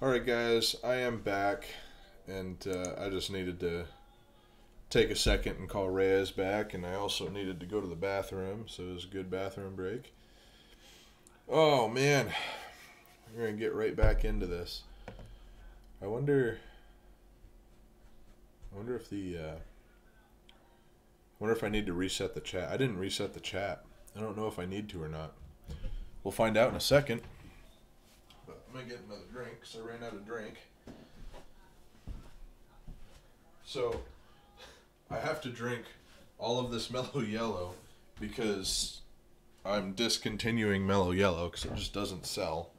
Alright guys, I am back, and I just needed to take a second and call Reyes back, and I also needed to go to the bathroom, so it was a good bathroom break. Oh man, we're going to get right back into this. I wonder if I need to reset the chat. I didn't reset the chat. I don't know if I need to or not. We'll find out in a second. But I'm going to get another drink because I ran out of drink. So, I have to drink all of this mellow yellow because I'm discontinuing mellow yellow because it just doesn't sell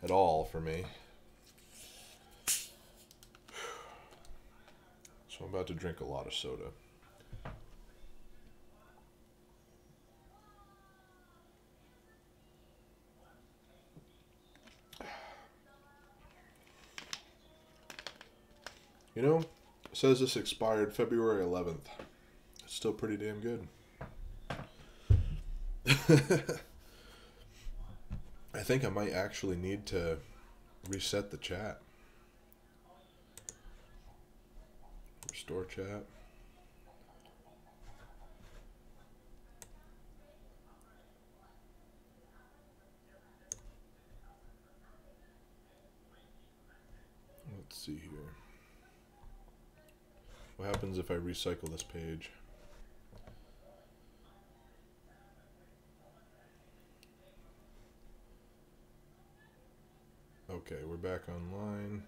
at all for me. So I'm about to drink a lot of soda. You know, it says this expired February 11th. It's still pretty damn good. I think I might actually need to reset the chat. Restore chat. Let's see here. What happens if I recycle this page? Okay, we're back online.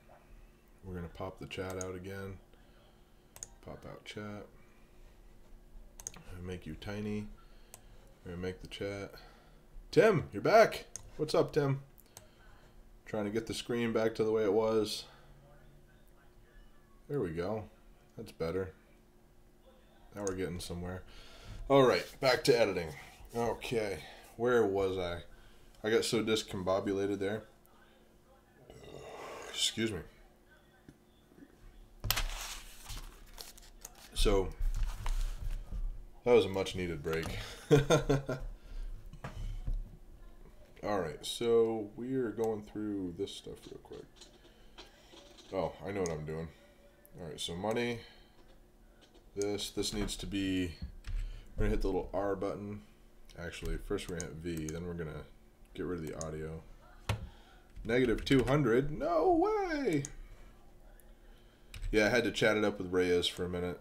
We're going to pop the chat out again. Pop out chat. Make you tiny. We're going to make the chat. Tim, you're back. What's up, Tim? Trying to get the screen back to the way it was. There we go. That's better. Now we're getting somewhere. Alright, back to editing. Okay, where was I? I got so discombobulated there. Excuse me. So, that was a much needed break. Alright, so we are going through this stuff real quick. Oh, I know what I'm doing. Alright, so money. This needs to be, we're going to hit the little R button. Actually, first we're going to hit V, then we're going to get rid of the audio. Negative 200? No way! Yeah, I had to chat it up with Reyes for a minute.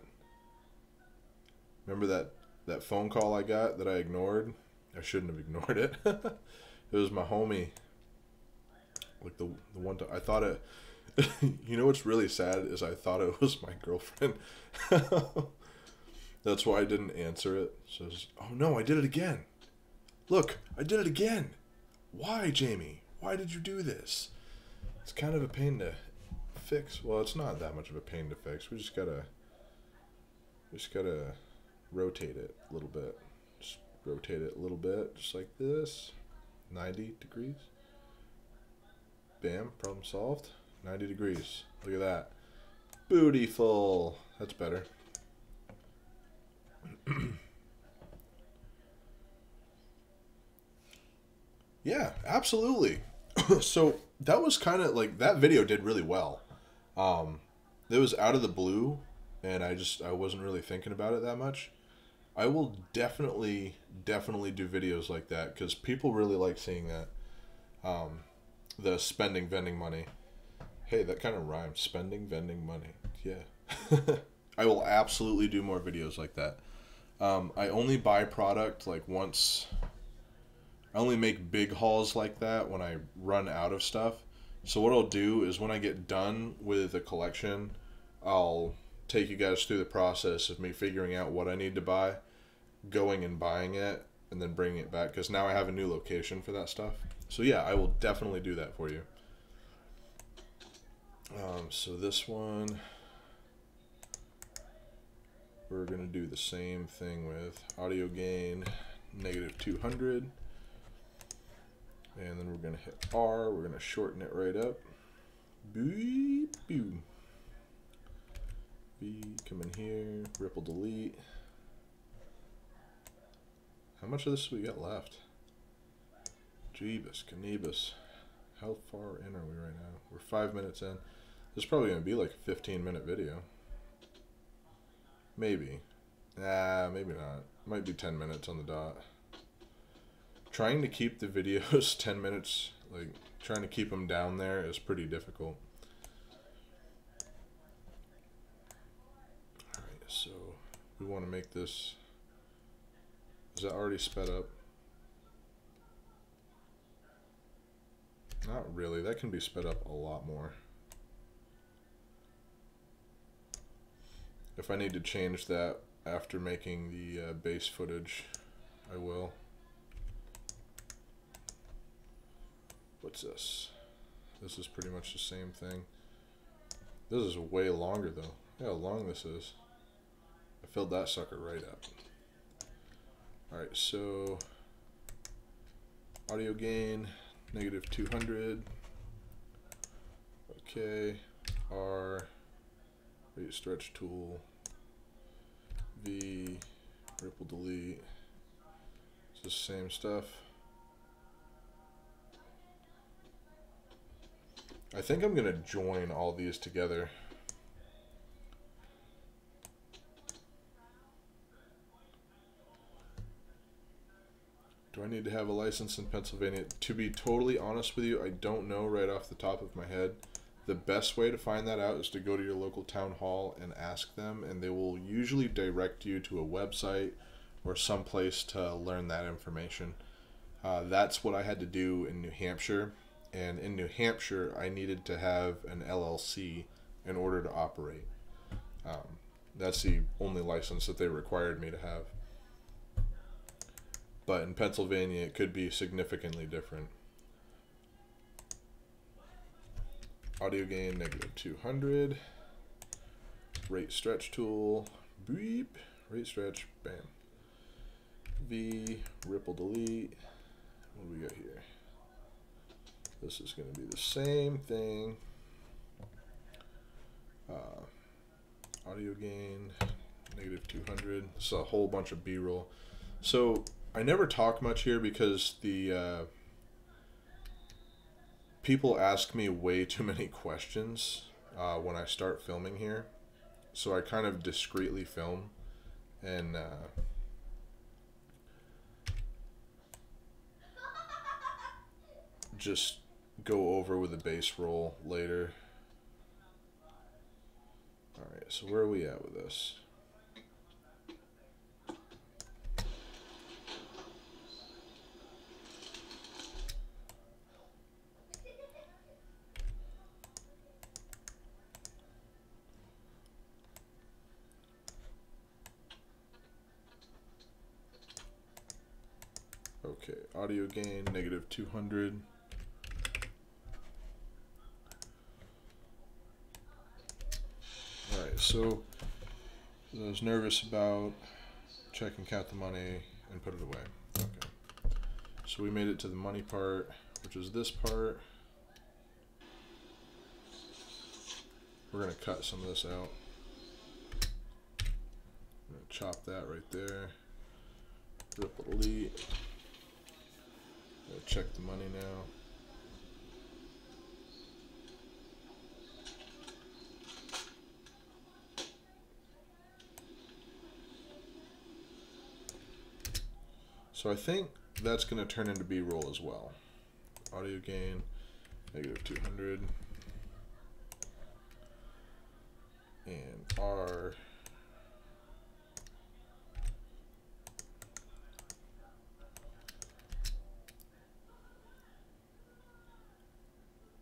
Remember that phone call I got that I ignored? I shouldn't have ignored it. It was my homie. Like the one time I thought it. You know what's really sad is I thought it was my girlfriend. That's why I didn't answer it. So oh no, I did it again. Look, I did it again. Why, Jamie? Why did you do this? It's kind of a pain to fix. Well, it's not that much of a pain to fix. We just gotta rotate it a little bit. Just rotate it a little bit, just like this. 90 degrees. Bam, problem solved. 90 degrees. Look at that. Beautiful. That's better. Yeah, absolutely. So that was kind of like, that video did really well. It was out of the blue, and I wasn't really thinking about it that much. I will definitely do videos like that because people really like seeing that. The spending vending money. Hey, that kind of rhymes. Spending vending money. Yeah. I will absolutely do more videos like that. I only buy product like once. I only make big hauls like that when I run out of stuff. So what I'll do is when I get done with a collection, I'll take you guys through the process of me figuring out what I need to buy, going and buying it, and then bringing it back, because now I have a new location for that stuff. So yeah, I will definitely do that for you. So this one, we're going to do the same thing with audio gain, negative 200. And then we're going to hit R. We're going to shorten it right up. Beep, boom. B, come in here, ripple delete. How much of this we got left? Jeebus, Canebus. How far in are we right now? We're 5 minutes in. This is probably going to be like a 15-minute video. Maybe. Nah, maybe not. Might be 10 minutes on the dot. Trying to keep the videos 10 minutes, like trying to keep them down there is pretty difficult. Alright, so we want to make this, is that already sped up? Not really, that can be sped up a lot more. If I need to change that after making the base footage, I will. What's this? This is pretty much the same thing. This is way longer though. Yeah, how long this is. I filled that sucker right up. Alright, so audio gain, -200. Okay, R, rate stretch tool, V, ripple delete. It's the same stuff. I think I'm gonna join all these together. Do I need to have a license in Pennsylvania? To be totally honest with you, I don't know right off the top of my head. The best way to find that out is to go to your local town hall and ask them, and they will usually direct you to a website or someplace to learn that information. That's what I had to do in New Hampshire. And in New Hampshire, I needed to have an LLC in order to operate. That's the only license that they required me to have. But in Pennsylvania, it could be significantly different. Audio gain, -200. Rate stretch tool, beep. Rate stretch, bam. V, ripple delete. What do we got here? This is going to be the same thing. Audio gain, -200. It's a whole bunch of B-roll. So I never talk much here because the people ask me way too many questions when I start filming here. So I kind of discreetly film and just go over with the base roll later. Alright, so where are we at with this? Okay, audio gain, -200. Alright, so I was nervous about check and count the money and put it away. Okay. So we made it to the money part, which is this part. We're going to cut some of this out. I'm going to chop that right there. Ripple delete. Check the money now. So I think that's going to turn into B-roll as well. Audio gain, -200. And R.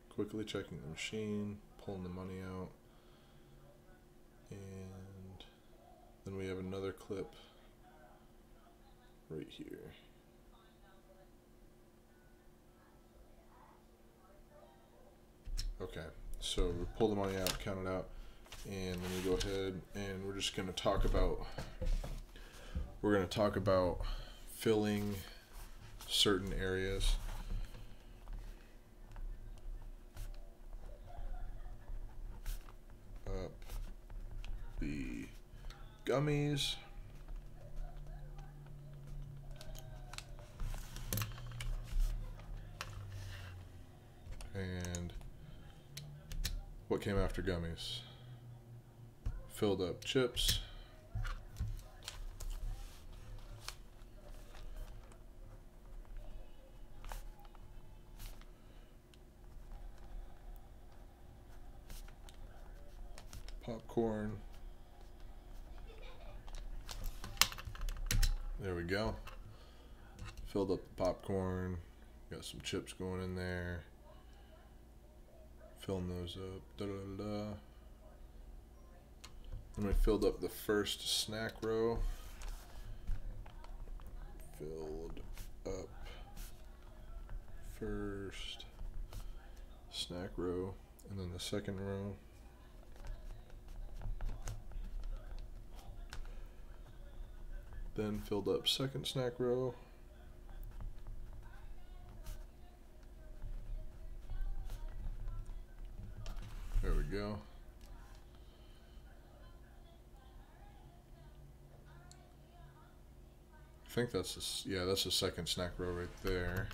Quickly checking the machine, pulling the money out. And then we have another clip right here. Okay, so we pull the money out, count it out, and then we go ahead and we're just going to talk about filling certain areas. Up the gummies. What came after gummies? Filled up chips. Popcorn. There we go. Filled up the popcorn. Got some chips going in there. Filling those up. Da, da, da, da. Then we filled up the first snack row. Filled up first snack row, and then the second row. Then filled up second snack row. There we go. I think that's yeah, that's the second snack row right there.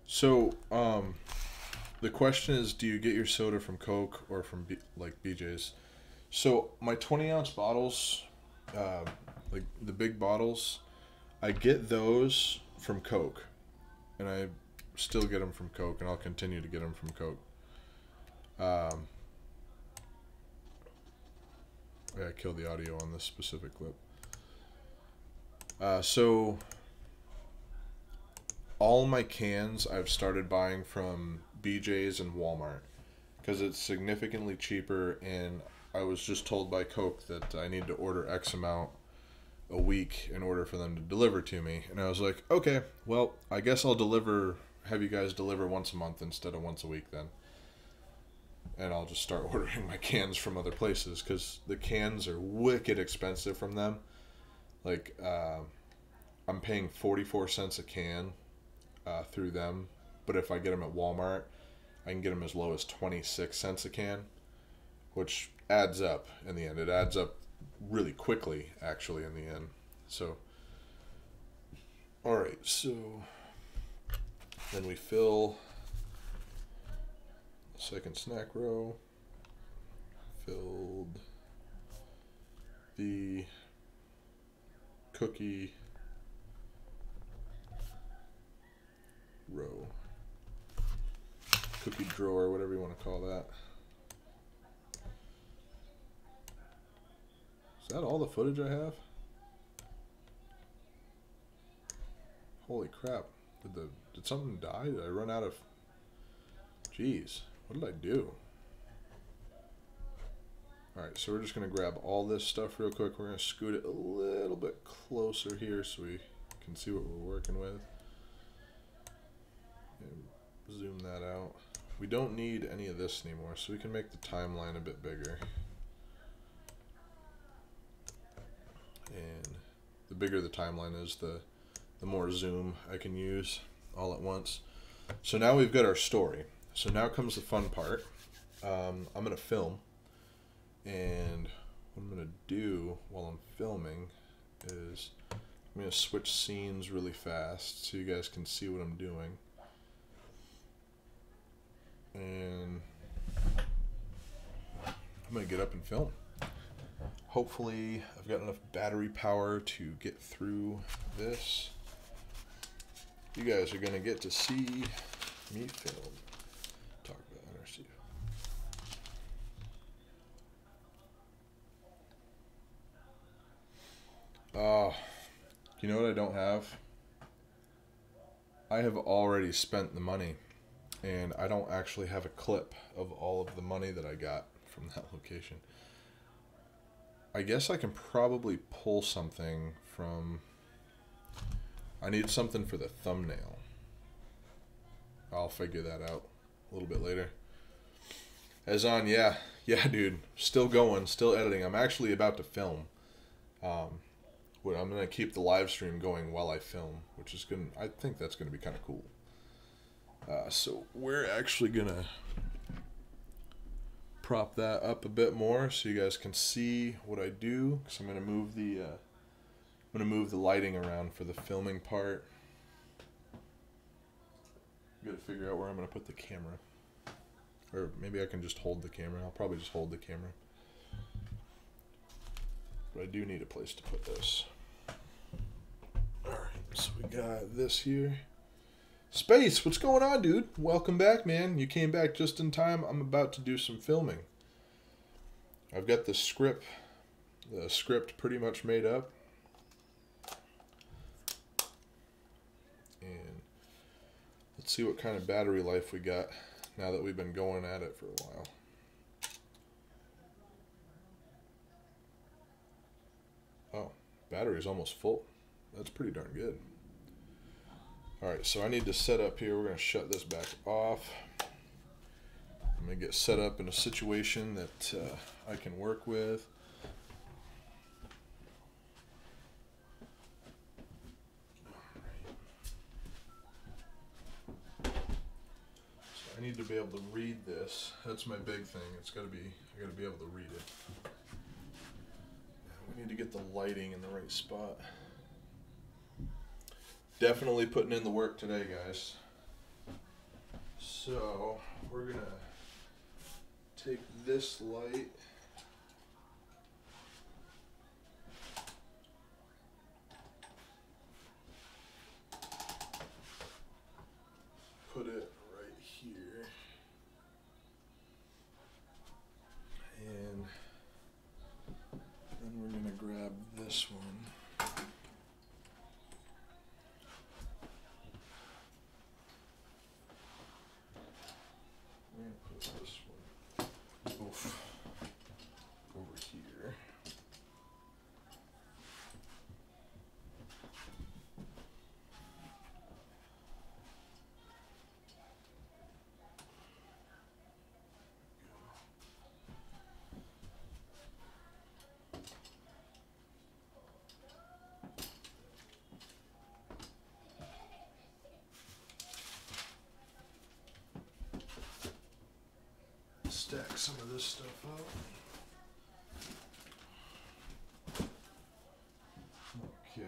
So, the question is, do you get your soda from Coke or from like BJ's? So my 20-ounce bottles, like the big bottles, I get those from Coke, and I still get them from Coke, and I'll continue to get them from Coke. Yeah, I killed the audio on this specific clip. So all my cans I've started buying from BJ's and Walmart because it's significantly cheaper, and I was just told by Coke that I need to order X amount a week in order for them to deliver to me. And I was like, okay, well, I guess I'll have you guys deliver once a month instead of once a week then. And I'll just start ordering my cans from other places because the cans are wicked expensive from them. Like, I'm paying 44 cents a can through them, but if I get them at Walmart, I can get them as low as 26 cents a can, which adds up in the end. It adds up really quickly, actually, in the end. So, all right, so then we fill the second snack row, filled the cookie row, cookie drawer, whatever you want to call that. Is that all the footage I have? Holy crap. Did something die? Did I run out of... Jeez, what did I do? Alright, so we're just going to grab all this stuff real quick. We're going to scoot it a little bit closer here so we can see what we're working with. And zoom that out. We don't need any of this anymore, so we can make the timeline a bit bigger. And the bigger the timeline is, the more zoom I can use all at once. So now we've got our story. So now comes the fun part. I'm going to film, and what I'm going to do while I'm filming is I'm going to switch scenes really fast so you guys can see what I'm doing. And I'm going to get up and film. Hopefully I've got enough battery power to get through this. You guys are going to get to see me film. Talk about NRC. You know what I don't have? I have already spent the money, and I don't actually have a clip of all of the money that I got from that location. I guess I can probably pull something from... I need something for the thumbnail. I'll figure that out a little bit later. As on, yeah, dude, still going, still editing. I'm actually about to film. I'm going to keep the live stream going while I film, which is going to, I think that's going to be kind of cool. So we're actually going to prop that up a bit more so you guys can see what I do, because I'm going to move the I'm going to move the lighting around for the filming part. I got to figure out where I'm going to put the camera. Or maybe I can just hold the camera. I'll probably just hold the camera. But I do need a place to put this. Alright, so we got this here. Space, what's going on, dude? Welcome back, man. You came back just in time. I'm about to do some filming. I've got the script pretty much made up. And let's see what kind of battery life we got now that we've been going at it for a while. Oh, battery's almost full. That's pretty darn good. Alright, so I need to set up here. We're going to shut this back off. I'm going to get set up in a situation that I can work with. So I need to be able to read this. That's my big thing. It's got to be, I got to be able to read it. We need to get the lighting in the right spot. Definitely putting in the work today, guys. So we're gonna take this light, put it right here, and then we're gonna grab this one. This one over here. Stack some of this stuff up. Okay.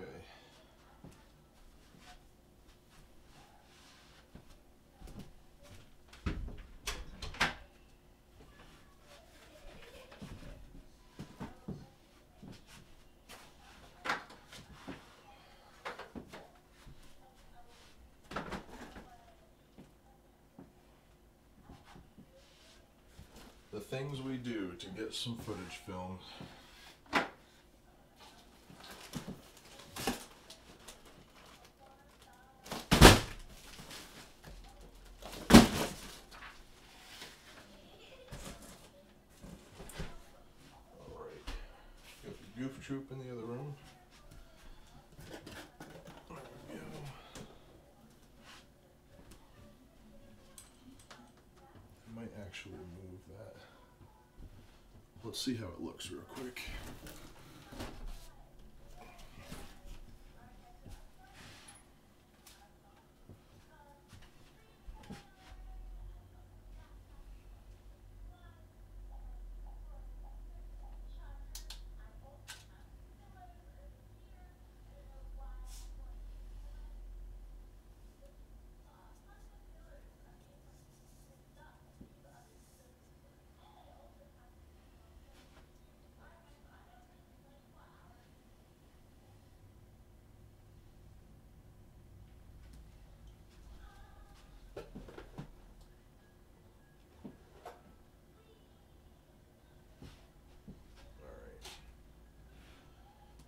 The things we do to get some footage filmed. Alright. Got the Goof Troop in the other room. There we go. I might actually move that. Let's see how it looks real quick.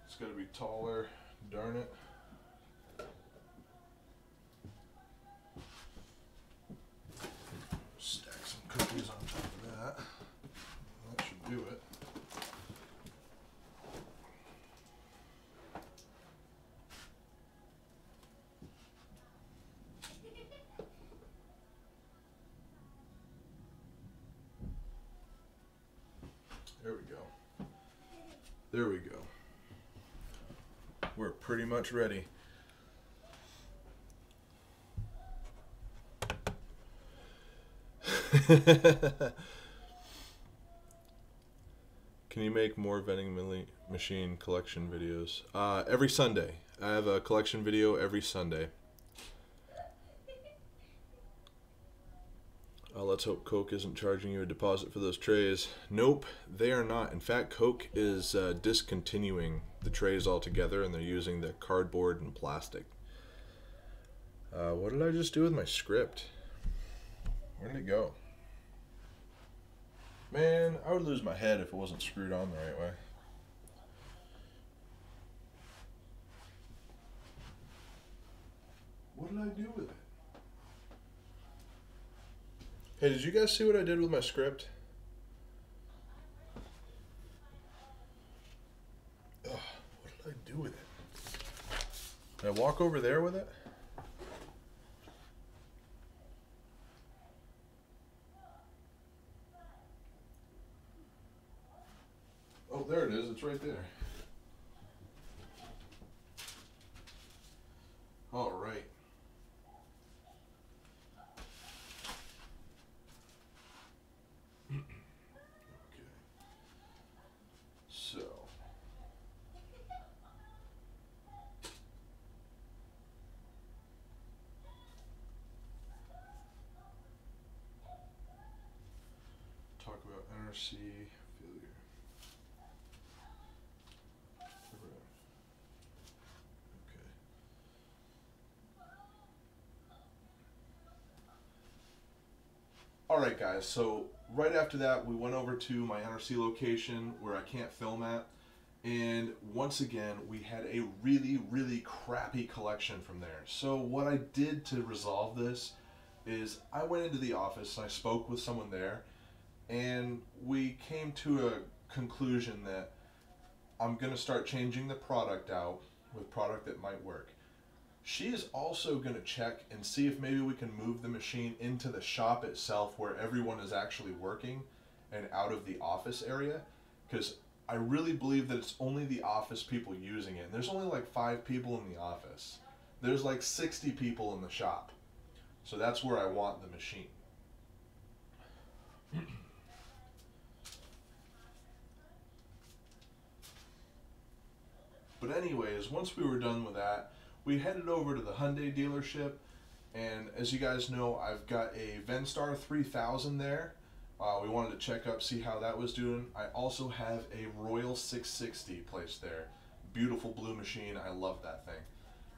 It's got to be taller, darn it. Stack some cookies on top of that. That should do it. There we go. There we go. We're pretty much ready. Okay, Can you make more machine collection videos? Every Sunday. I have a collection video every Sunday. Let's hope Coke isn't charging you a deposit for those trays. Nope, they are not. In fact, Coke is discontinuing the trays altogether, and they're using the cardboard and plastic. What did I just do with my script? Where did it go? Man, I would lose my head if it wasn't screwed on the right way. What did I do with it? Hey, did you guys see what I did with my script? Ugh, what did I do with it? Did I walk over there with it? Oh, there it is. It's right there. All right. Okay. So. Talk about NRC failure. Alright guys, so right after that we went over to my NRC location where I can't film at, and once again we had a really crappy collection from there. So what I did to resolve this is I went into the office and I spoke with someone there, and we came to a conclusion that I'm going to start changing the product out with product that might work. She is also going to check and see if maybe we can move the machine into the shop itself where everyone is actually working and out of the office area, because I really believe that it's only the office people using it. And there's only like 5 people in the office. There's like 60 people in the shop. So that's where I want the machine. But anyways, once we were done with that, we headed over to the Hyundai dealership, and as you guys know, I've got a Vendstar 3000 there. We wanted to check up, see how that was doing. I also have a Royal 660 placed there. Beautiful blue machine. I love that thing.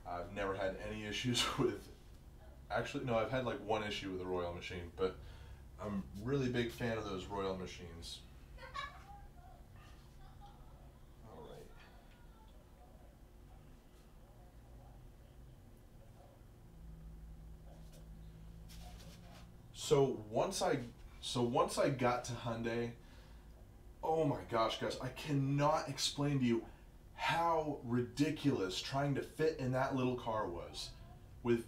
I've never had any issues with, actually no, I've had like one issue with a Royal machine, but I'm really big fan of those Royal machines. So once I got to Hyundai, oh my gosh, guys, I cannot explain to you how ridiculous trying to fit in that little car was. With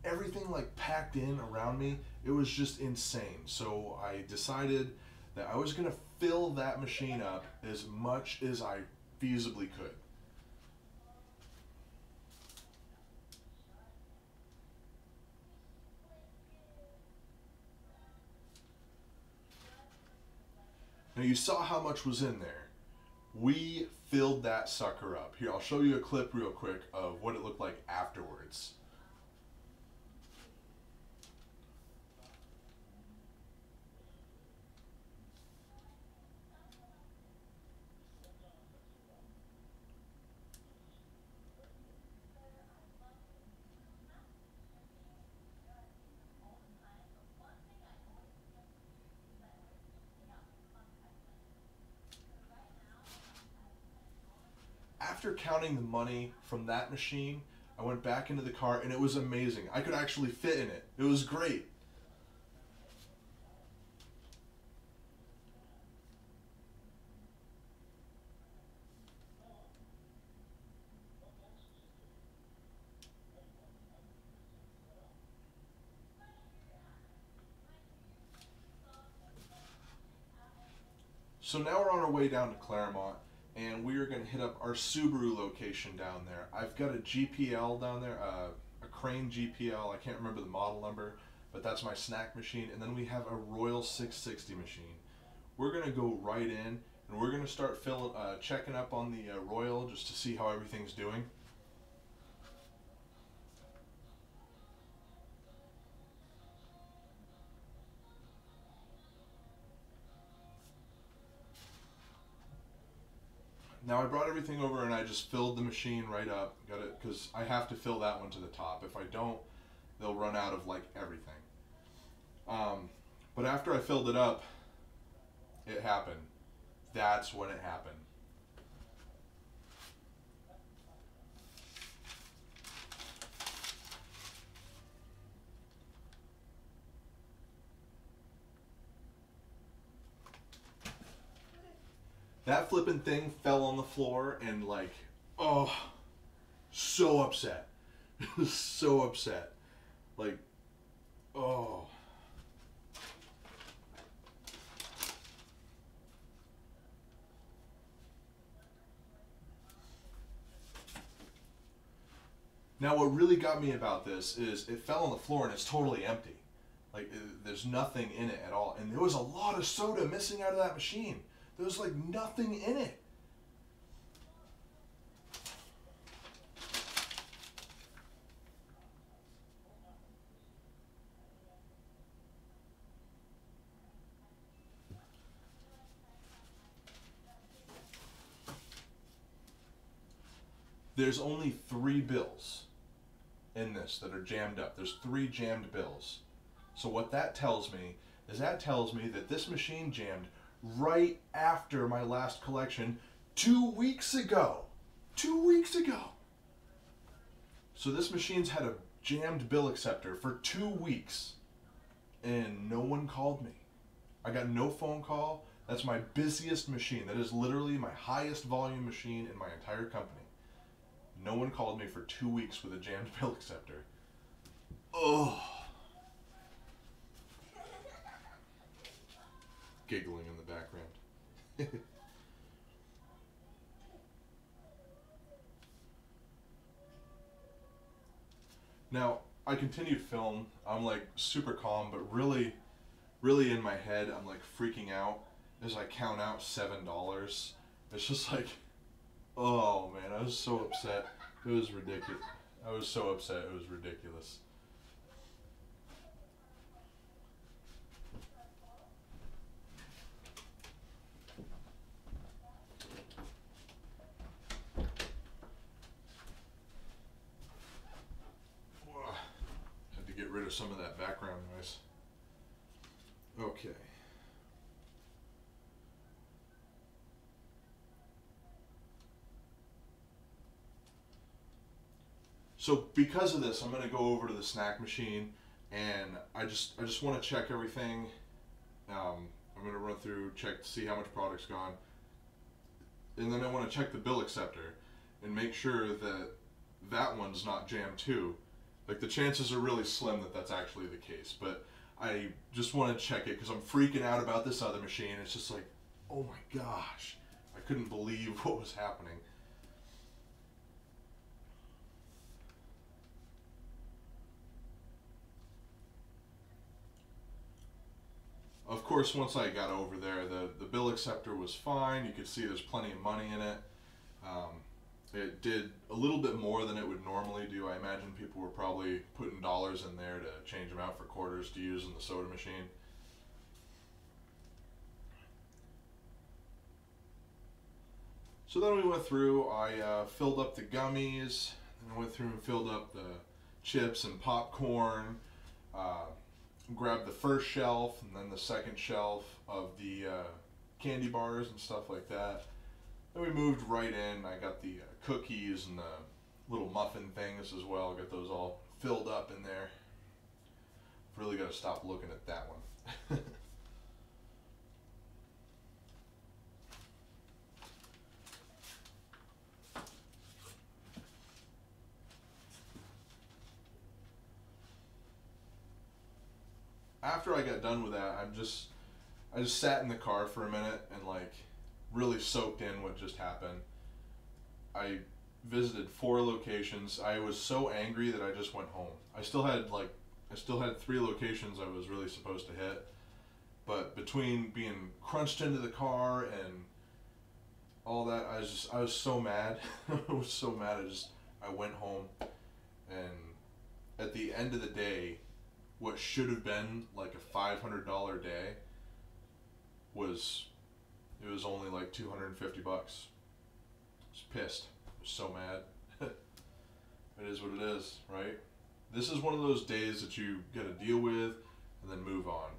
everything like packed in around me, it was just insane. So I decided that I was gonna fill that machine up as much as I feasibly could. Now you saw how much was in there. We filled that sucker up. Here, I'll show you a clip real quick of what it looked like afterwards. After counting the money from that machine, I went back into the car and it was amazing. I could actually fit in it. It was great. So now we're on our way down to Claremont, and we are going to hit up our Subaru location down there. I've got a GPL down there, a Crane GPL. I can't remember the model number, but that's my snack machine. And then we have a Royal 660 machine. We're going to go right in and we're gonna start checking up on the Royal just to see how everything's doing. Now I brought everything over and I just filled the machine right up. Got it, because I have to fill that one to the top. If I don't, they'll run out of like everything. But after I filled it up, it happened. That's when it happened. That flipping thing fell on the floor and like, oh, so upset. So upset. Like, oh. Now what really got me about this is it fell on the floor and it's totally empty. Like, there's nothing in it at all. And there was a lot of soda missing out of that machine. There was like nothing in it. There's only 3 bills in this that are jammed up. There's 3 jammed bills. So what that tells me is that this machine jammed right after my last collection 2 weeks ago. 2 weeks ago. So this machine's had a jammed bill acceptor for 2 weeks and no one called me. I got no phone call. That's my busiest machine. That is literally my highest volume machine in my entire company. No one called me for 2 weeks with a jammed bill acceptor. Oh. Giggling in the background. Now, I continue to film. I'm like super calm, but really in my head, I'm like freaking out as I count out $7. It's just like, oh man, I was so upset. It was ridiculous. I was so upset. It was ridiculous. Had to get rid of some of that background noise. Okay. So because of this, I'm gonna go over to the snack machine, and I just want to check everything. I'm gonna run through, check to see how much product's gone, and then I want to check the bill acceptor and make sure that that one's not jammed too. Like, the chances are really slim that that's actually the case, but I just want to check it because I'm freaking out about this other machine. It's just like, oh my gosh, I couldn't believe what was happening. Of course, once I got over there, the bill acceptor was fine. You could see there's plenty of money in it. It did a little bit more than it would normally do. I imagine people were probably putting dollars in there to change them out for quarters to use in the soda machine. So then we went through, I filled up the gummies, and I went through and filled up the chips and popcorn, grabbed the first shelf and then the second shelf of the candy bars and stuff like that. Then we moved right in. I got the cookies and the little muffin things as well. Got those all filled up in there. Really got to stop looking at that one. After I got done with that, I just sat in the car for a minute and like really soaked in what just happened. I visited 4 locations. I was so angry that I just went home. I still had 3 locations I was really supposed to hit, but between being crunched into the car and all that, I was so mad. I was so mad. I went home, and at the end of the day, what should have been like a $500 day was only like $250. I was pissed. I was so mad. It is what it is, right? This is one of those days that you gotta deal with and then move on.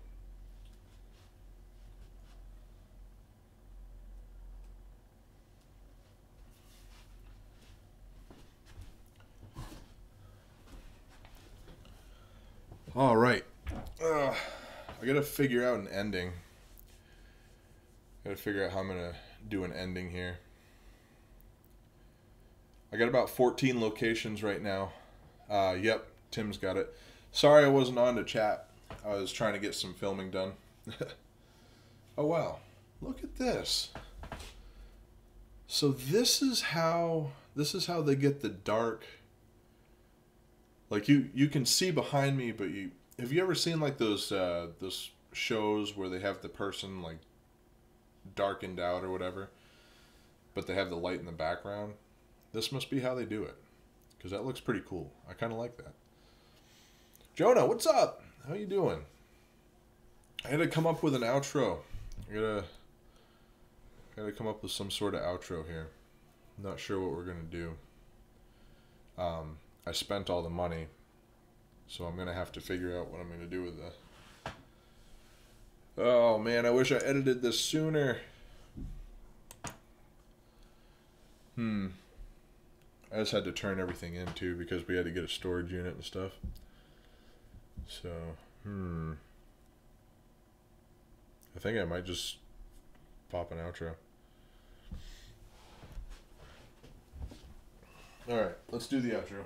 All right. I gotta figure out an ending. Gotta figure out how I'm gonna do an ending here. I got about 14 locations right now. Yep, Tim's got it. Sorry I wasn't on to chat. I was trying to get some filming done. Oh wow, look at this. So this is how they get the dark. Like you can see behind me, but have you ever seen like those shows where they have the person like darkened out or whatever, but they have the light in the background? This must be how they do it, because that looks pretty cool. I kind of like that. Jonah, what's up? How you doing? I had to come up with an outro. I gotta come up with some sort of outro here. I'm not sure what we're gonna do. I spent all the money, so I'm gonna have to figure out what I'm gonna do with the. Oh man, I wish I edited this sooner. I just had to turn everything in too because we had to get a storage unit and stuff. So, I think I might just pop an outro. Alright, let's do the outro.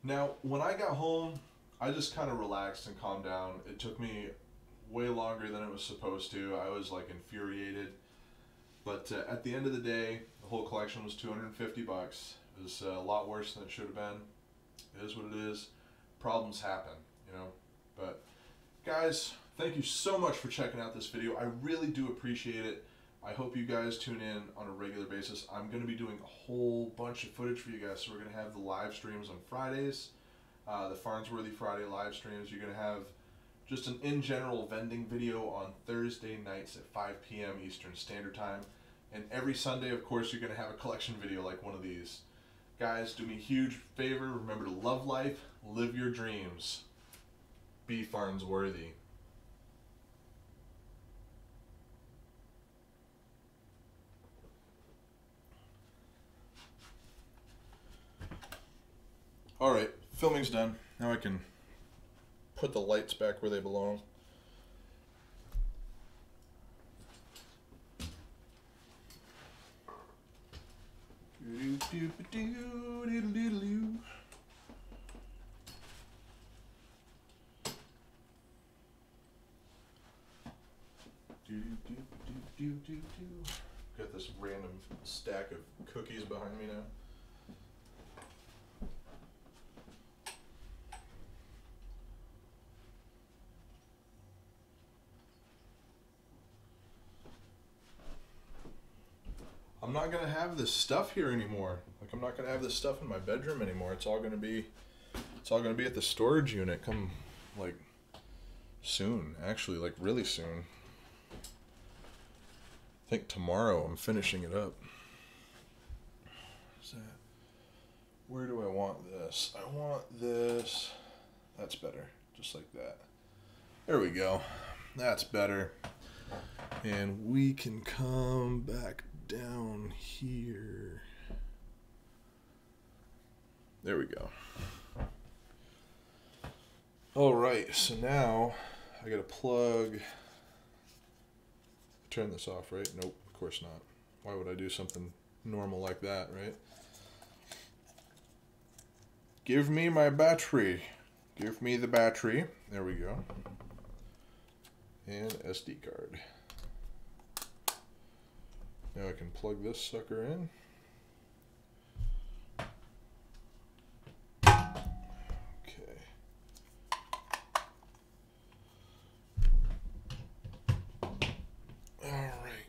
Now, when I got home, I just kind of relaxed and calmed down. It took me way longer than it was supposed to. I was like infuriated. But at the end of the day, the whole collection was $250. It was a lot worse than it should have been. It is what it is. Problems happen, you know. But guys, thank you so much for checking out this video. I really do appreciate it. I hope you guys tune in on a regular basis. I'm going to be doing a whole bunch of footage for you guys. So we're going to have the live streams on Fridays, the Farnsworthy Friday live streams. You're going to have just an in general vending video on Thursday nights at 5 p.m. Eastern Standard Time. And every Sunday, of course, you're going to have a collection video like one of these. Guys, do me a huge favor. Remember to love life, live your dreams, be Farnsworthy. Alright, filming's done. Now I can put the lights back where they belong. Got this random stack of cookies behind me now. I'm not gonna have this stuff here anymore. Like, I'm not gonna have this stuff in my bedroom anymore. It's all gonna be at the storage unit come like soon. Actually, like really soon. I think tomorrow I'm finishing it up. What's that? Where do I want this? I want this. That's better. Just like that. There we go. That's better. And we can come back down here. There we go. All right, so now I gotta plug. Turn this off, right? Nope, of course not. Why would I do something normal like that, right? Give me my battery. Give me the battery. There we go. And SD card. Now I can plug this sucker in. Okay. All right.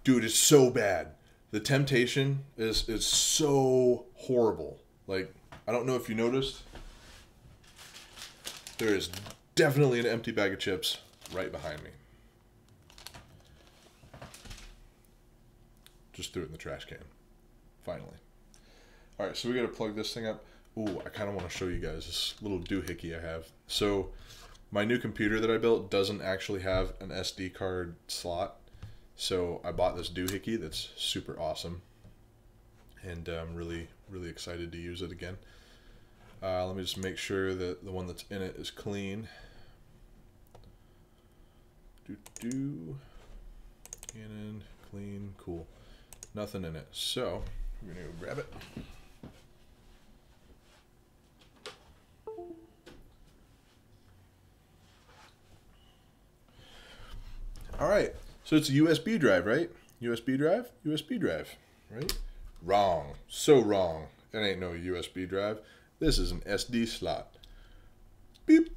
Dude, it's so bad. The temptation is so horrible. Like, I don't know if you noticed. There is definitely an empty bag of chips right behind me. Just threw it in the trash can. Finally. All right, so we got to plug this thing up. Ooh, I kind of want to show you guys this little doohickey I have. So my new computer that I built doesn't actually have an SD card slot. So I bought this doohickey that's super awesome. And I'm really, really excited to use it again. Let me just make sure that the one that's in it is clean. Canon, clean, cool. Nothing in it. So, we're going to go grab it. Alright, so it's a USB drive, right? USB drive? USB drive, right? Wrong. So wrong. It ain't no USB drive. This is an SD slot. Beep.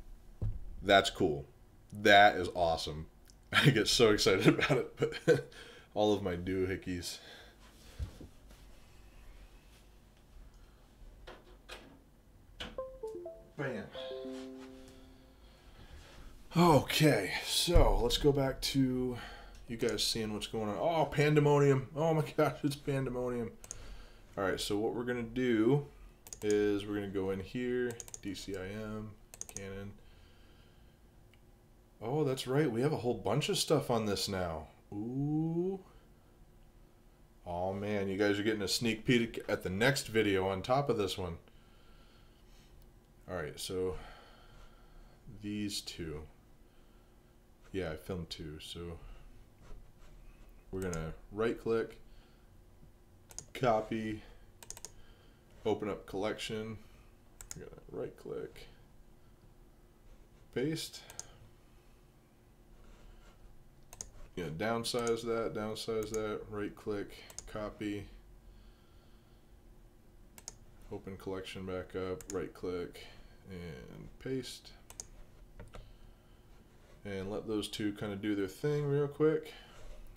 That's cool. That is awesome. I get so excited about it, but all of my doohickeys. Bam. Okay, so let's go back to you guys seeing what's going on. Oh, pandemonium. Oh my gosh, it's pandemonium. All right, so what we're going to do is we're going to go in here, DCIM, Canon. Oh, that's right. We have a whole bunch of stuff on this now. Ooh. Oh, man. You guys are getting a sneak peek at the next video on top of this one. All right, so these two. Yeah, I filmed two. So we're going to right-click, copy, open up collection. We're going to right-click, paste. Downsize that, right click, copy, open collection back up, right click, and paste. And let those two kind of do their thing real quick.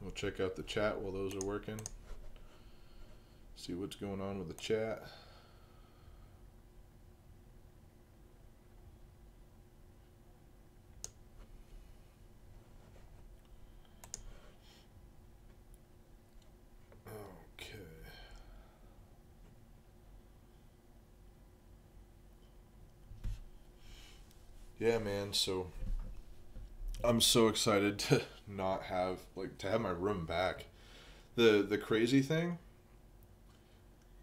We'll check out the chat while those are working. See what's going on with the chat. Yeah, man, so I'm so excited to not have, like, to have my room back. The crazy thing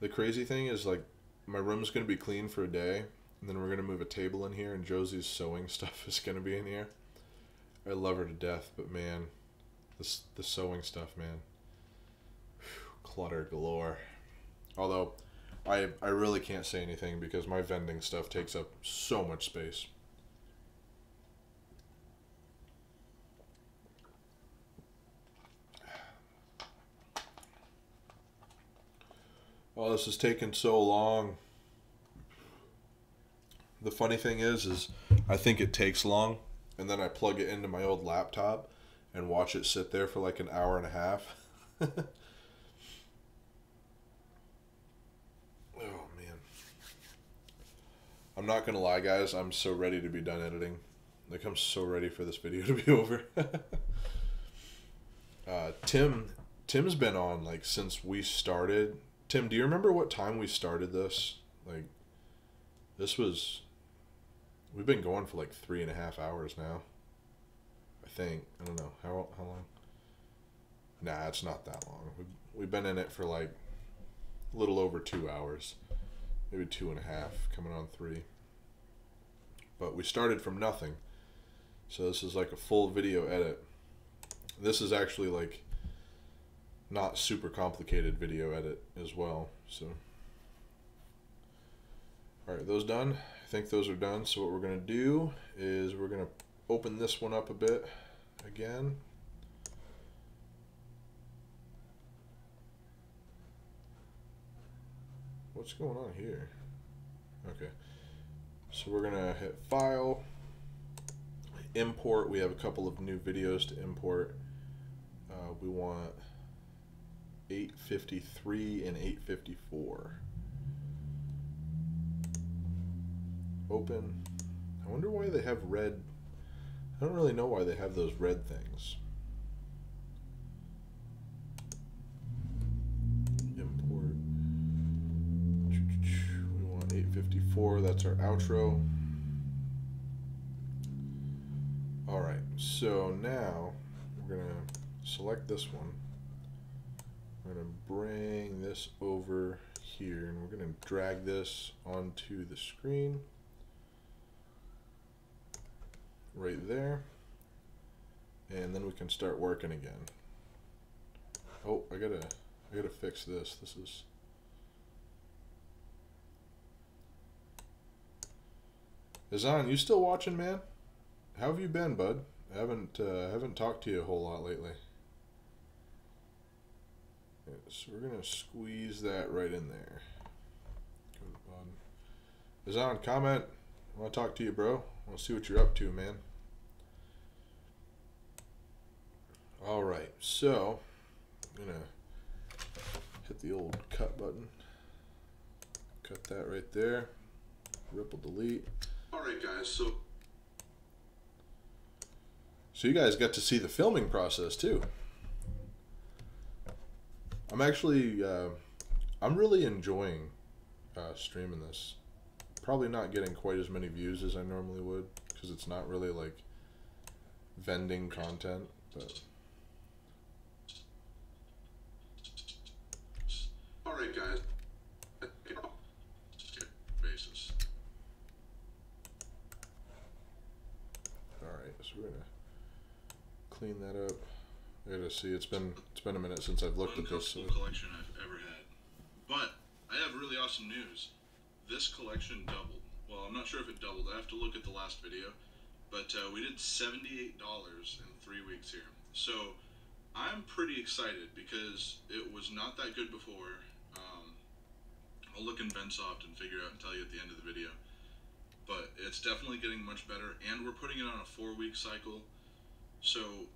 is, like, my room's going to be clean for a day, and then we're going to move a table in here, and Josie's sewing stuff is going to be in here. I love her to death, but man, the sewing stuff, man. Whew, clutter galore. Although, I really can't say anything because my vending stuff takes up so much space. Oh, this is taking so long. The funny thing is I think it takes long, and then I plug it into my old laptop and watch it sit there for like an hour and a half. Oh, man. I'm not going to lie, guys. I'm so ready to be done editing. Like, I'm so ready for this video to be over. Tim's been on, like, since we started. Tim, do you remember what time we started this? Like, we've been going for like 3.5 hours now. I think. I don't know. How long? Nah, it's not that long. We've been in it for like a little over 2 hours. Maybe 2.5, coming on 3. But we started from nothing. So this is like a full video edit. This is actually like not super complicated video edit as well. So, all right, those done. I think those are done. So what we're gonna do is we're gonna open this one up a bit. again. What's going on here? Okay, so we're gonna hit File, Import. We have a couple of new videos to import. We want 853 and 854. Open. I wonder why they have red. I don't really know why they have those red things. Import. We want 854. That's our outro. All right. So now we're gonna select this one. We're gonna bring this over here, and we're gonna drag this onto the screen. Right there, and then we can start working again. Oh, I gotta fix this. This is Azan, you still watching, man? How have you been, bud? I haven't talked to you a whole lot lately. Yeah, so we're gonna squeeze that right in there. Go to the bottom. Azan, comment. I want to talk to you, bro. I want to see what you're up to, man. All right, so I'm gonna hit the old cut button. Cut that right there. Ripple delete. All right, guys. So you guys got to see the filming process too. I'm actually, I'm really enjoying streaming this. Probably not getting quite as many views as I normally would because it's not really like vending content, but. All right, guys. Basis. All right, so we're gonna clean that up. I gotta see. It's been a minute since I've looked at this. Collection I've ever had, but I have really awesome news. This collection doubled. Well, I'm not sure if it doubled. I have to look at the last video, but we did $78 in 3 weeks here. So I'm pretty excited because it was not that good before. I'll look in Bensoft and figure out and tell you at the end of the video. But it's definitely getting much better, and we're putting it on a 4-week cycle. So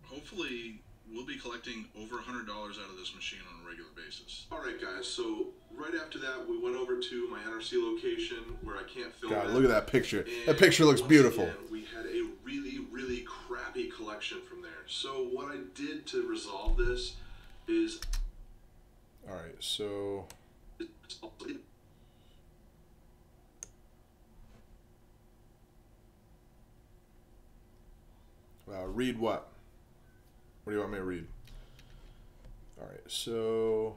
hopefully we'll be collecting over $100 out of this machine on a regular basis. All right, guys. So right after that, we went over to my NRC location where I can't film. God, look at that picture. That picture looks beautiful. Again, we had a really, really crappy collection from there. So what I did to resolve this is. All right, so. Read what? What do you want me to read? All right, so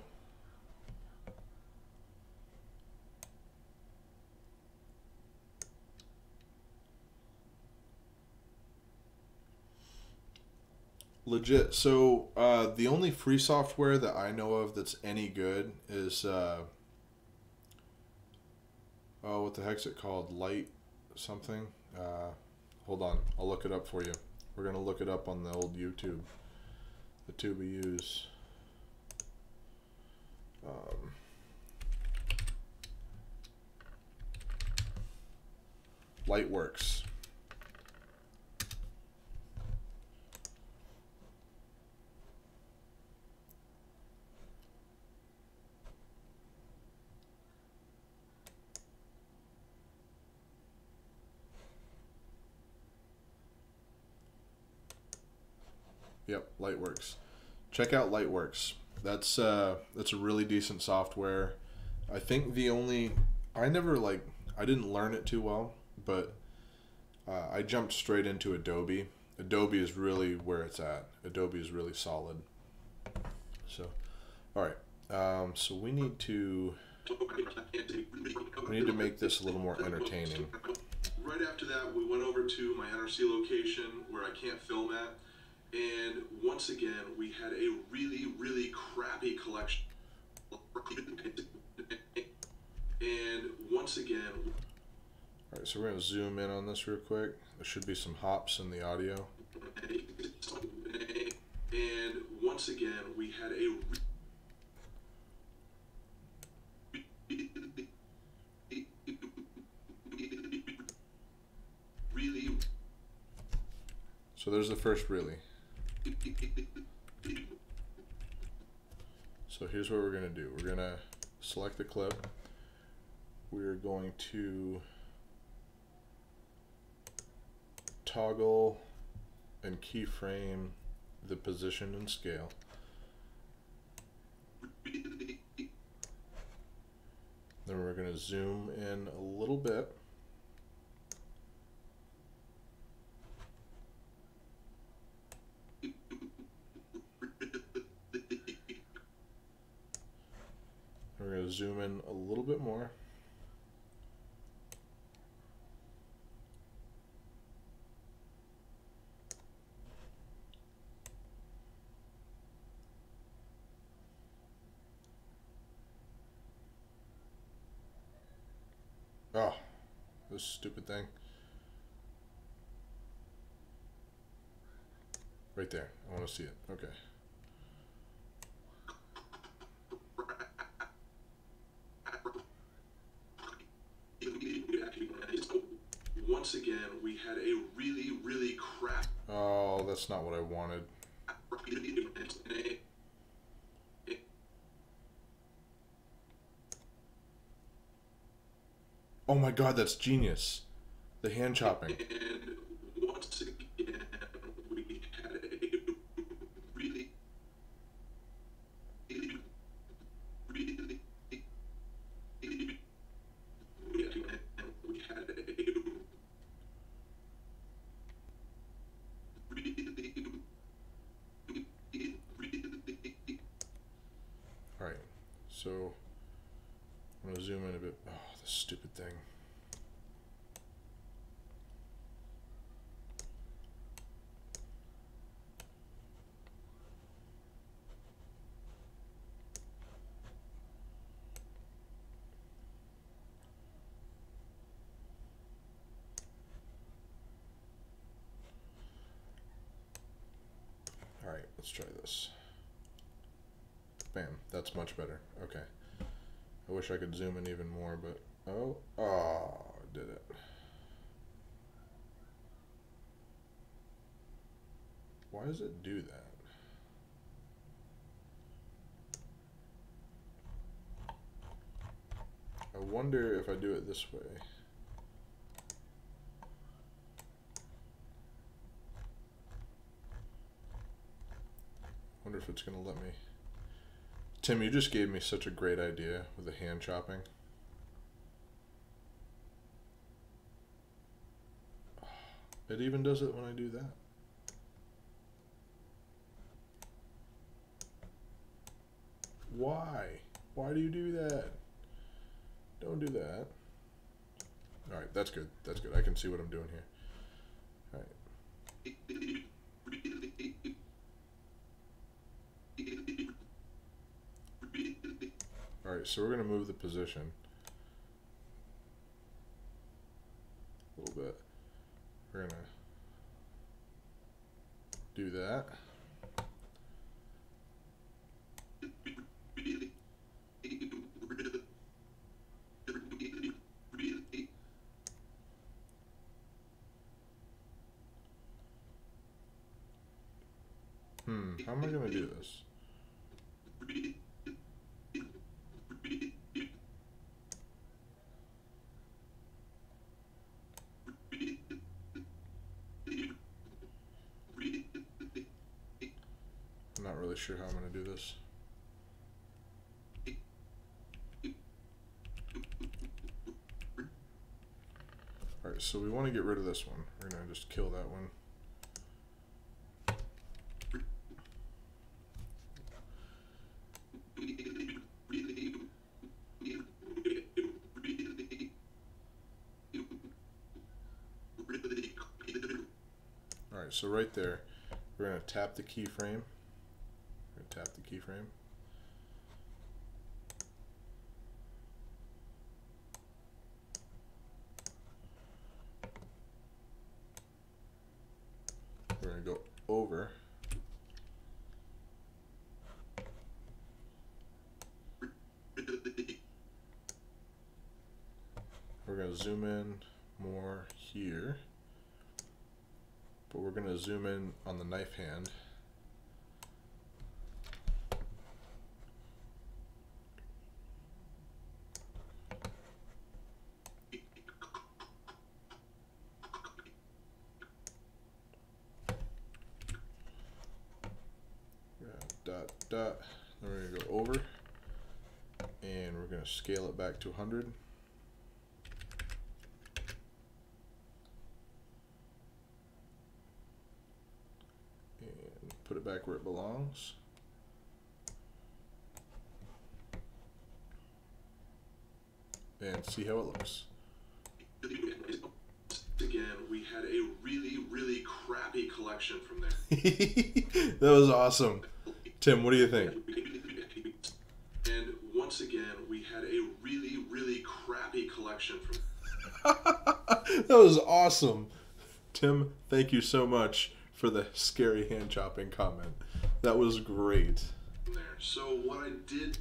legit. So the only free software that I know of that's any good is oh, what the heck's it called? Light something. Hold on, I'll look it up for you. We're gonna look it up on the old YouTube. The tube we use. Lightworks. Yep, Lightworks. Check out Lightworks. That's a really decent software. I think the only I didn't learn it too well, but I jumped straight into Adobe. Adobe is really where it's at. Adobe is really solid. So, all right. So we need to make this a little more entertaining. Right after that, we went over to my NRC location where I can't film at. And once again, we had a really, really crappy collection. And once again... Alright, so we're going to zoom in on this real quick. There should be some hops in the audio. there's the first really. So here's what we're going to do. We're going to select the clip. We're going to toggle and keyframe the position and scale. Then we're going to zoom in a little bit. We're going to zoom in a little bit more. Oh, this stupid thing. Right there. I want to see it. Okay. Once again, we had a really crap. Oh, that's not what I wanted. Oh my god, that's genius. The hand chopping. And once again, we had a really Alright, so I'm going to zoom in a bit. Oh, this stupid thing. Alright, let's try this. Bam, that's much better. Okay. I wish I could zoom in even more, but oh, I did it. Why does it do that? I wonder if I do it this way. Wonder if it's gonna let me. Tim, you just gave me such a great idea with the hand chopping. It even does it when I do that. Why? Why do you do that? Don't do that. Alright, that's good. That's good. I can see what I'm doing here. Alright. Alright, so we're going to move the position a little bit. We're going to do that. How am I going to do this? I'm not really sure how I'm going to do this. Alright, so we want to get rid of this one. We're going to just kill that one. Alright, so right there, we're going to tap the keyframe. We're going to tap the keyframe. We're going to go over. We're going to zoom in more here. but we're going to zoom in on the knife hand. Dot, dot. Then we're going to go over, and we're going to scale it back to 100. And put it back where it belongs. And see how it looks. Again, we had a really crappy collection from there. That was awesome. Tim, what do you think? And once again, we had a really crappy collection from That was awesome. Tim, thank you so much for the scary hand chopping comment. That was great. there. So what I did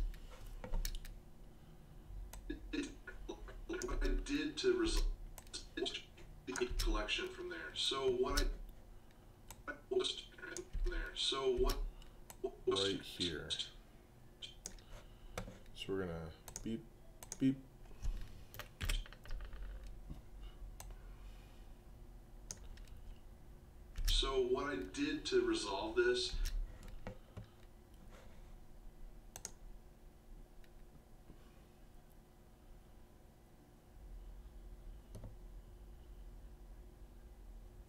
to resolve the collection from there. So what I was there. So what was Right here. So we're gonna beep, beep. So what I did to resolve this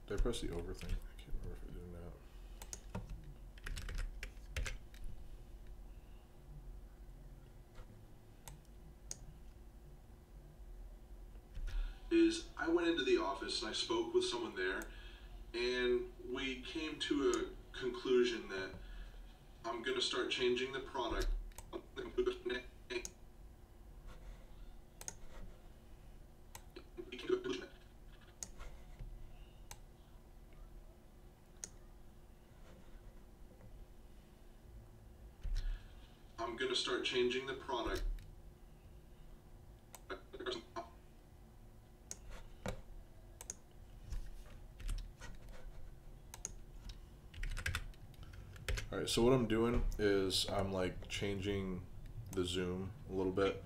Did I press the over thing? I can't remember if I did or not. is I went into the office and I spoke with someone there, and we came to a conclusion that I'm going to start changing the product. I'm going to start changing the product. Alright, so what I'm doing is I'm like changing the zoom a little bit.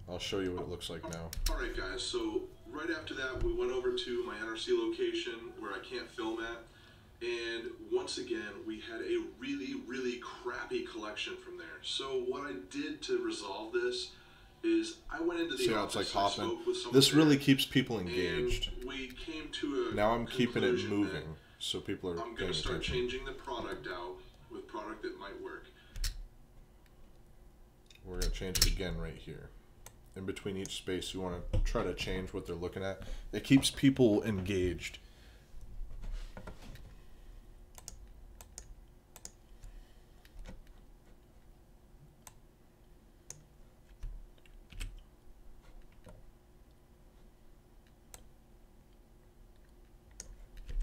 I'll show you what it looks like now. Alright guys, so right after that we went over to my NRC location where I can't film at, and once again we had a really crappy collection from there. So what I did to resolve this is I went into the See how it's like office, I hopping? spoke with someone This really there, keeps people engaged. and we came to a Now I'm keeping it conclusion moving that so people are I'm paying going to start attention. changing the product out with product that might work. We're going to change it again right here. In between each space, you want to try to change what they're looking at. It keeps people engaged.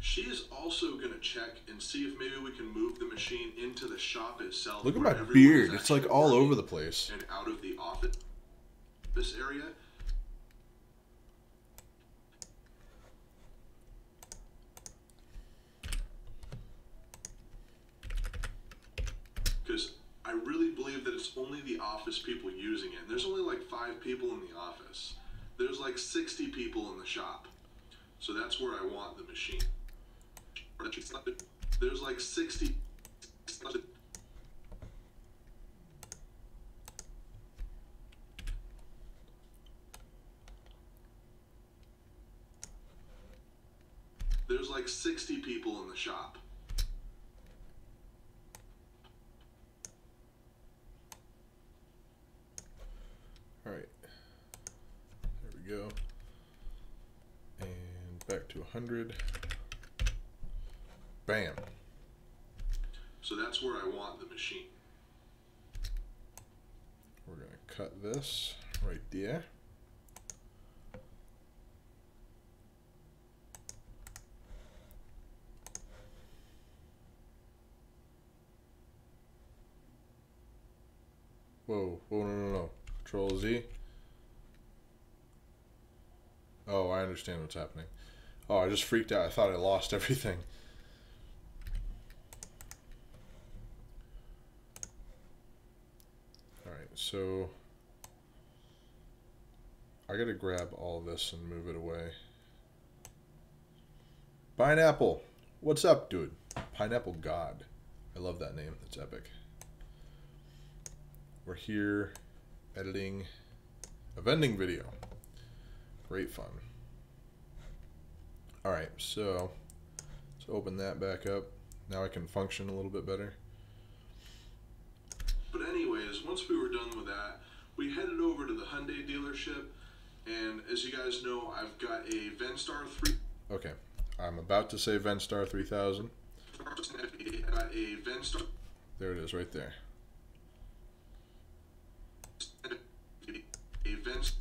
She is also going to check and see if maybe we can move the machine into the shop itself. Look at where my everyone beard. is It's like actually all working over the place. and out of the office this area. Because I really believe that it's only the office people using it. And there's only like 5 people in the office. There's like 60 people in the shop. So that's where I want the machine. There's like 60. There's like 60 people in the shop. Alright. There we go. And back to 100. Bam. So that's where I want the machine. We're going to cut this right there. Whoa, whoa, no. Control Z. Oh, I understand what's happening. Oh, I just freaked out. I thought I lost everything. so I gotta grab all this and move it away. Pineapple, what's up, dude? Pineapple God. I love that name. That's epic. We're here editing a vending video. Great fun. Alright, so let's open that back up. Now I can function a little bit better. But anyways, once we were done with that, we headed over to the Hyundai dealership, and as you guys know, I've got a Vendstar 3. Okay, I'm about to say Vendstar 3000. Got a Vendstar. There it is, right there. A Vendstar.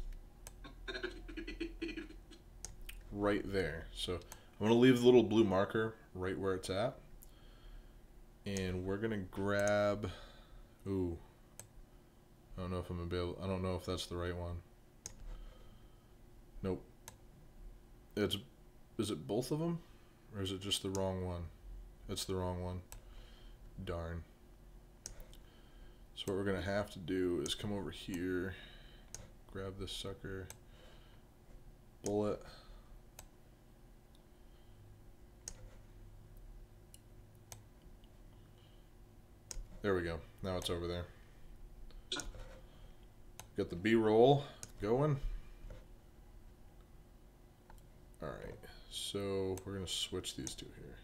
Right there. So I'm going to leave the little blue marker right where it's at. And we're going to grab... Ooh. I don't know if I'm going to be able... I don't know if that's the right one. Nope. Is it both of them? Or is it just the wrong one? It's the wrong one. Darn. So what we're going to have to do is come over here. Grab this sucker. Bullet. There we go. Now it's over there. Got the B-roll going. Alright, so we're going to switch these two here.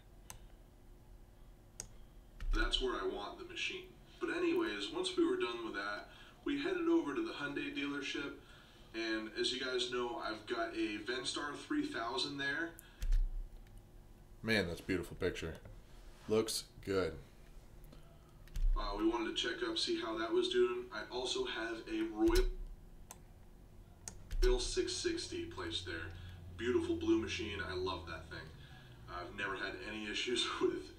That's where I want the machine. But anyways, once we were done with that, we headed over to the Hyundai dealership, and as you guys know, I've got a Vendstar 3000 there. Man, that's a beautiful picture. Looks good. We wanted to check up, see how that was doing. I also have a Royal 660 placed there. Beautiful blue machine. I love that thing. I've never had any issues with...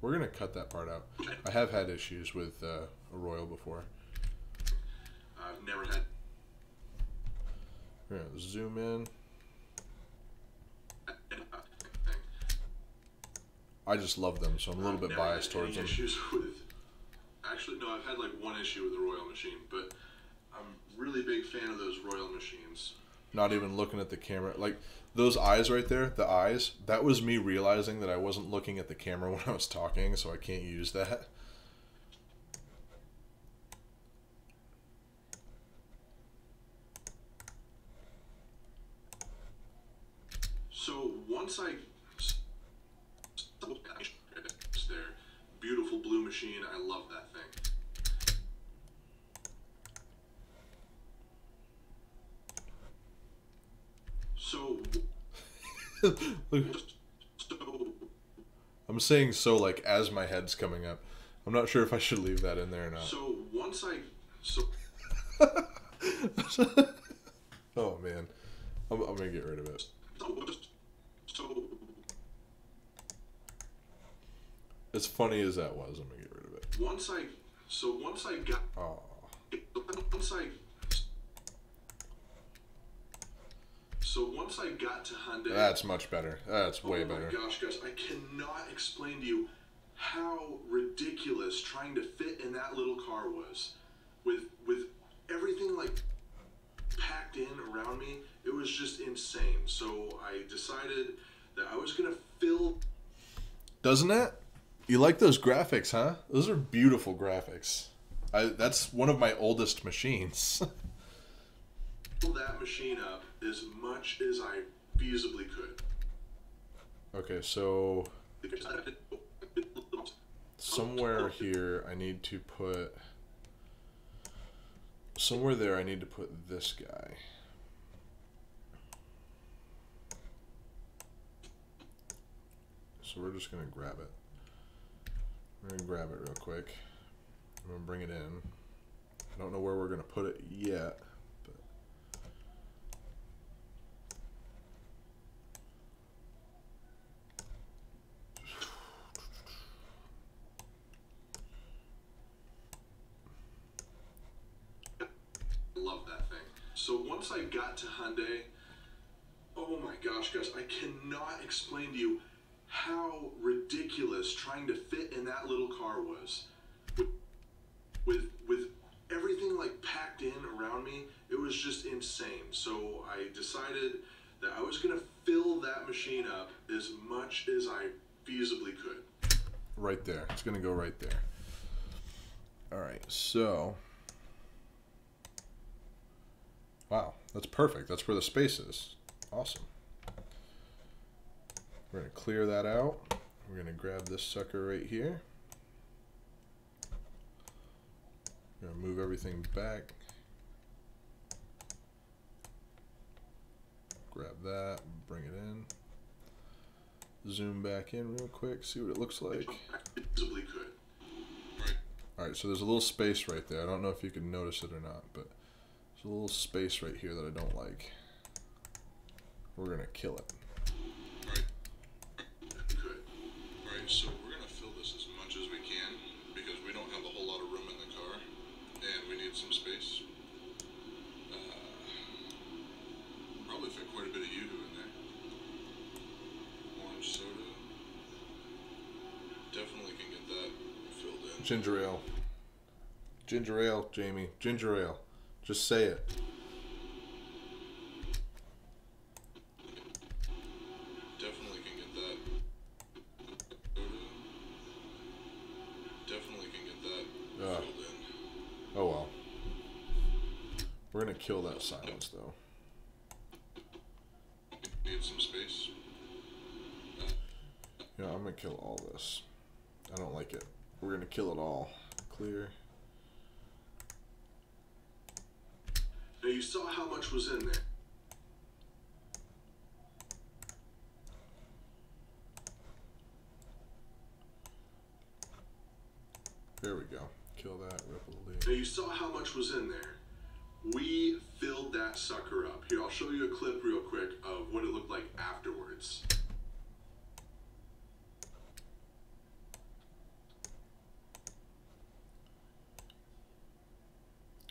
We're going to cut that part out. I have had issues with a Royal before. I've never had... We're going to zoom in. I just love them, so I'm a little bit biased towards them. Issues with... Actually, no, I've had like one issue with the Royal machine, but I'm a really big fan of those Royal machines. Not even looking at the camera. Like, those eyes right there, the eyes, that was me realizing that I wasn't looking at the camera when I was talking, so I can't use that. So once I... there, beautiful blue machine. I love that thing. So... I'm saying so like as my head's coming up. I'm not sure if I should leave that in there or not. So once I... So... Oh man. I'm going to get rid of it. So... As funny as that was, I'm going to get rid of it. Once I got... Oh. Once I got to Hyundai... That's much better. That's way better. Oh my gosh, guys, I cannot explain to you how ridiculous trying to fit in that little car was. With everything like packed in around me, it was just insane. So I decided that I was gonna fill... Doesn't it? You like those graphics, huh? Those are beautiful graphics. That's one of my oldest machines. Fill that machine up as much as I feasibly could. Okay, so somewhere here I need to put... Somewhere there I need to put this guy. So we're just going to grab it. We're going to grab it real quick. I'm going to bring it in. I don't know where we're going to put it yet. But love that thing. So once I got to Hyundai, oh my gosh, guys, I cannot explain to you how ridiculous trying to fit in that little car was. with everything like packed in around me, it was just insane. So I decided that I was gonna fill that machine up as much as I feasibly could. Right there. It's gonna go right there. All right. So, wow, that's perfect. That's where the space is. Awesome. We're gonna clear that out. We're gonna grab this sucker right here. We're gonna move everything back. Grab that, bring it in. Zoom back in real quick, see what it looks like. Alright, so there's a little space right there. I don't know if you can notice it or not, but there's a little space right here that I don't like. We're gonna kill it. Alright, so we're gonna fill this as much as we can because we don't have a whole lot of room in the car and we need some space. Probably fit quite a bit of yoo-hoo in there. Orange soda. Definitely can get that filled in. Ginger ale. Ginger ale, Jamie. Ginger ale. Just say it. Definitely can get that. Definitely can get that filled in. Oh well. We're gonna kill that silence though. Need some space. You know, I'm gonna kill all this. I don't like it. We're gonna kill it all. Clear. Now you saw how much was in there. There we go. Kill that. Ripple leaf. Now you saw how much was in there. We filled that sucker up. Here, I'll show you a clip real quick of what it looked like afterwards.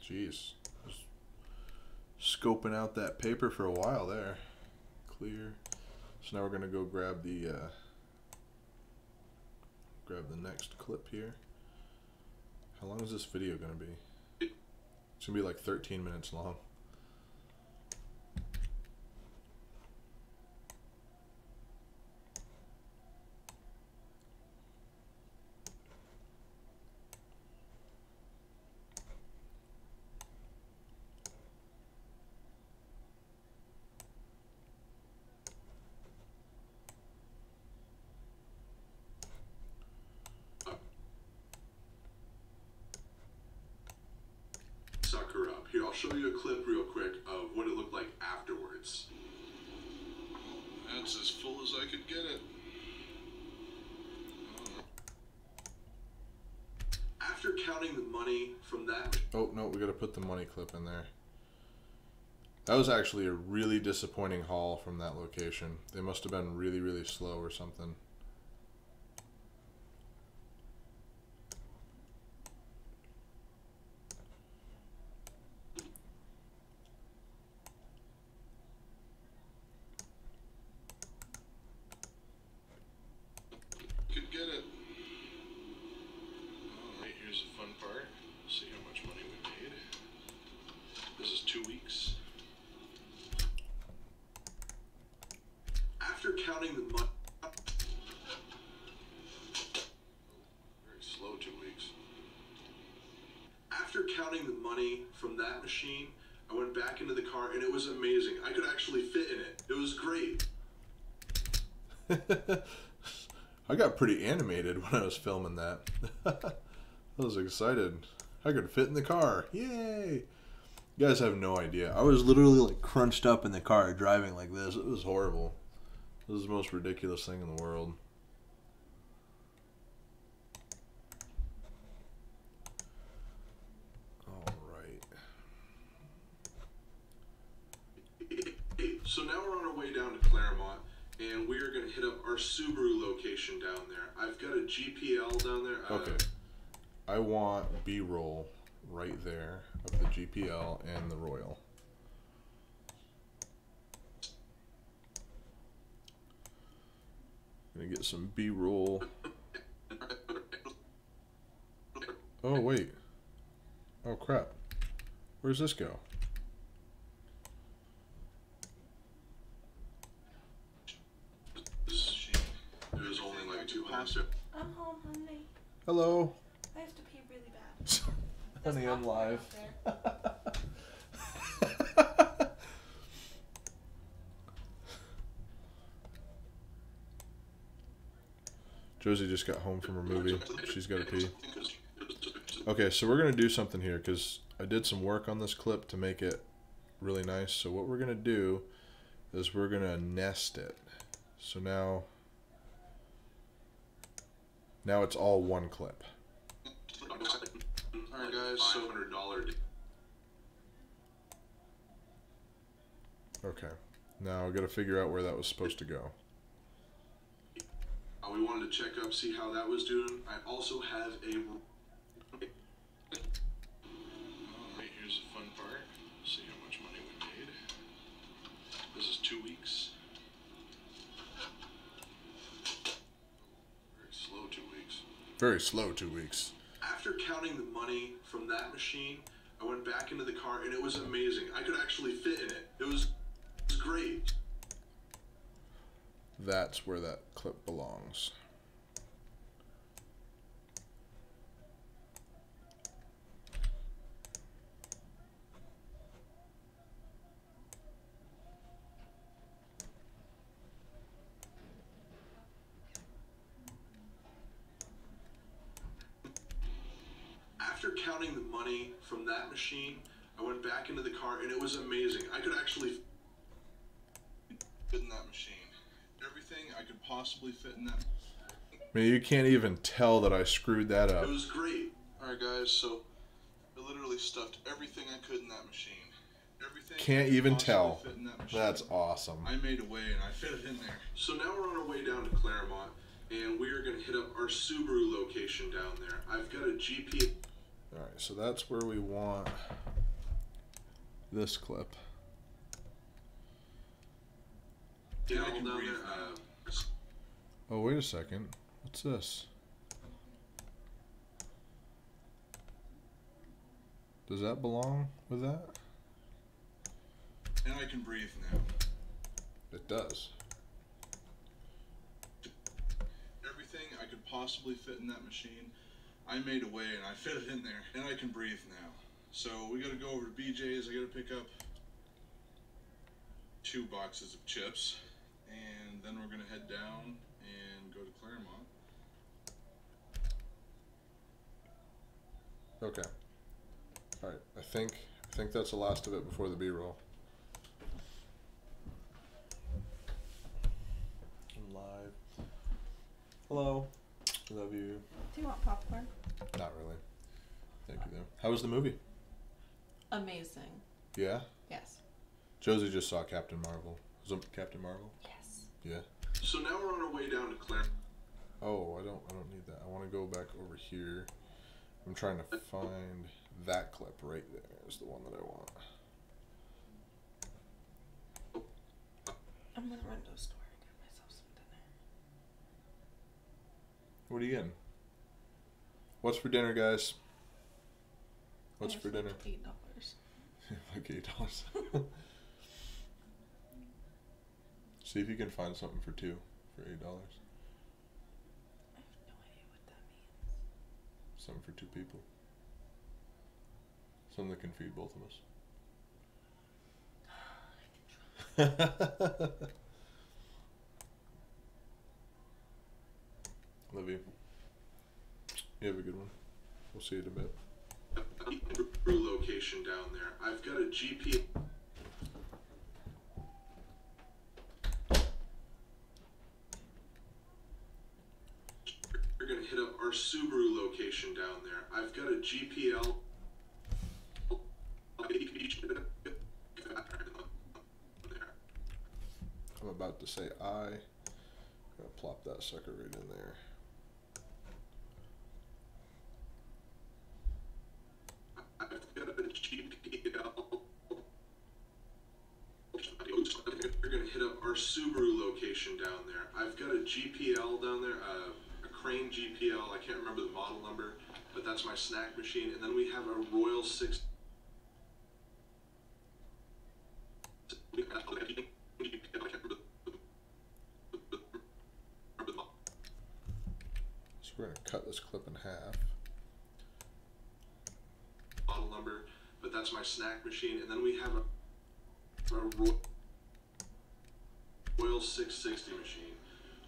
Jeez. Just scoping out that paper for a while there. Clear. So now we're gonna go grab the next clip here. How long is this video gonna be? It's gonna be like 13 minutes long. Sucker up. Here, I'll show you a clip real quick of what it looked like afterwards. That's as full as I could get it. After counting the money from that... Oh, no, we gotta put the money clip in there. That was actually a really disappointing haul from that location. They must have been really, really slow or something. Could get it. Alright, here's the fun part. See how much money we made. This is 2 weeks. After counting the money... Very slow 2 weeks. After counting the money from that machine, I went back into the car and it was amazing. I could actually fit in it. It was great. I got pretty animated when I was filming that. I was excited. I could fit in the car. Yay! You guys have no idea. I was literally like crunched up in the car driving like this. It was horrible. It was the most ridiculous thing in the world. Alright. So now we're on our way down to Claremont, and we are going to hit up our Subaru location down there. I've got a GPL down there. Okay. I want B-roll right there of the GPL and the Royal. Gonna get some B-roll. Oh wait, Oh crap. Where's this go? It was only like 200. I'm home, honey. Hello. I have to pee really bad. Honey, I'm live. Josie just got home from her movie. She's got to pee. Okay, so we're going to do something here because I did some work on this clip to make it really nice. So what we're going to do is we're going to nest it. So now it's all one clip. Alright guys, so $500. Okay. Now I've got to figure out where that was supposed to go. We wanted to check up, see how that was doing. I also have a... Alright, here's the fun part. See how much money we made. This is 2 weeks. Very slow 2 weeks. Very slow 2 weeks. After counting the money from that machine, I went back into the car and it was amazing. I could actually fit in it. It was great. That's where that clip belongs. After counting the money from that machine, I went back into the car and it was amazing. I could actually fit in that machine. Everything I could possibly fit in that. I mean, you can't even tell that I screwed that up. It was great. Alright guys, so I literally stuffed everything I could in that machine. Everything Can't even tell. That's awesome. I made a way and I fit it in there. So now we're on our way down to Claremont and we are going to hit up our Subaru location down there. I've got a GPS. Alright, so that's where we want this clip. Yeah, down there. Oh, wait a second. What's this? Does that belong with that? And I can breathe now. It does. Everything I could possibly fit in that machine, I made a way and I fit it in there. And I can breathe now. So we gotta go over to BJ's. I gotta pick up 2 boxes of chips. And then we're gonna head down and go to Claremont. Okay. Alright, I think that's the last of it before the B-roll. I'm live. Hello. Love you. Do you want popcorn? Not really. Thank you though. How was the movie? Amazing. Yeah? Yes. Josie just saw Captain Marvel. Was it Captain Marvel? Yes. Yeah. So now we're on our way down to Claremont. Oh, I don't need that. I want to go back over here. I'm trying to find that clip right there is the one that I want. I'm gonna run to the store and get myself some dinner. What are you getting? What's for dinner, guys? What's for dinner? $8. Like $8. See if you can find something for 2 for $8. I have no idea what that means. Something for 2 people. Something that can feed both of us. Love you. You have a good one. We'll see you in a bit. Location down there. I've got a GPS. We're gonna hit up our Subaru location down there. I've got a GPL. I'm about to say I'm gonna plop that sucker right in there. I've got a GPL. We're gonna hit up our Subaru location down there. I've got a GPL down there, a Crane GPL. I can't remember the model number, but that's my snack machine. And then we have a Royal 6. So we're going to cut this clip in half. Model number, but that's my snack machine. And then we have a Royal 660 machine.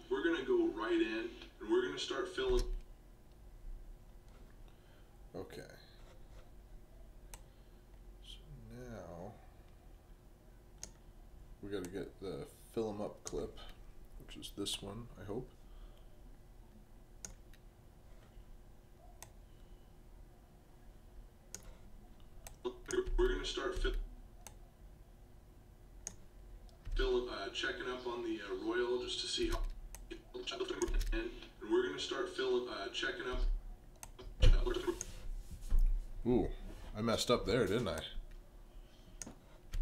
We're going to go right in and we're going to start filling. Okay. So now we got to get the fill 'em up clip, which is this one, I hope. We're going to start checking up on the Royal just to see how. And we're going to start checking up. Ooh, I messed up there, didn't I?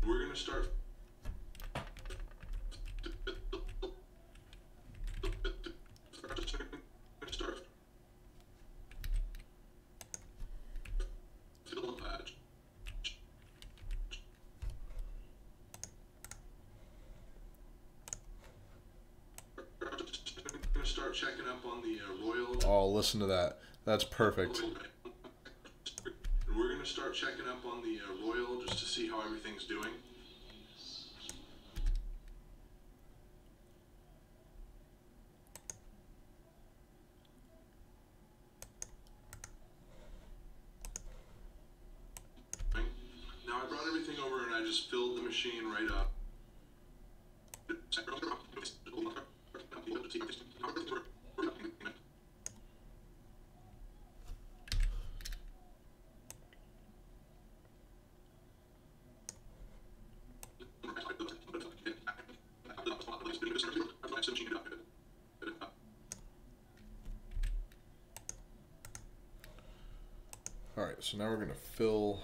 We're going to start. Start checking up on the Royal. Oh, listen to that. That's perfect. And we're going to start checking up on the Royal just to see how everything's doing. Now I brought everything over and I just filled the machine right up. Alright, so now we're going to fill.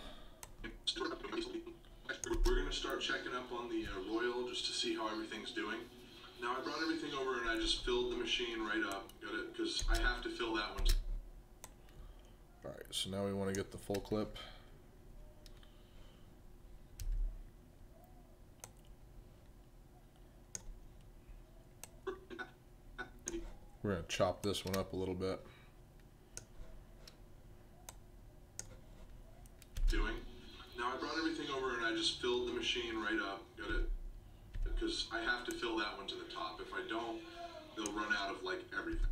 We're going to start checking up on the Royal just to see how everything's doing. Now I brought everything over and I just filled the machine right up. Got it? Because I have to fill that one. Alright, so now we want to get the full clip. We're going to chop this one up a little bit. Doing. Now I brought everything over and I just filled the machine right up. Got it? Because I have to fill that one to the top. If I don't, they'll run out of like everything.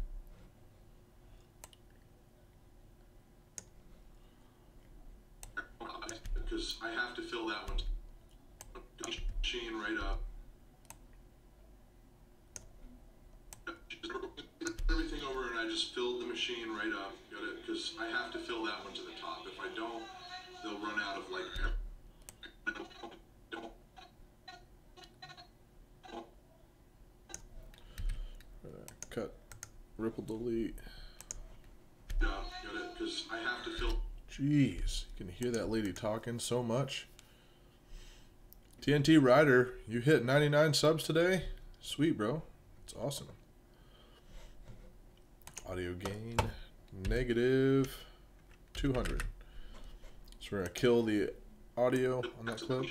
Because I have to fill that one. Machine right up. Everything over and I just filled the machine right up. Got it? Because I have to fill that one to the top. If I don't, they'll run out of like everything. Cut, ripple delete. Yeah, got it? Because I have to fill. Jeez, you can hear that lady talking so much. TNT Rider, you hit 99 subs today? Sweet, bro. It's awesome. Audio gain, negative 200. So we're going to kill the audio on that clip.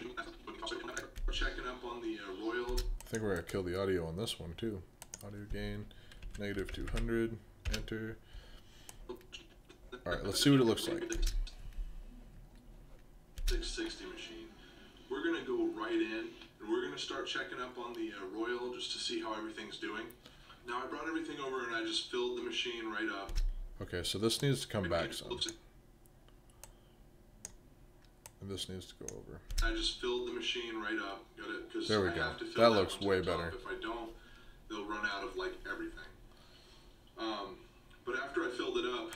Checking up on the Royal. I think we're going to kill the audio on this one too. Audio gain, negative 200. Enter. Alright, let's see what it looks like. 660 machine. We're going to go right in and we're going to start checking up on the Royal just to see how everything's doing. Now I brought everything over and I just filled the machine right up. Okay, so this needs to come back some. And this needs to go over. I just filled the machine right up. Got it? Because there we go. That looks way better. If I don't, they'll run out of like everything. But after I filled it up,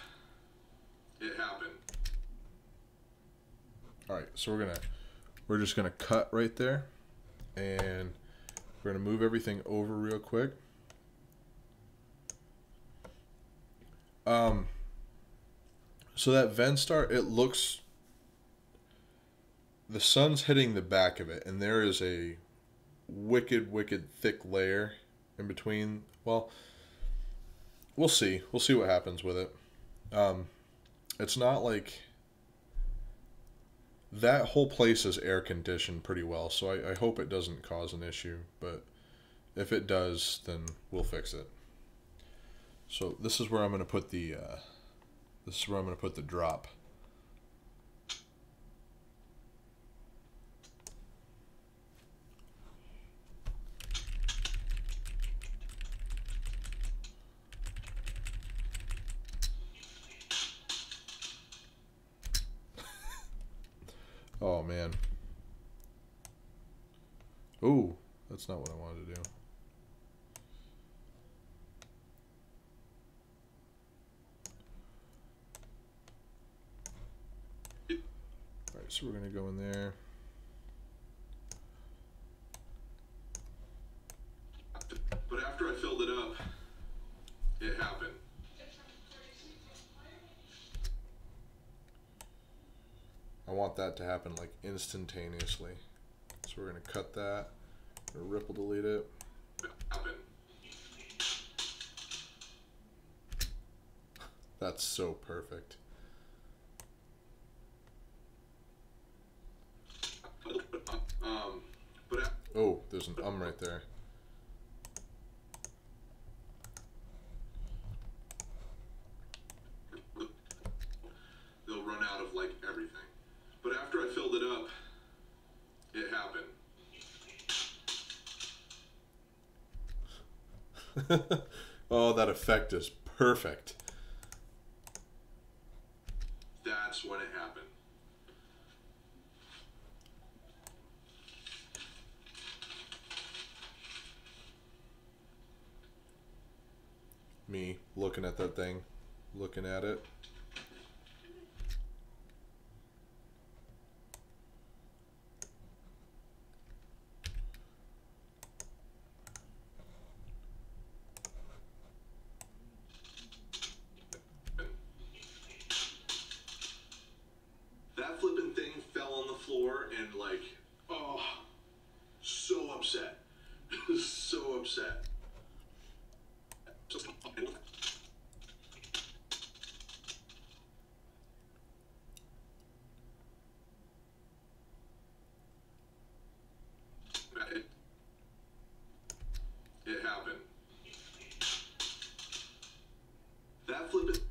it happened. All right, so we're just gonna cut right there, and we're gonna move everything over real quick. So that Vendstar, it looks, the sun's hitting the back of it, and there is a wicked thick layer in between. Well, we'll see. We'll see what happens with it. It's not like that whole place is air conditioned pretty well, so I hope it doesn't cause an issue. But if it does, then we'll fix it. So this is where I'm going to put the drop. Oh man. Ooh, that's not what I wanted to do. Alright, so we're going to go in there. But after I filled it up, it happened. I want that to happen like instantaneously. So we're going to cut that, ripple delete it. It happened. That's so perfect. Oh, there's an right there. They'll run out of like everything. But after I filled it up, it happened. Oh, that effect is perfect. That's when it happened. Me looking at that thing, looking at it. That flipping thing fell on the floor and like, oh, so upset. So upset. It happened. That flipping.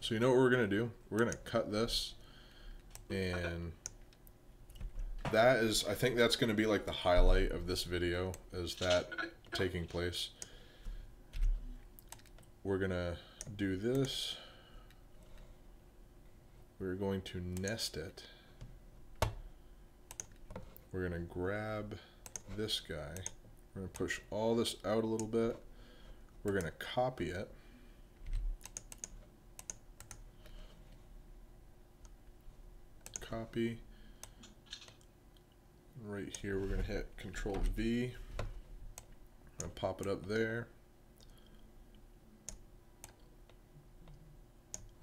So you know what we're gonna do? We're gonna cut this, and that is, I think that's gonna be like the highlight of this video, is that taking place. We're gonna do this. We're going to nest it. We're gonna grab this guy. We're gonna push all this out a little bit. We're gonna copy it. Copy. Right here, we're gonna hit Control V. And pop it up there.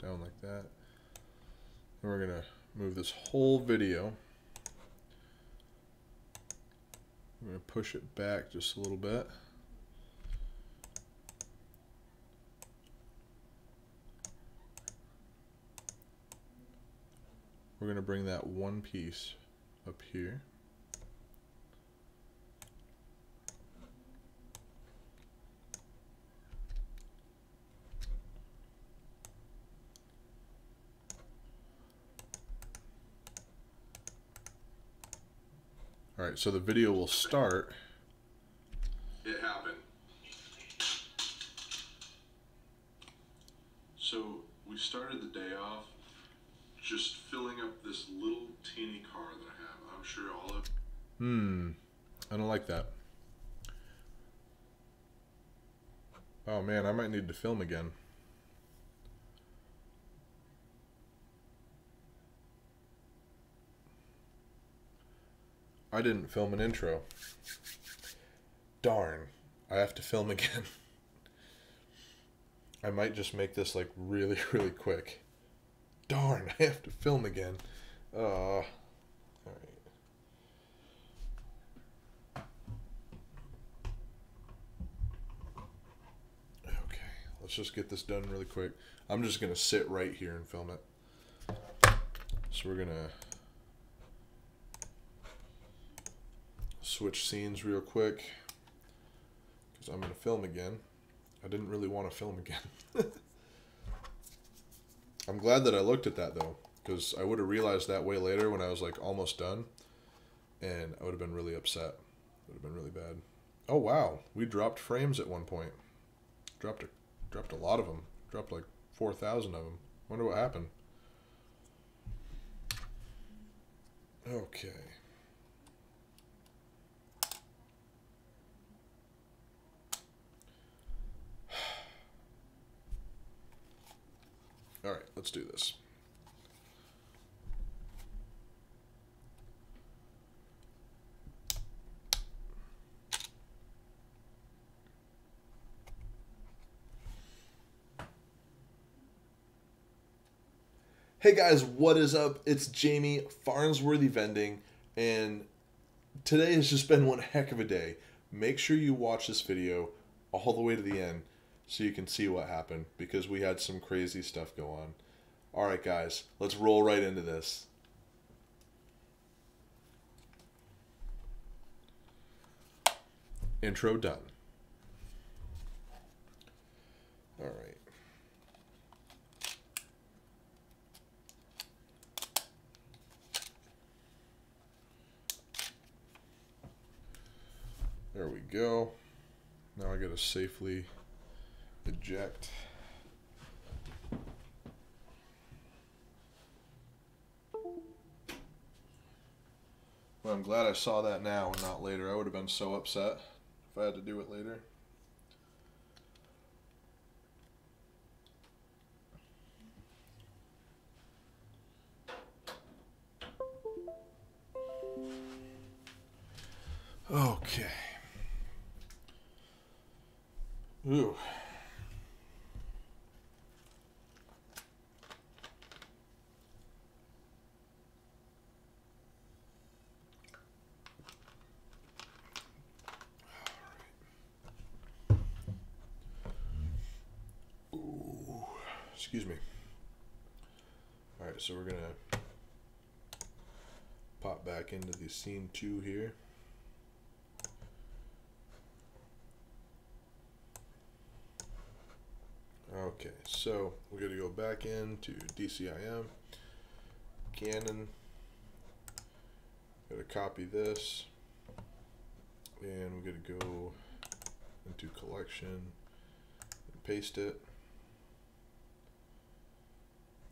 Down like that. And we're gonna move this whole video. We're gonna push it back just a little bit. We're gonna bring that one piece up here. All right, so the video will start. It happened. So we started the day off just filling up this little teeny car that I have. I'm sure all of. I don't like that. Oh man, I might need to film again. I didn't film an intro. Darn. I have to film again. I might just make this like really, really quick. Darn, I have to film again. Alright. let's just get this done really quick. I'm just going to sit right here and film it. So we're going to switch scenes real quick because I'm going to film again. I didn't really want to film again. I'm glad that I looked at that though, because I would have realized that way later when I was like almost done, and I would have been really upset. It would have been really bad. Oh wow, we dropped frames at one point. Dropped a lot of them. Dropped like 4,000 of them. Wonder what happened. Okay. All right, let's do this. Hey guys, what is up? It's Jamie, Farnsworthy Vending, and today has just been one heck of a day. Make sure you watch this video all the way to the end so you can see what happened, because we had some crazy stuff go on. Alright guys, let's roll right into this. Intro done. Alright. There we go. Now I gotta safely eject. Well, I'm glad I saw that now and not later. I would have been so upset if I had to do it later. Okay. Ooh. Ooh. Excuse me. All right, so we're gonna pop back into the scene 2 here. Okay, so we're going to go back into DCIM, Canon, got to copy this, and we're going to go into collection and paste it.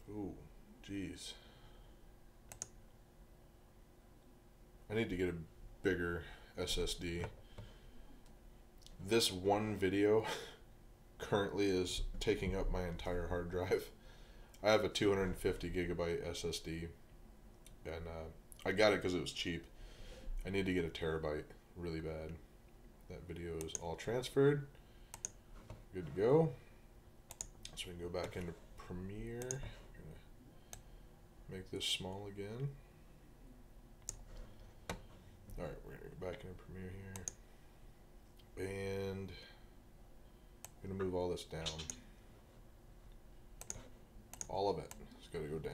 Ooh, geez. I need to get a bigger SSD. This one video currently is taking up my entire hard drive. I have a 250 gigabyte SSD, and I got it because it was cheap. I need to get a terabyte really bad. That video is all transferred. Good to go. So we can go back into Premiere. I'm gonna make this small again. All right, we're gonna go back into Premiere here, and I'm gonna move all this down. All of it. It's gotta go down.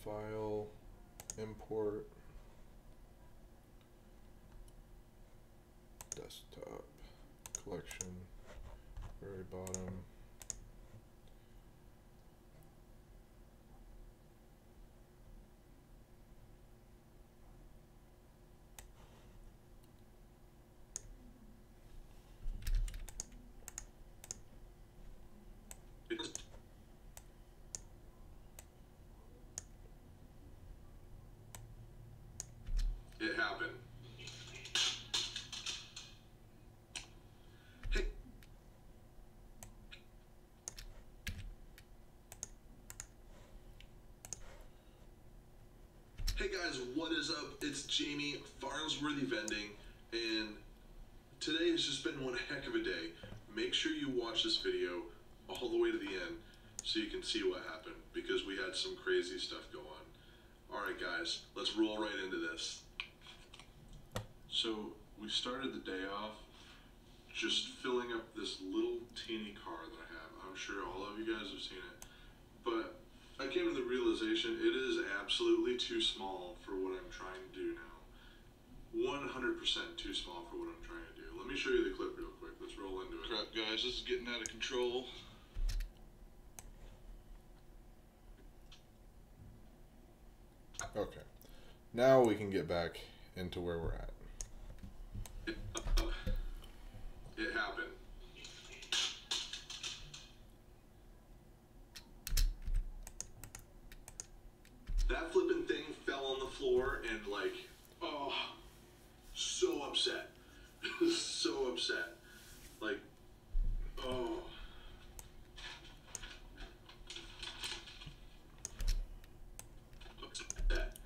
File, import, desktop, collection, very bottom. It happened. Hey guys, what is up? It's Jamie, Farnsworthy Vending, and today has just been one heck of a day. Make sure you watch this video all the way to the end so you can see what happened, because we had some crazy stuff go on. Alright guys, let's roll right into this. So, we started the day off just filling up this little teeny car that I have. I'm sure all of you guys have seen it. But I came to the realization it is absolutely too small for what I'm trying to do now. 100% too small for what I'm trying to do. Let me show you the clip real quick. Let's roll into it. Crap guys, this is getting out of control. Okay. Now we can get back into where we're at. It happened. That flipping thing fell on the floor and like, oh, so upset. So upset. Like, oh. Upset.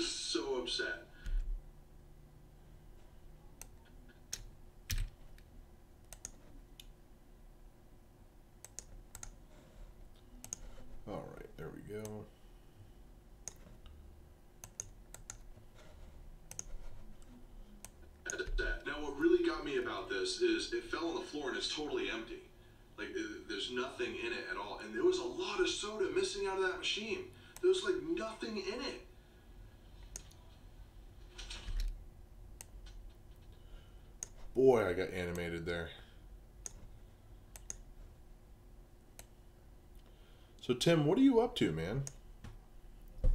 So upset. All right, there we go. Now what really got me about this is it fell on the floor and it's totally empty. Like there's nothing in it at all. And there was a lot of soda missing out of that machine. There was like nothing in it. Boy, I got animated there. So Tim, what are you up to, man?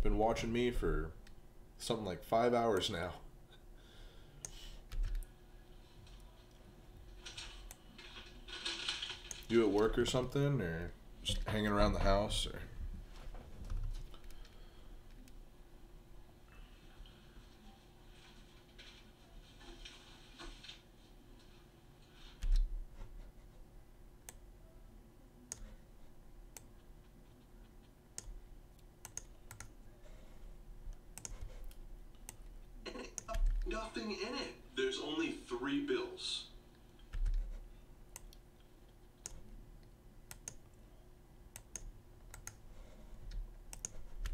Been watching me for something like 5 hours now. You at work or something, or just hanging around the house, or? Nothing in it. There's only 3 bills.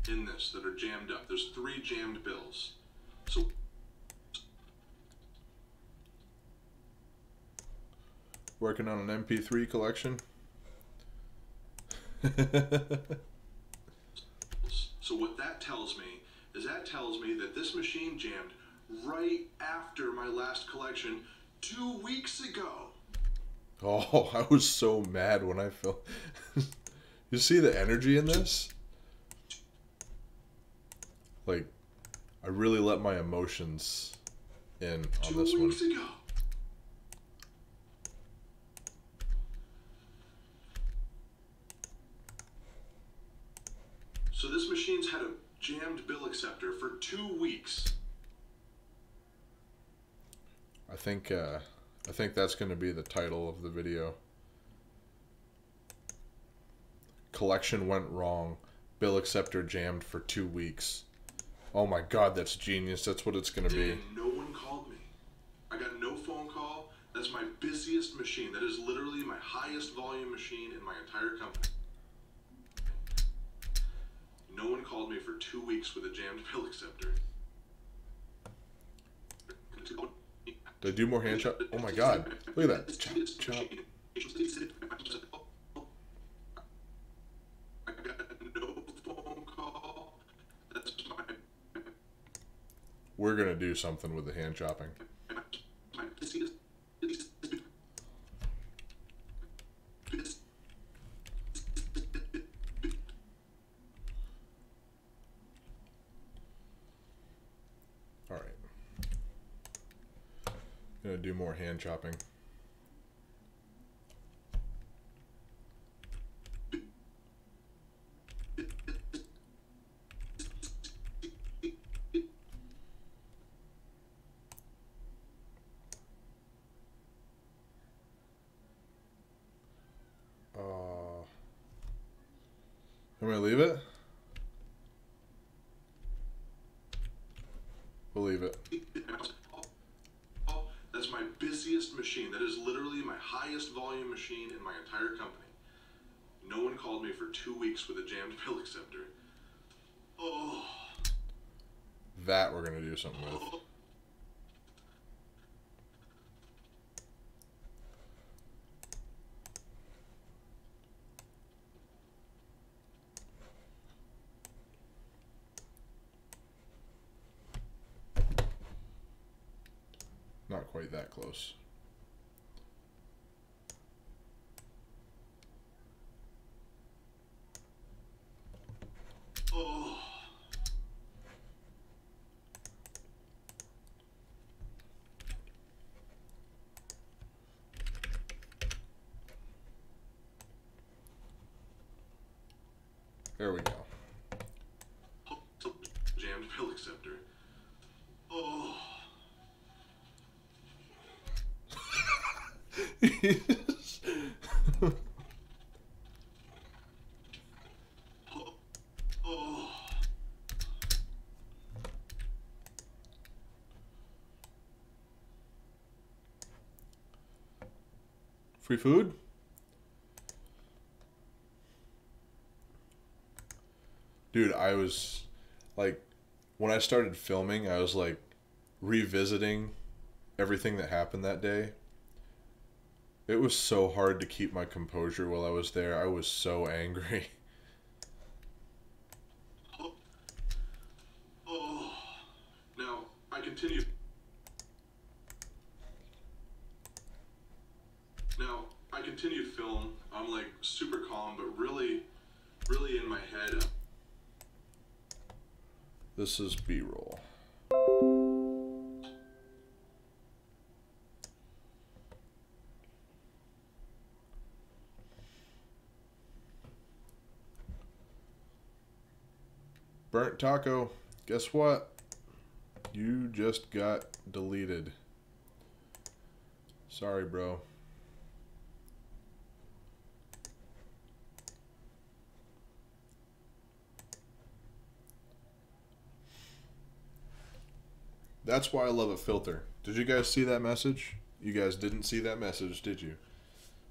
In this that are jammed up. There's 3 jammed bills. So Working on an MP3 collection? So what that tells me is that this machine jammed right after my last collection 2 weeks ago. Oh, I was so mad when I felt. You see the energy in this? Like, I really let my emotions in on this one. 2 weeks ago. So this machine's had a jammed bill acceptor for 2 weeks. I think that's going to be the title of the video. Collection went wrong. Bill acceptor jammed for 2 weeks. Oh my God, that's genius. That's what it's going to be. And no one called me. I got no phone call. That's my busiest machine. That is literally my highest volume machine in my entire company. No one called me for 2 weeks with a jammed bill acceptor. Did I do more hand chop? Oh my God. Look at that. Chop, chop. I got no phone call. That's my We're going to do something with the hand chopping. busiest. All right. Gonna do more hand chopping. I'm gonna leave it. We'll leave it. That's my busiest machine. That is literally my highest volume machine in my entire company. No one called me for 2 weeks with a jammed bill acceptor. Oh. That we're gonna do something with. Not quite that close. Oh. There we go. Jammed pill acceptor. Oh. Oh. Free food? Dude, I was like, when I started filming, I was like revisiting everything that happened that day. It was so hard to keep my composure while I was there. I was so angry. Oh. Now, I continue. Now, I continue to film. I'm like super calm, but really in my head. This is B-roll. Burnt taco. Guess what? You just got deleted. Sorry, bro. That's why I love a filter. Did you guys see that message? You guys didn't see that message, did you?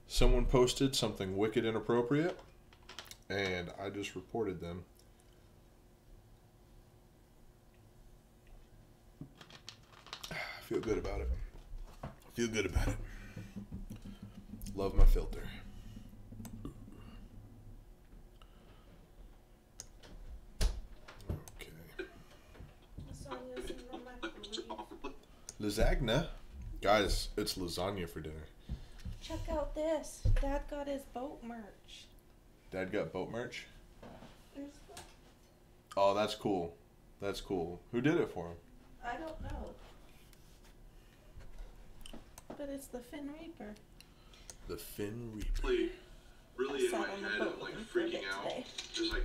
Someone posted something wicked inappropriate, and I just reported them. I feel good about it. I feel good about it. Love my filter. Lasagna? Guys, it's lasagna for dinner. Check out this. Dad got his boat merch. Dad got boat merch? There's the... Oh, that's cool. That's cool. Who did it for him? I don't know. But it's the Finn Reaper. The Finn Reaper. Really in my head, I'm like freaking out. Just like...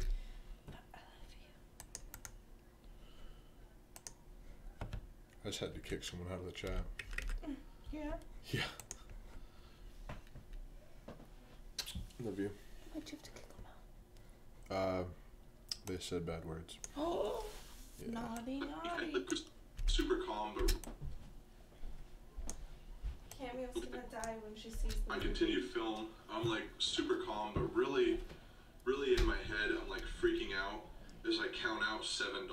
I just had to kick someone out of the chat. Yeah? Yeah. Love you. Why'd you have to kick them out? They said bad words. Oh, Yeah. naughty. Super calm, but Cameo's gonna die when she sees the I movie. continue to film. I'm like super calm, but really in my head, I'm like freaking out as I count out $7.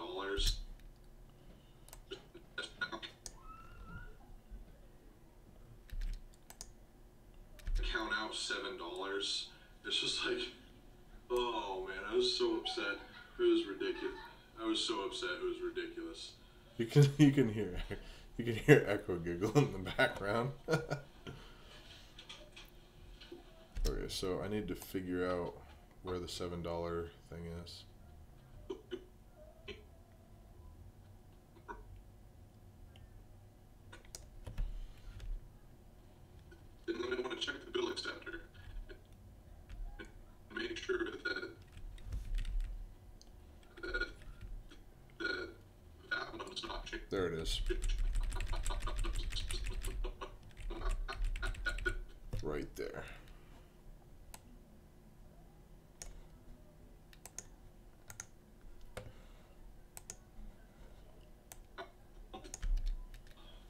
Count out $7. It's just like, oh man, I was so upset. It was ridiculous. I was so upset. It was ridiculous. You can hear Echo giggle in the background. Okay, so I need to figure out where the $7 thing is. And then I want to check the bill acceptor and make sure that one's not checked. There it is. Right there.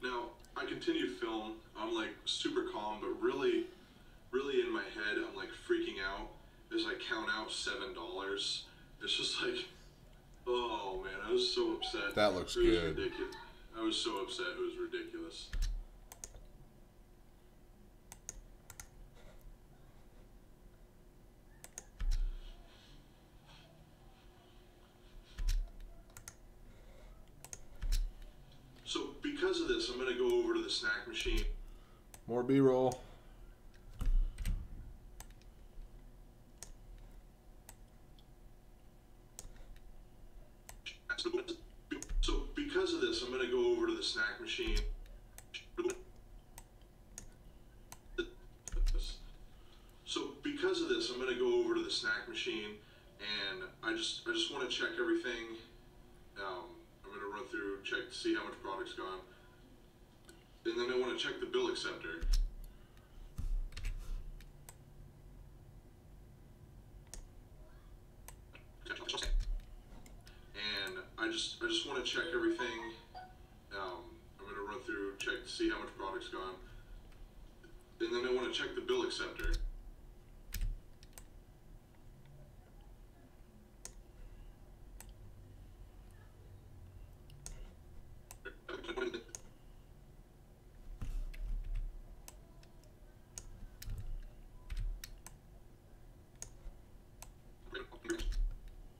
Now, I continue to film. I'm like super calm, but really in my head, I'm like freaking out as I count out $7. It's just like, Oh man, I was so upset. That looks it was good. Ridiculous. I was so upset. It was ridiculous. So because of this, I'm going to go over to the snack machine. More B-roll. So because of this, I'm going to go over to the snack machine. So because of this, I'm going to go over to the snack machine, and I just want to check everything. I'm going to run through, check to see how much product's gone, and then I want to check the bill acceptor. And I just want to check everything. I'm going to run through, check to see how much product's gone, and then I want to check the bill acceptor.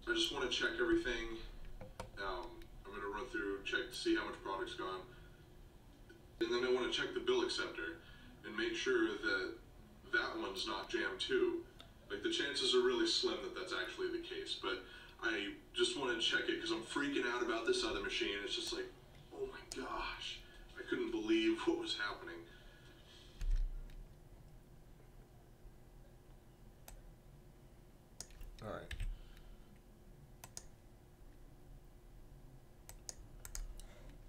I just want to check everything. I'm going to run through, check to see how much product's gone, and then I want to check the bill acceptor and make sure that that one's not jammed too. Like, the chances are really slim that that's actually the case, but I just want to check it because I'm freaking out about this other machine. It's just like, oh my gosh, I couldn't believe what was happening. All right.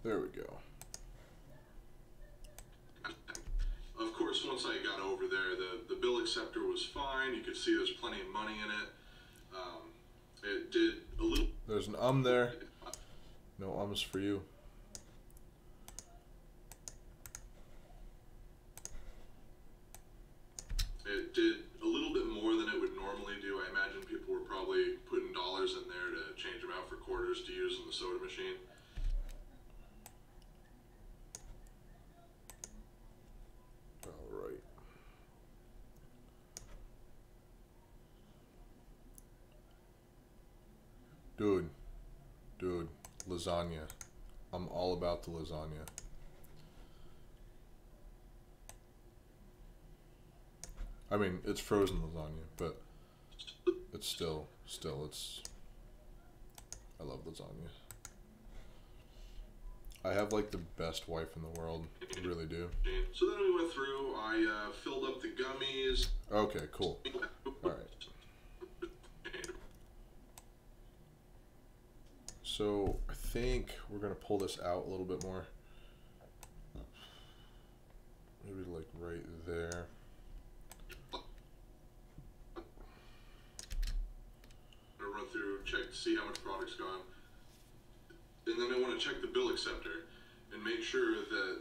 There we go. Of course, once I got over there, the bill acceptor was fine. You could see there's plenty of money in it. It did a little... There's an there. No ums for you. It did a little bit more than it would normally do. I imagine people were probably putting dollars in there to change them out for quarters to use in the soda machine. All right. Dude, lasagna. I'm all about the lasagna. I mean, it's frozen lasagna, but it's still, it's, I love lasagna. I have like the best wife in the world, I really do. So then we went through, I filled up the gummies. Okay, cool. All right. So I think we're gonna pull this out a little bit more. Maybe like right there. Run through, check to see how much product's gone, and then I want to check the bill acceptor and make sure that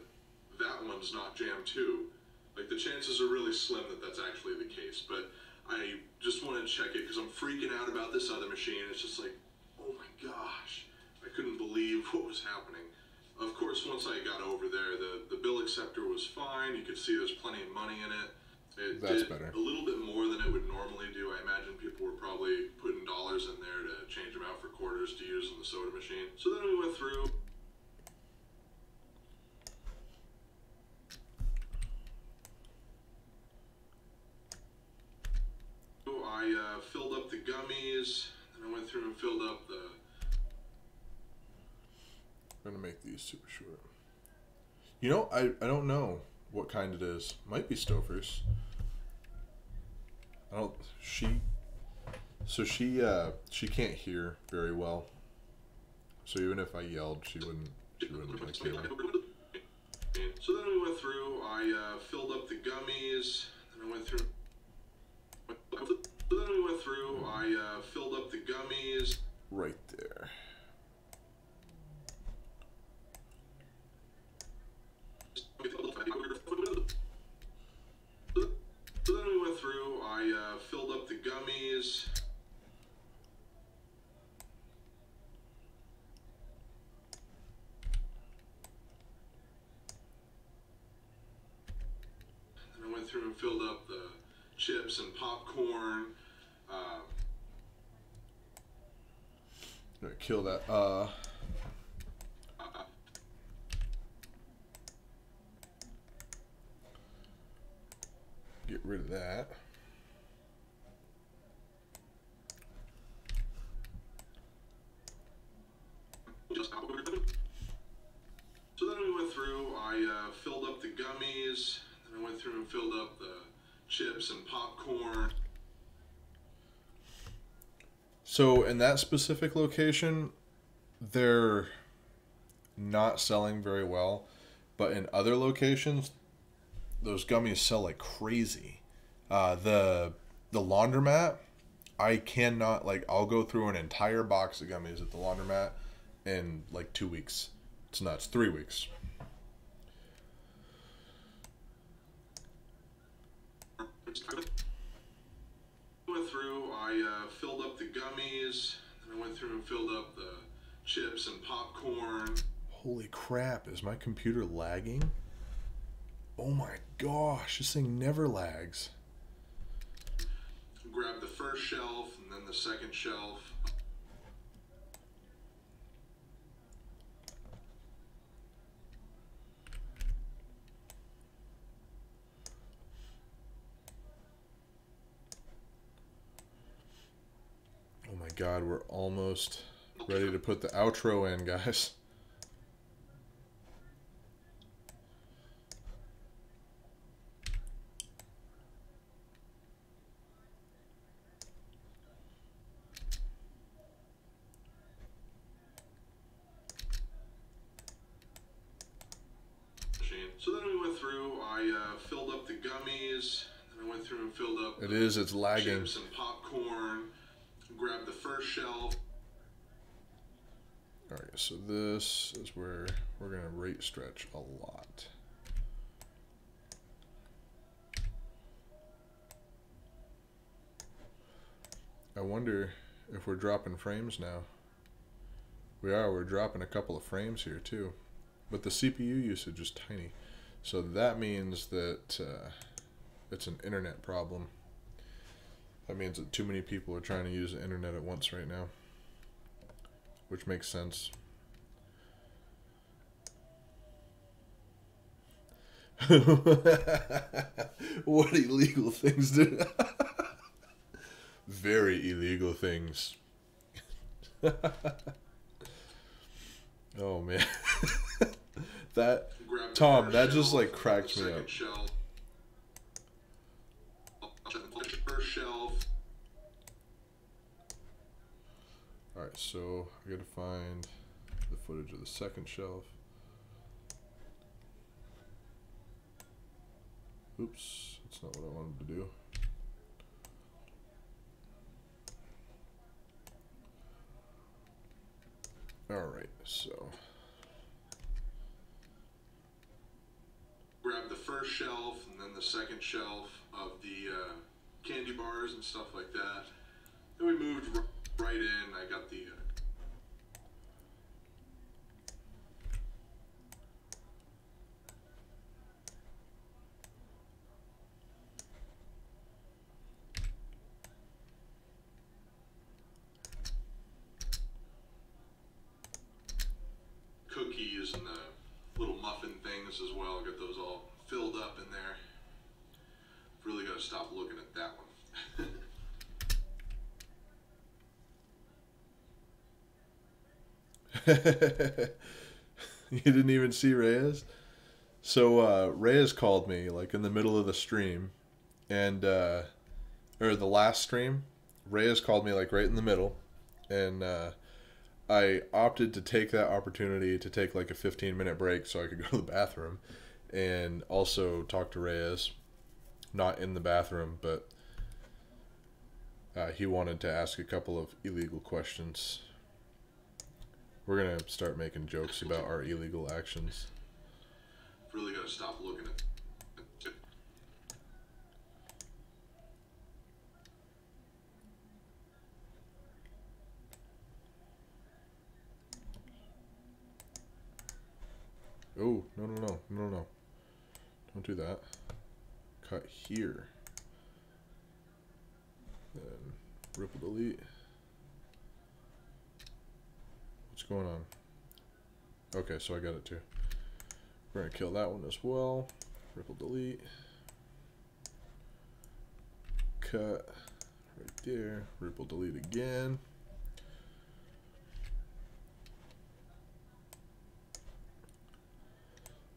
that one's not jammed too. Like, the chances are really slim that that's actually the case, but I just want to check it because I'm freaking out about this other machine. It's just like, oh my gosh, I couldn't believe what was happening. Of course, once I got over there, the bill acceptor was fine. You could see there's plenty of money in it. It That's did better. a little bit more than it would normally do. I imagine people were probably putting dollars in there to change them out for quarters to use in the soda machine. So then we went through. I filled up the gummies, and I went through and filled up the... I'm gonna make these super short. You know, I don't know what kind it is. Might be Stouffer's. I don't. She can't hear very well. So even if I yelled, she wouldn't like hear me. So then we went through. I filled up the gummies, and I went through. So then we went through. I filled up the gummies. Right there. So then we went through. I filled up the gummies. went through and filled up the chips and popcorn. Kill that. Get rid of that. So then we went through, I filled up the gummies, then I went through and filled up the chips and popcorn. So in that specific location, they're not selling very well, but in other locations, those gummies sell like crazy. The laundromat, I cannot, like, I'll go through an entire box of gummies at the laundromat in like 2 weeks. It's nuts. 3 weeks. Went through, I filled up the gummies, then I went through and filled up the chips and popcorn. Holy crap, is my computer lagging? Oh my gosh, this thing never lags. Grabbed the first shelf and then the second shelf. Oh my god, we're almost ready to put the outro in, guys. So then we went through, I filled up the gummies, then I went through and filled up It's lagging. chips and popcorn, grabbed the first shelf. Alright, so this is where we're going to rate stretch a lot. I wonder if we're dropping frames now. We are, we're dropping a couple of frames here too. But the CPU usage is tiny. So that means that it's an internet problem. That means that too many people are trying to use the internet at once right now. Which makes sense. What illegal things did... Very illegal things. Oh man. That Tom, that just like cracks me up. First shelf. Alright, so I gotta find the footage of the second shelf. Oops, that's not what I wanted to do. Alright, so Grabbed the first shelf and then the second shelf of the candy bars and stuff like that. Then we moved right in. I got the cookies and the little muffin things as well. Got those all filled up in there. Really got to stop looking at that one. You didn't even see Reyes? So Reyes called me like in the middle of the stream, and or the last stream, Reyes called me like right in the middle, and I opted to take that opportunity to take like a 15-minute break so I could go to the bathroom and also talk to Reyes, not in the bathroom, but he wanted to ask a couple of illegal questions. We're going to start making jokes about our illegal actions. Really got to stop looking at. Oh, no. Don't do that. cut here. And ripple delete. What's going on? Okay, so I got it too. We're gonna kill that one as well. Ripple delete. Cut right there. Ripple delete again.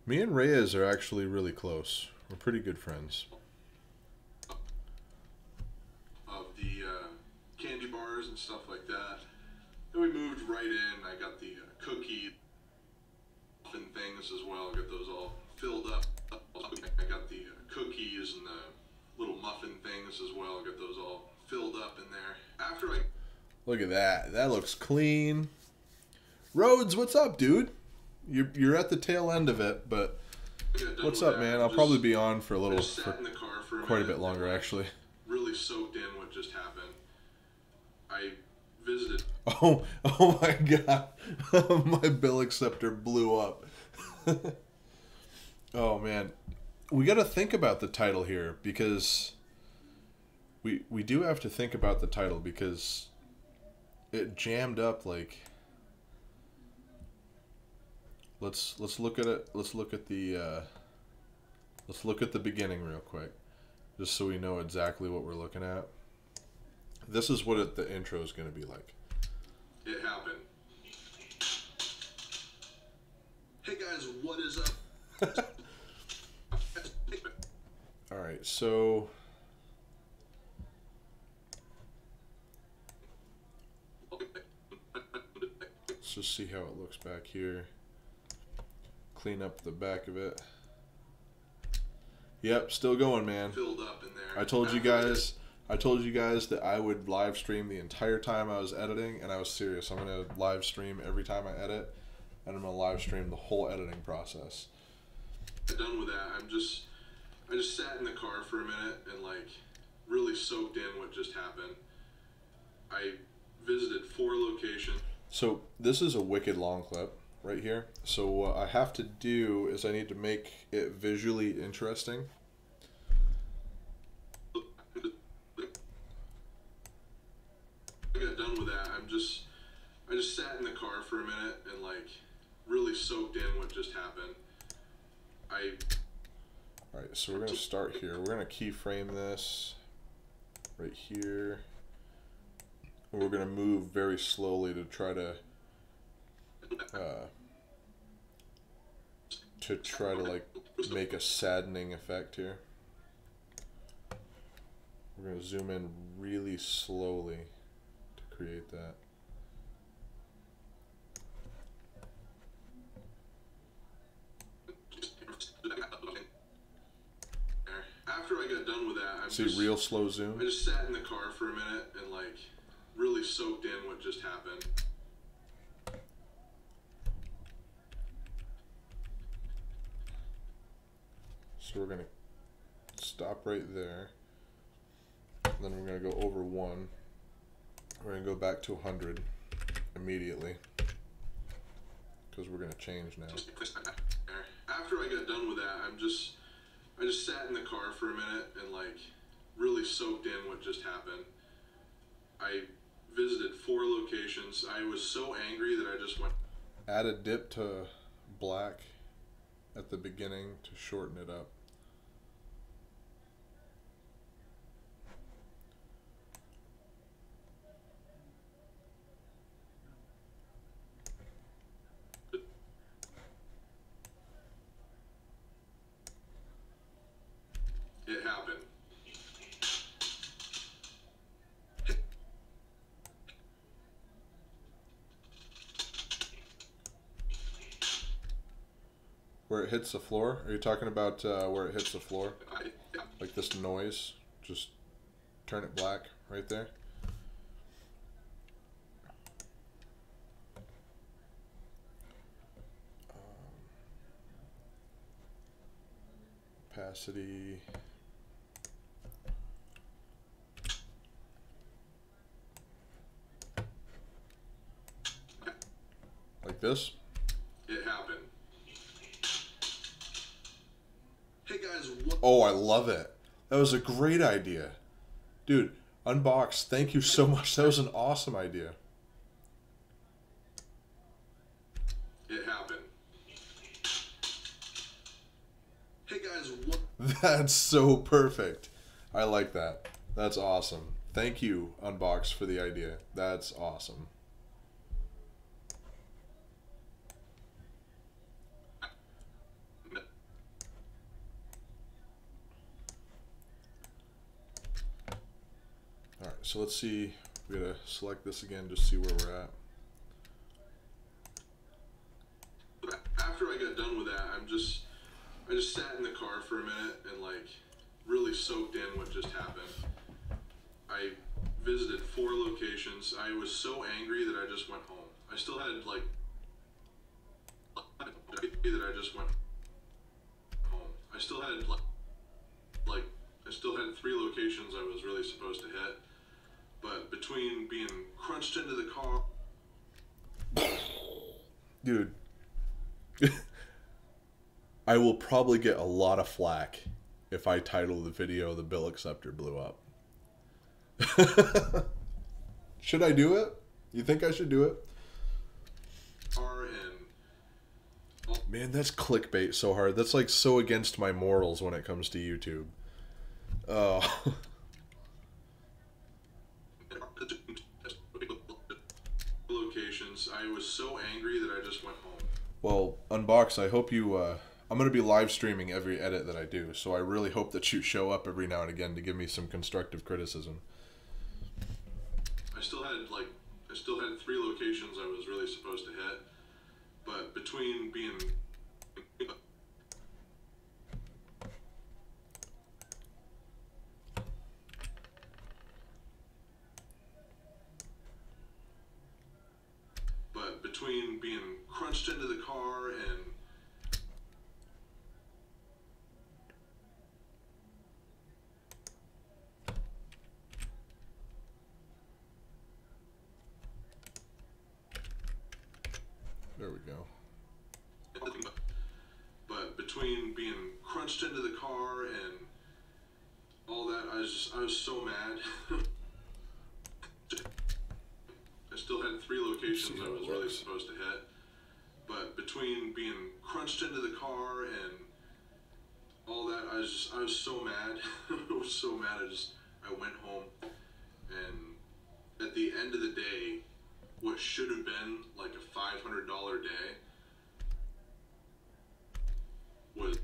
Me and Reyes are actually really close. We're pretty good friends. Of the candy bars and stuff like that. Then we moved right in. I got the cookie muffin things as well. Got those all filled up. I got the cookies and the little muffin things as well. Got those all filled up in there. After I Look at that. That looks clean. Rhodes, what's up, dude? You're at the tail end of it, but what's up, man? I'll probably be on for a little, for quite a bit longer, actually. Really soaked in what just happened. I visited. Oh my God. My bill acceptor blew up. Oh, man. We got to think about the title here, because we do have to think about the title, because it jammed up like... Let's look at it. Let's look at the beginning real quick, just so we know exactly what we're looking at. This is what the intro is going to be like. It happened. Hey guys, what is up? All right, so let's just see how it looks back here. Clean up the back of it. Yep, still going, man. Filled up in there. I told you guys that I would live stream the entire time I was editing, and I was serious. I'm gonna live stream every time I edit, and I'm gonna live stream the whole editing process. Done with that. I just sat in the car for a minute and like really soaked in what just happened. I visited 4 locations. So this is a wicked long clip right here. So what I have to do is I need to make it visually interesting. I got done with that. I just sat in the car for a minute and like really soaked in what just happened. All right, so we're gonna start here. We're gonna keyframe this right here. And we're gonna move very slowly to try to like make a saddening effect here. We're gonna zoom in really slowly to create that. After I got done with that, See, real slow zoom. I just sat in the car for a minute and like really soaked in what just happened. So we're gonna stop right there. And then we're gonna go over 1. We're gonna go back to 100 immediately, because we're gonna change now. After I got done with that, I just sat in the car for a minute and like really soaked in what just happened. I visited 4 locations. I was so angry that I just went. Add a dip to black at the beginning to shorten it up. It happened. Where it hits the floor? Are you talking about where it hits the floor? Like this noise? Just turn it black right there. Opacity. Like this? It happened. Hey guys, what? Oh, I love it. That was a great idea. Dude, Unbox, thank you so much. That was an awesome idea. It happened. Hey guys, what? That's so perfect. I like that. That's awesome. Thank you, Unbox, for the idea. That's awesome. Alright, so let's see. We gotta select this again, just see where we're at. After I got done with that, I just sat in the car for a minute and like really soaked in what just happened. I visited 4 locations. I was so angry that I just went home. I still had like that I just went home. I still had I still had 3 locations I was really supposed to hit. But between being crunched into the car, dude, I will probably get a lot of flack if I title the video "The Bill Acceptor Blew Up." Should I do it? You think I should do it? Man, that's clickbait so hard. That's like so against my morals when it comes to YouTube. Oh. Locations. I was so angry that I just went home. Well, Unbox, I hope you, I'm going to be live streaming every edit that I do, so I really hope that you show up every now and again to give me some constructive criticism. I still had 3 locations I was really supposed to hit, but between being crunched into the car and there we go. But between being crunched into the car and all that, I was so mad. I still had 3 locations I was really supposed to hit, but between being crunched into the car and all that, I was so mad. I was so mad. I went home, and at the end of the day, what should have been like a $500 day was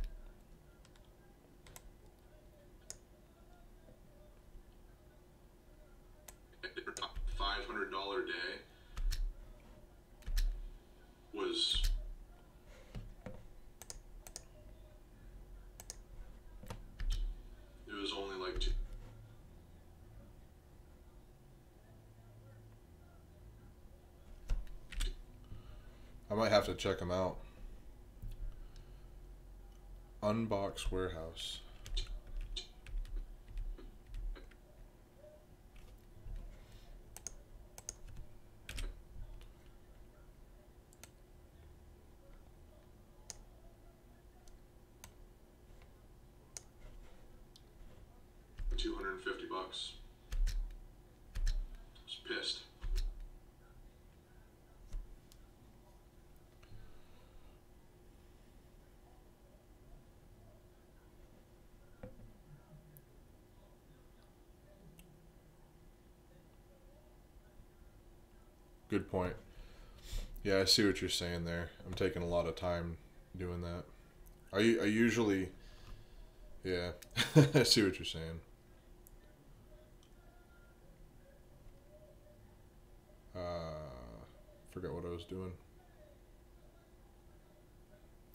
$500 day was it was only like 2. I might have to check them out. Unbox Warehouse. $250. I was pissed. Good point. Yeah, I see what you're saying there. I'm taking a lot of time doing that. I usually, yeah, I see what you're saying. Forgot what I was doing.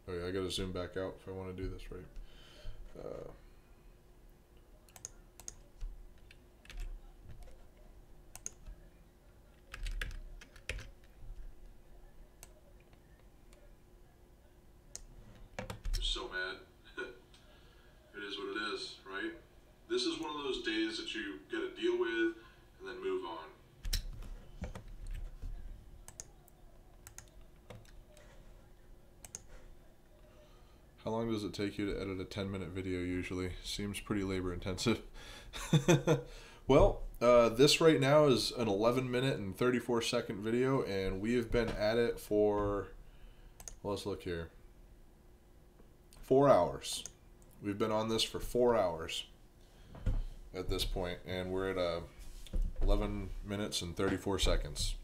Oh yeah, I gotta zoom back out if I want to do this right. So mad. It is what it is, right? This is one of those days that you gotta deal with and then move on. How long does it take you to edit a 10-minute video usually? Seems pretty labor intensive. Well, this right now is an 11-minute and 34-second video, and we have been at it for, well, let's look here, 4 hours. We've been on this for 4 hours at this point, and we're at 11 minutes and 34 seconds.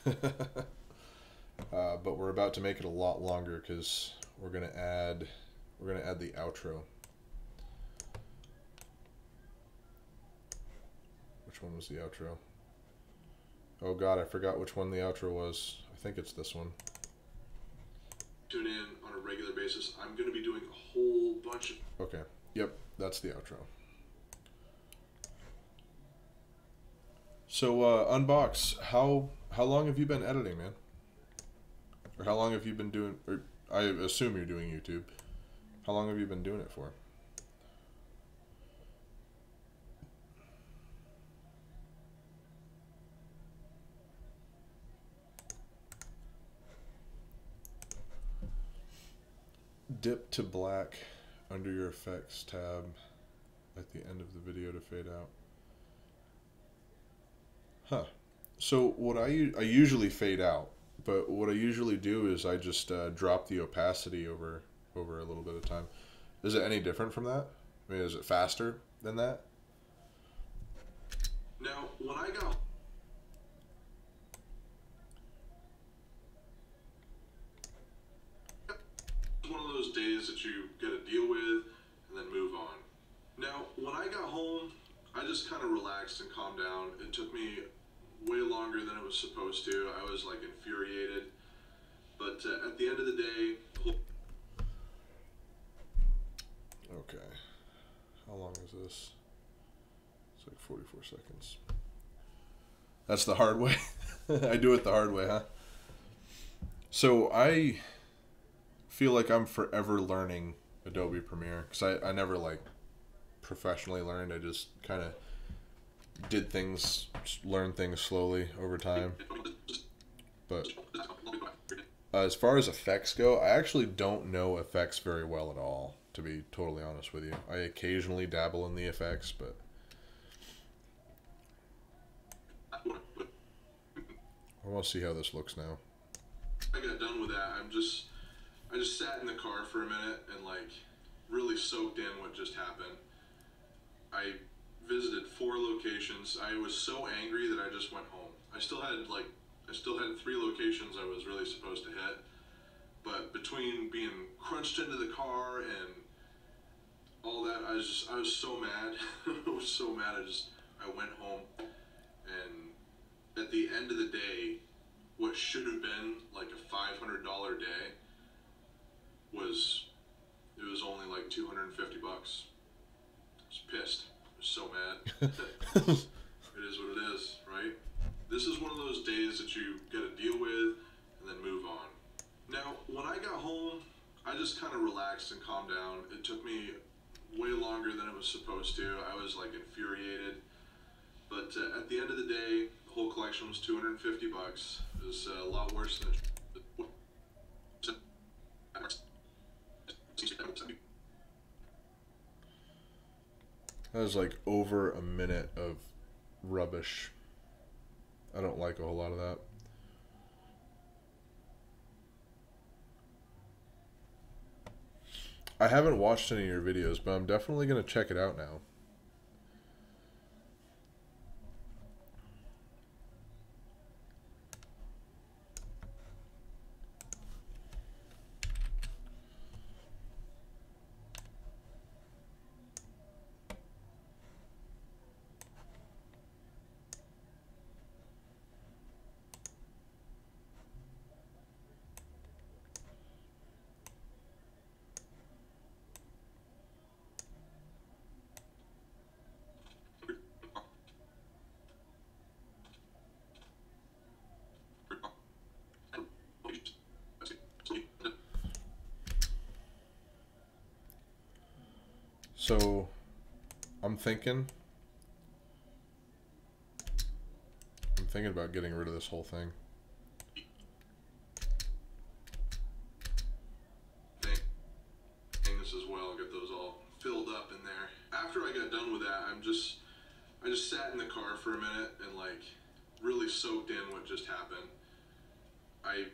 But we're about to make it a lot longer because we're gonna add the outro. Which one was the outro? Oh God, I forgot which one the outro was. I think it's this one. Tune in on a regular basis. I'm going to be doing a whole bunch of... Okay. Yep, that's the outro. So, Unbox, how long have you been editing, man? Or how long have you been doing, or I assume you're doing YouTube. How long have you been doing it for? Dip to black under your effects tab at the end of the video to fade out. Huh. So what I usually fade out, but what I usually do is I just drop the opacity over a little bit of time. Is it any different from that? I mean, is it faster than that? Now, when I got... one of those days that you gotta deal with and then move on. Now, when I got home, I just kind of relaxed and calmed down. It took me way longer than it was supposed to. I was like infuriated. But at the end of the day... Okay. How long is this? It's like 44 seconds. That's the hard way. I do it the hard way, huh? So I feel like I'm forever learning Adobe Premiere because I never like professionally learned. I just kind of did things, learned things slowly over time. But as far as effects go, I actually don't know effects very well at all, to be totally honest with you. I occasionally dabble in the effects, but I want to see how this looks now. I got done with that. I just sat in the car for a minute and like really soaked in what just happened. I visited 4 locations. I was so angry that I just went home. I still had 3 locations I was really supposed to hit, but between being crunched into the car and all that, I was so mad. I was so mad. I went home, and at the end of the day, what should have been like a $500 day was only like $250. I was pissed. I was so mad. It is what it is, right? This is one of those days that you gotta deal with and then move on. Now, when I got home, I just kind of relaxed and calmed down. It took me way longer than it was supposed to. I was like infuriated. But at the end of the day, the whole collection was $250. It was a lot worse than it. That was like over a minute of rubbish. I don't like a whole lot of that. I haven't watched any of your videos, but I'm definitely going to check it out now. So, I'm thinking about getting rid of this whole thing. up in there. After I got done with that, I just sat in the car for a minute and like really soaked in what just happened. I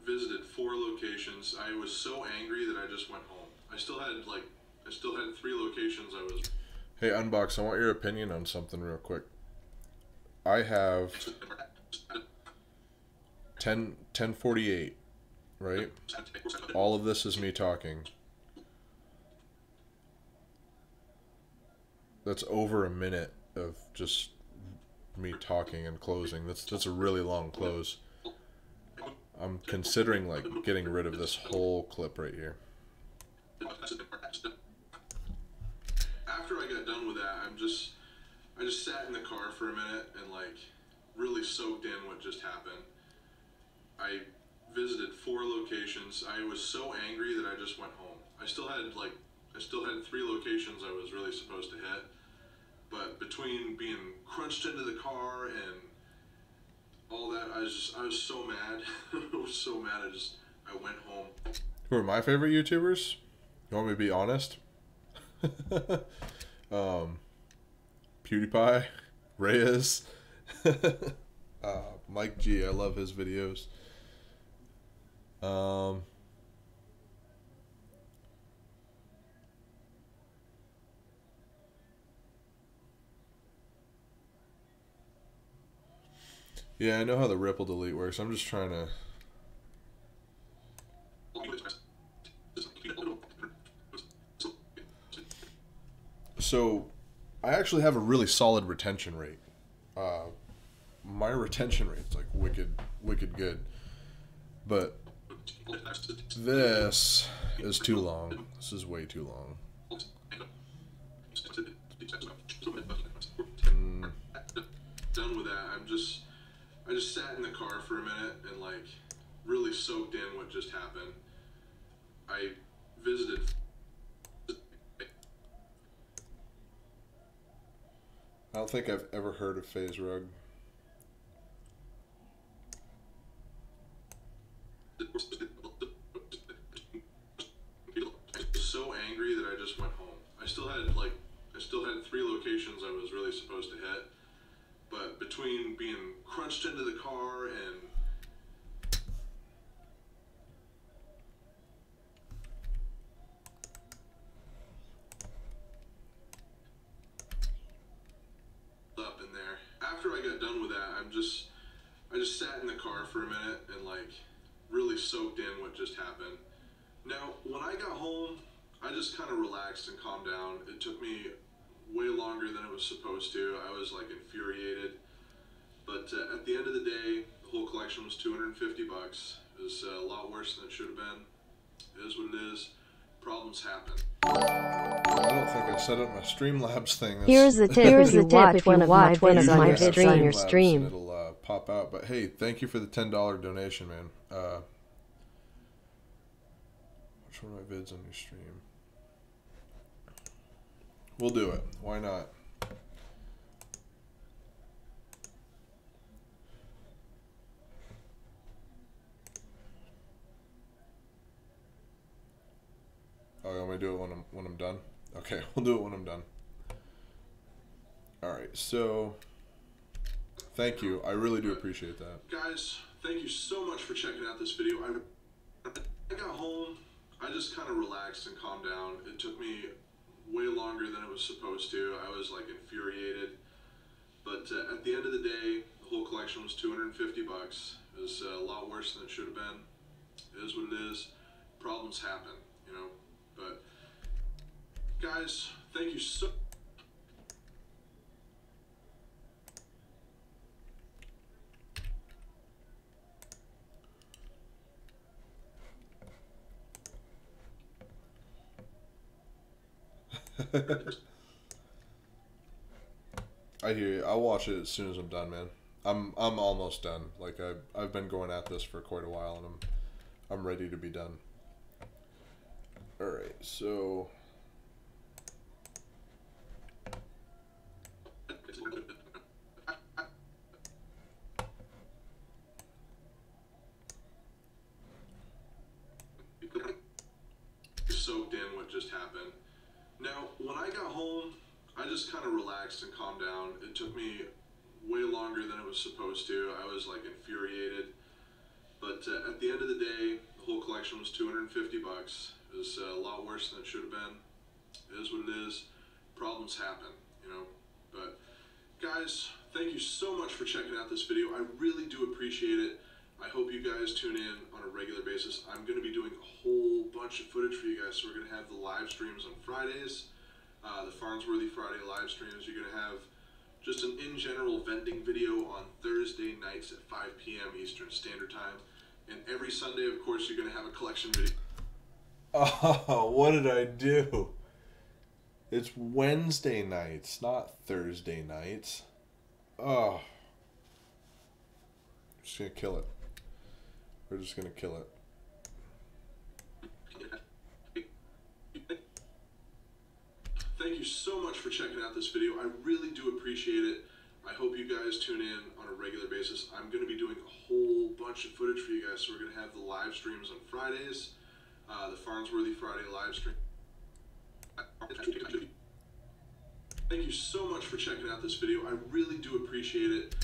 visited 4 locations. I was so angry that I just went home. I still had 3 locations I was. Hey, Unbox, I want your opinion on something real quick. I have 10:48, right? All of this is me talking. That's over a minute of just me talking and closing. That's a really long close. I'm considering like getting rid of this whole clip right here. After I got done with that, I just sat in the car for a minute and like really soaked in what just happened. I visited 4 locations. I was so angry that I just went home. I still had 3 locations I was really supposed to hit, but between being crunched into the car and all that, I was so mad. I was so mad. I went home. Who are my favorite YouTubers? You want me to be honest? PewDiePie, Reyes, Mike G. I love his videos. Yeah, I know how the ripple delete works. I'm just trying to. So, I actually have a really solid retention rate. My retention rate's like wicked good. But this is too long. This is way too long. Done with that, I just sat in the car for a minute and like really soaked in what just happened. I visited. I don't think I've ever heard of Phase Rug. So angry that I just went home. I still had 3 locations I was really supposed to hit, but between being crunched into the car and up in there. After I got done with that, I just sat in the car for a minute and like really soaked in what just happened. Now, when I got home, I just kind of relaxed and calmed down. It took me way longer than it was supposed to. I was like infuriated. But at the end of the day, the whole collection was $250. It was a lot worse than it should have been. It is what it is. Problems happen. I don't think I set up my Streamlabs thing. Here's the tip: if you watch one of my vids on your stream, it'll pop out. But hey, thank you for the $10 donation, man. Which one of my vids on your stream? We'll do it. Why not? Oh, you want me to do it when I'm done? Okay, we'll do it when I'm done. All right, so thank you. I really do appreciate that. Guys, thank you so much for checking out this video. I got home. I just kind of relaxed and calmed down. It took me way longer than it was supposed to. I was like infuriated. But at the end of the day, the whole collection was $250. It was a lot worse than it should have been. It is what it is. Problems happen, you know. But guys, thank you so I hear you. I'll watch it as soon as I'm done, man. I'm almost done. Like I've been going at this for quite a while, and I'm ready to be done. All right, so soaked in what just happened. Now, when I got home, I just kind of relaxed and calmed down. It took me way longer than it was supposed to. I was like infuriated. But at the end of the day, the whole collection was $250. It was a lot worse than it should have been. It is what it is. Problems happen, you know. But guys, thank you so much for checking out this video. I really do appreciate it. I hope you guys tune in on a regular basis. I'm going to be doing a whole bunch of footage for you guys. So we're going to have the live streams on Fridays, the Farnsworthy Friday live streams. You're going to have just an in general vending video on Thursday nights at 5 p.m. Eastern Standard Time. And every Sunday, of course, you're going to have a collection video. Oh, what did I do? It's Wednesday nights, not Thursday nights. Oh. I'm just going to kill it. We're just going to kill it. Thank you so much for checking out this video. I really do appreciate it. I hope you guys tune in on a regular basis. I'm going to be doing a whole bunch of footage for you guys. So we're going to have the live streams on Fridays, the Farnsworthy Friday live stream. Thank you so much for checking out this video. I really do appreciate it.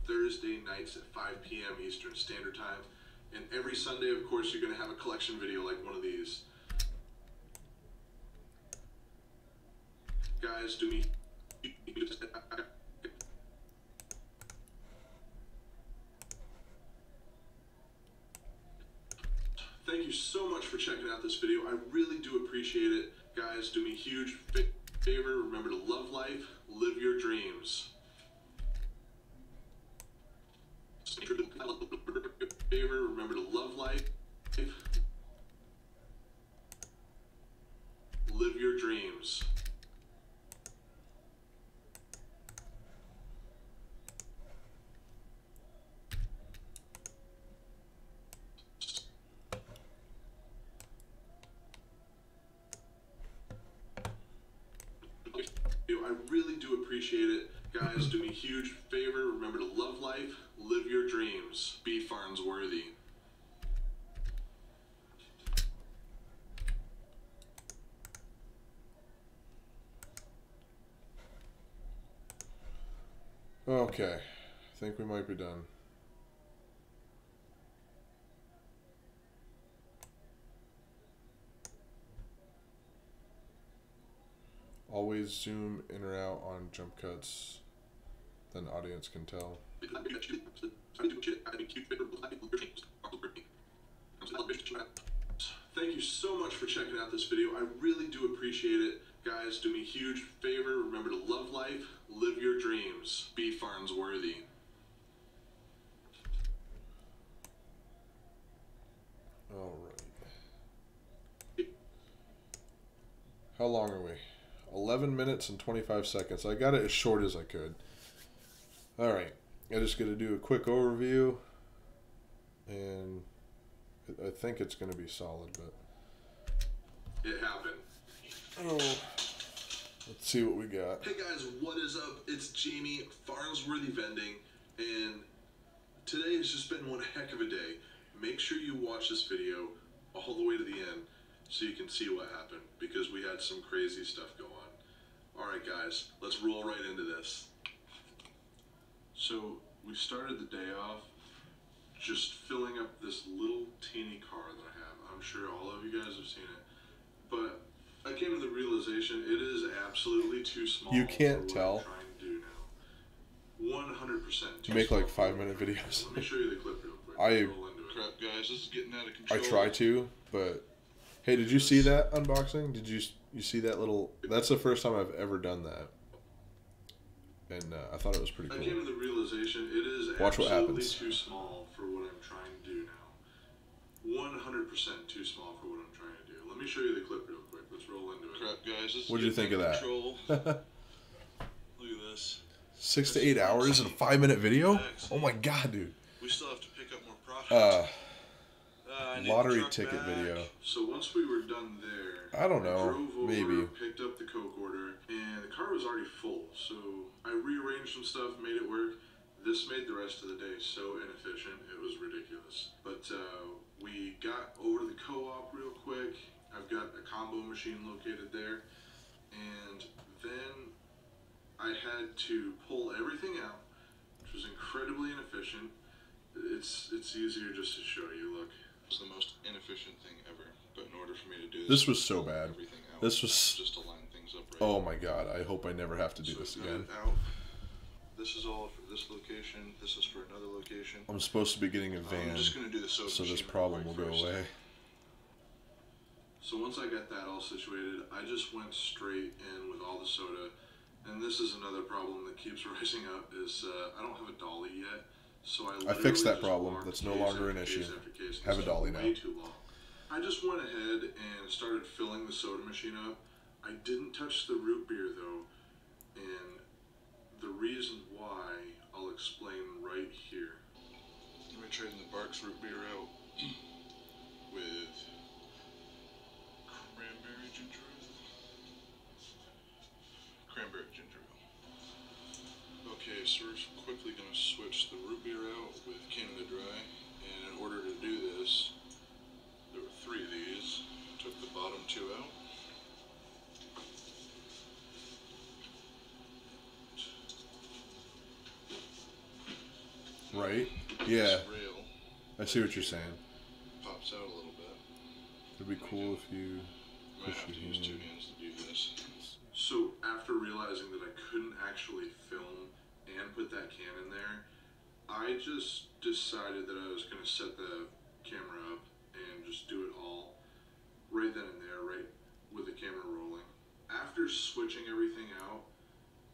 Thursday nights at 5 p.m. Eastern Standard Time. And every Sunday, of course, you're going to have a collection video like one of these. Guys, do me... Thank you so much for checking out this video. I really do appreciate it. Guys, do me a huge favor. Remember to love life, live your dreams. Favor, remember to love life, live your dreams. I really do appreciate it. Guys, do me a huge favor. Remember to love life, live your dreams. Be Farnsworthy. Okay. I think we might be done. Always zoom in or out on jump cuts, then the audience can tell. Thank you so much for checking out this video. I really do appreciate it. Guys, do me a huge favor. Remember to love life, live your dreams. Be Farnsworthy. All right. How long are we? 11 minutes and 25 seconds. I got it as short as I could. All right. I'm just going to do a quick overview. And I think it's going to be solid, but... It happened. Oh. Let's see what we got. Hey guys, what is up? It's Jamie, Farnsworthy Vending, and today has just been one heck of a day. Make sure you watch this video all the way to the end so you can see what happened, because we had some crazy stuff go on. Alright guys, let's roll right into this. So, we started the day off just filling up this little teeny car that I have. I'm sure all of you guys have seen it. But I came to the realization it is absolutely too small. You can't for tell. what I'm trying to do now. 100% too You make small like for what 5-minute I'm doing. videos. Let me show you the clip real quick. I- Let's roll into it. Crap guys, this is getting out of I control. try to, but... Hey, did you see that unboxing? Did you see that little... That's the first time I've ever done that. And I thought it was pretty I cool. came to the realization it is Watch what absolutely happens. too small for what I'm trying to do now. 100% too small for what I'm trying to do. Let me show you the clip real quick. Let's roll into it. Crap guys, this is What'd you think of that? control. Look at this. 6 to 8 hours in a 5-minute video? Oh my god, dude. We still have to pick up more profit. I need the Lottery truck ticket back. video. So once we were done there, I don't know. drove over, Maybe. picked up the Coke order, and the car was already full. So I rearranged changed some stuff, made it work. This made the rest of the day so inefficient, it was ridiculous. But we got over to the co-op real quick. I've got a combo machine located there. And then I had to pull everything out, which was incredibly inefficient. It's easier just to show you. Look, it's the most inefficient thing ever. But in order for me to do This was so bad. out, This was... just to line things up right. Oh my god, I hope I never have to do this again. This is all for this location. This is for another location. I'm supposed to be getting a van, I'm just gonna do the soda so this machine problem will real go quick away. So once I got that all situated, I just went straight in with all the soda. And this is another problem that keeps rising up is I don't have a dolly yet. So I fixed that just problem. walked That's no case longer after an case issue. after case, and Have a this dolly took now. way too long. I just went ahead and started filling the soda machine up. I didn't touch the root beer though. And the reason why, I'll explain right here. We're trading the Barks root beer out with cranberry ginger ale. Cranberry ginger ale. Okay, so we're quickly going to switch the root beer out with Canada Dry. And in order to do this, there were 3 of these. Took the bottom 2 out. Right? Yeah, This rail I see what you're saying. pops out a little bit. It'd be cool if you Might push have to your use 2 hand. hands to do this. So after realizing that I couldn't actually film and put that can in there, I just decided that I was going to set the camera up and just do it all right then and there, right with the camera rolling. After switching everything out,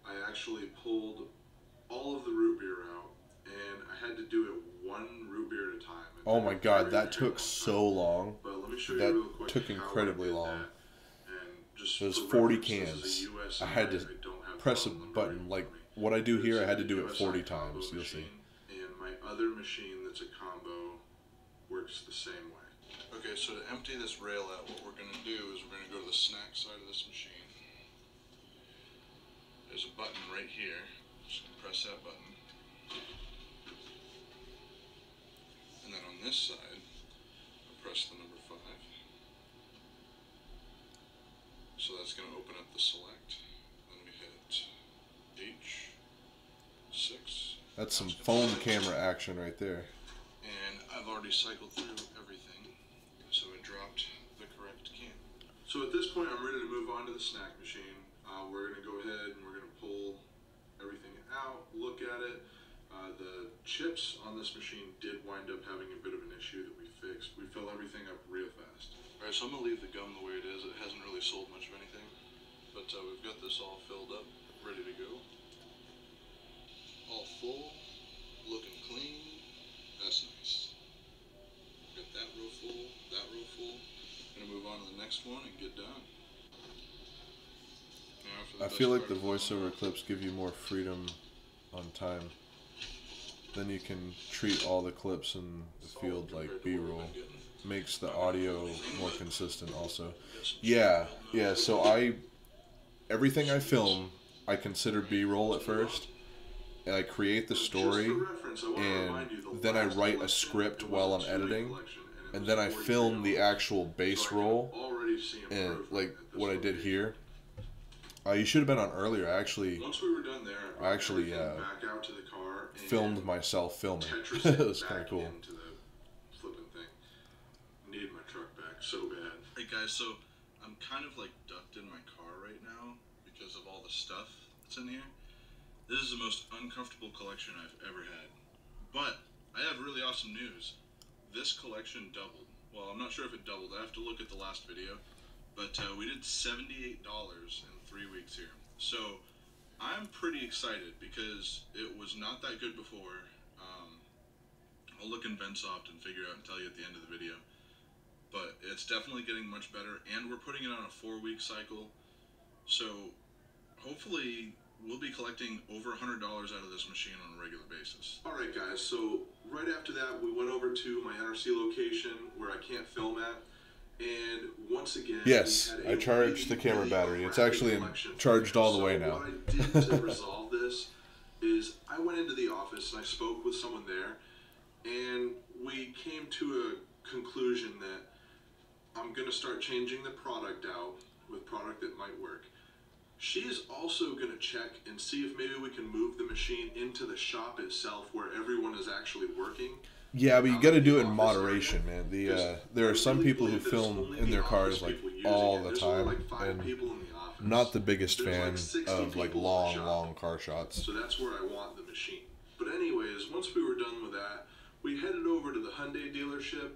I actually pulled all of the root beer out, and I had to do it 1 root beer at a time. It Oh took my a god, very, that very took long so time. long. But let me show you That real quick took how I incredibly did long. that. And just There's for 40 reference, this is cans. a US I had to I don't have the press a model number button. right Like, for me. what I do But here, it's I had to a do it USI 40 combo times. You'll see. machine, and my other machine that's a combo works the same way. Okay, so to empty this rail out, what we're going to do is we're going to go to the snack side of this machine. There's a button right here. Just press that button. And then on this side, I press the number 5. So that's going to open up the select. Then we hit H6. That's some phone camera action right there. And I've already cycled through everything, so it dropped the correct can. So at this point, I'm ready to move on to the snack machine. We're going to go ahead and we're going to pull everything out, look at it. The chips on this machine did wind up having a bit of an issue that we fixed. We fill everything up real fast. Alright, so I'm going to leave the gum the way it is. It hasn't really sold much of anything. But we've got this all filled up, ready to go. All full, looking clean. That's nice. Got that row full, that row full. Gonna move on to the next one and get done. Now for the I best feel like part the of voiceover clips give you more freedom on time. Then you can treat all the clips in the field like B-roll. Makes the audio more consistent also. Yeah, so everything I film, I consider B-roll at first. And I create the story, and then I write a script while I'm editing, and then I film the actual bass roll, and like what I did here. You should have been on earlier. I actually filmed myself filming. It was kind of cool. Need my truck back so bad. Hey guys, so I'm kind of like ducked in my car right now because of all the stuff that's in here. This is the most uncomfortable collection I've ever had. But I have really awesome news. This collection doubled. Well, I'm not sure if it doubled. I have to look at the last video. But we did $78 in 3 weeks here. So I'm pretty excited because it was not that good before. I'll look in Vensoft and figure out and tell you at the end of the video. But it's definitely getting much better. And we're putting it on a 4-week cycle. So hopefully we'll be collecting over $100 out of this machine on a regular basis. Alright guys, so right after that we went over to my NRC location where I can't film at, and once again... Yes, I charged the camera battery. It's actually charged all the way now. What I did to resolve this is I went into the office and I spoke with someone there, and we came to a conclusion that I'm going to start changing the product out with product that might work. She is also going to check and see if maybe we can move the machine into the shop itself where everyone is actually working. Yeah, but you got to do it in moderation, man. There are some people who film in their cars like all the time, and I'm not the biggest fan of like long car shots. So that's where I want the machine. But anyways, once we were done with that, we headed over to the Hyundai dealership,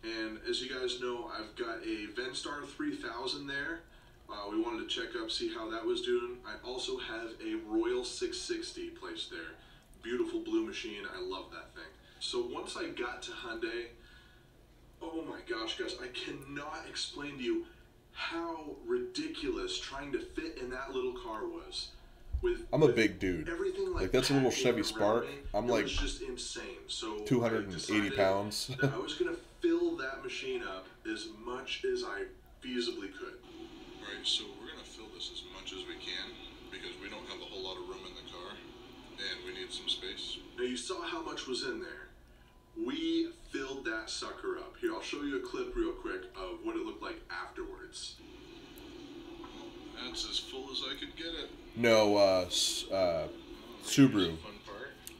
and as you guys know, I've got a Vendstar 3000 there. We wanted to check up, see how that was doing. I also have a Royal 660 placed there. Beautiful blue machine. I love that thing. So once I got to Hyundai, oh my gosh, guys, I cannot explain to you how ridiculous trying to fit in that little car was. I'm a big dude. Everything like that's a little Chevy Spark. I'm like just insane. So 280 pounds. I was gonna fill that machine up as much as I feasibly could. Alright, so we're gonna fill this as much as we can because we don't have a whole lot of room in the car and we need some space. Now you saw how much was in there. We filled that sucker up. Here, I'll show you a clip real quick of what it looked like afterwards. That's as full as I could get it. No, Subaru.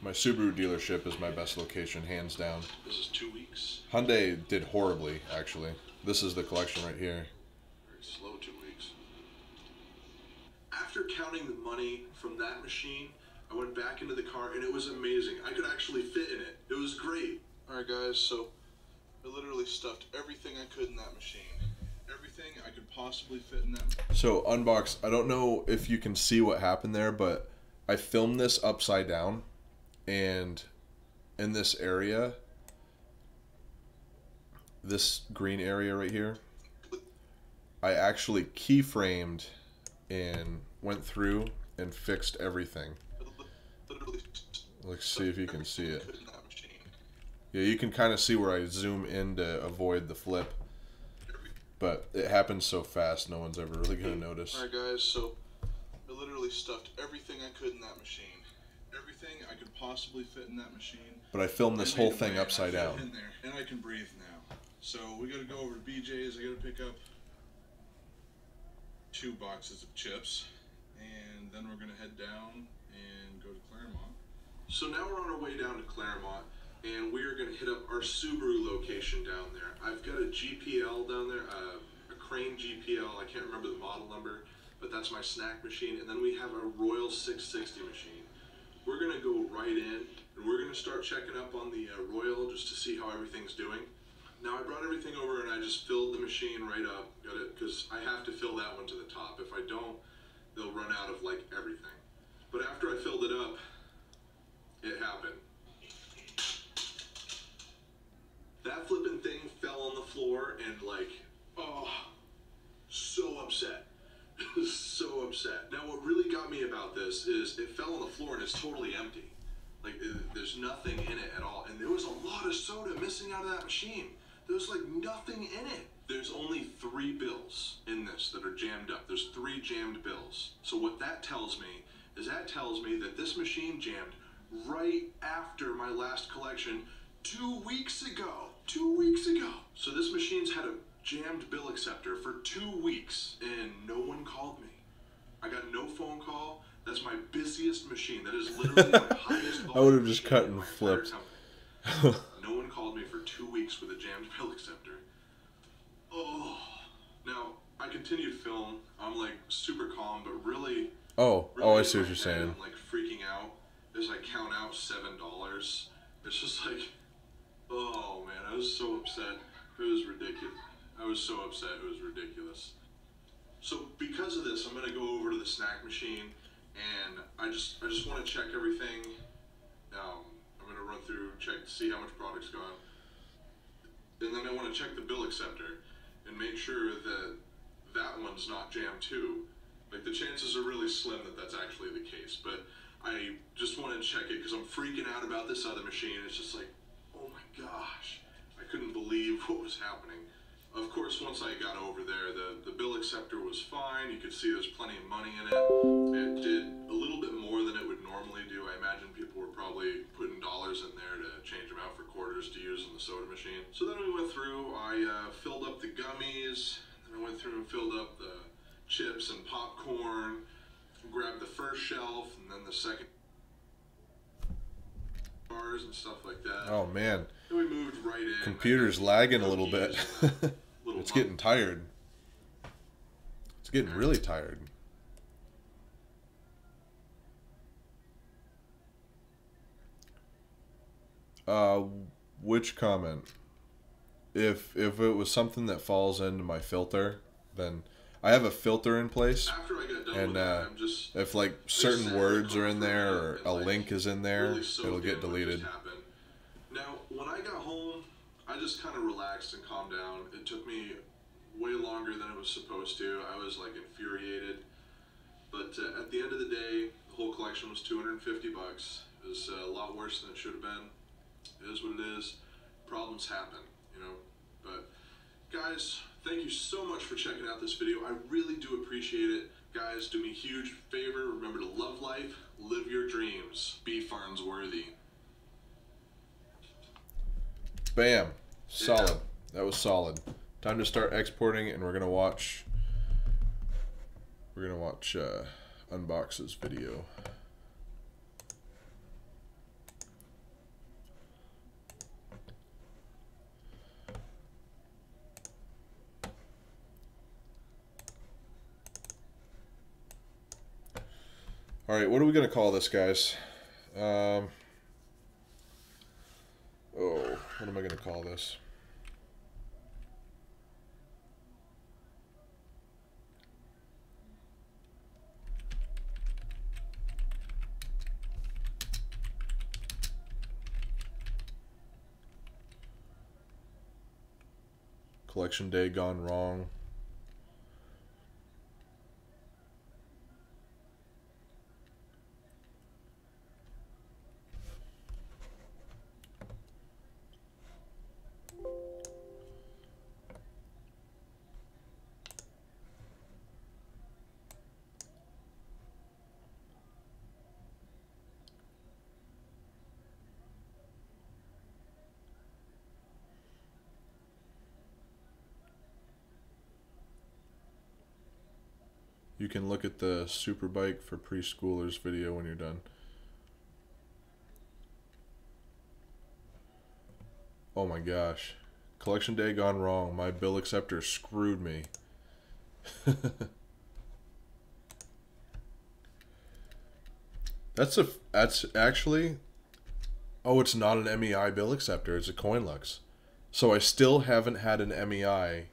My Subaru dealership is my best location, hands down. This is 2 weeks. Hyundai did horribly, actually. This is the collection right here. Very slow 2 weeks. After counting the money from that machine, I went back into the car and it was amazing. I could actually fit in it. It was great. Alright guys, so I literally stuffed everything I could in that machine. Everything I could possibly fit in that. So unbox, I don't know if you can see what happened there, but I filmed this upside down, and in this area, this green area right here, I actually keyframed and went through and fixed everything. Let's see if you can see it. Yeah, you can kind of see where I zoom in to avoid the flip. But it happens so fast, no one's ever really going to notice. Alright guys, so I literally stuffed everything I could in that machine. Everything I could possibly fit in that machine. But I filmed this whole thing upside down. In there, and I can breathe now. So we got to go over to BJ's. I got to pick up 2 boxes of chips. And then we're going to head down and go to Claremont. So now we're on our way down to Claremont. And we are going to hit up our Subaru location down there. I've got a GPL down there, a Crane GPL. I can't remember the model number, but that's my snack machine. And then we have a Royal 660 machine. We're going to go right in, and we're going to start checking up on the Royal just to see how everything's doing. Now, I brought everything over, and I just filled the machine right up. Got it? Because I have to fill that one to the top. If I don't, they'll run out of, like, everything. But after I filled it up, it happened. That flipping thing fell on the floor and like, oh, so upset. So upset. Now what really got me about this is it fell on the floor and it's totally empty. Like there's nothing in it at all. And there was a lot of soda missing out of that machine. There was like nothing in it. There's only 3 bills in this that are jammed up. There's 3 jammed bills. So what that tells me is that this machine jammed right after my last collection 2 weeks ago. 2 weeks ago. So this machine's had a jammed bill acceptor for 2 weeks and no one called me. I got no phone call. That's my busiest machine. That is literally my highest volume. I would have just cut and flipped. No one called me for 2 weeks with a jammed bill acceptor. Oh. Now, I continue to film. I'm like super calm, but really... Oh, I see what you're saying. I'm like freaking out as I count out $7. It's just like... Oh man, I was so upset. It was ridiculous. I was so upset, it was ridiculous. So because of this, I'm gonna go over to the snack machine and I just want to check everything. I'm gonna run through, check to see how much product's gone. And then I want to check the bill acceptor and make sure that that one's not jammed too. Like the chances are really slim that that's actually the case, but I just want to check it because I'm freaking out about this other machine. It's just like, oh my gosh, I couldn't believe what was happening. Of course, once I got over there, the bill acceptor was fine. You could see there's plenty of money in it. It did a little bit more than it would normally do. I imagine people were probably putting dollars in there to change them out for quarters to use in the soda machine. So then we went through, I filled up the gummies, and I went through and filled up the chips and popcorn, grabbed the first shelf, and then the second bars and stuff like that. Oh man. Then we moved right in. Computer's lagging a little bit. It's getting tired. It's getting really tired. Which comment? If it was something that falls into my filter, then I have a filter in place. After I got done And with that, I'm just if like certain words are in there or a like, link is in there, really soaked it'll get in what deleted. just happened. Now, when I got home, I just kind of relaxed and calmed down. It took me way longer than it was supposed to. I was like infuriated. But at the end of the day, the whole collection was $250. It was a lot worse than it should have been. It is what it is. Problems happen, you know. But guys, thank you so much for checking out this video. I really do appreciate it. Guys, do me a huge favor. Remember to love life, live your dreams, be Farnsworthy. Bam. Solid. That was solid. Time to start exporting, and we're gonna watch Unbox's video. All right, what are we gonna call this, guys? Oh, what am I gonna call this? Collection day gone wrong. You can look at the Superbike for Preschoolers video when you're done. Oh my gosh. Collection day gone wrong. My bill acceptor screwed me. That's actually, oh, it's not an MEI bill acceptor, it's a Coinlux. So I still haven't had an MEI.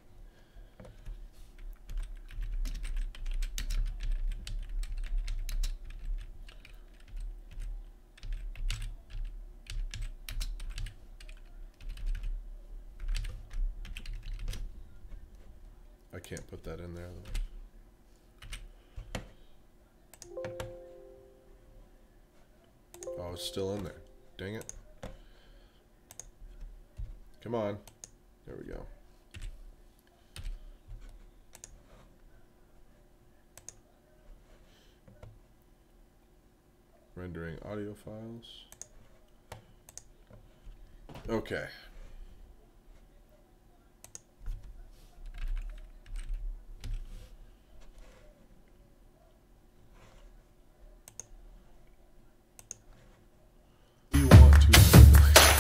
I can't put that in there. Oh, it's still in there. Dang it. Come on. There we go. Rendering audio files. Okay.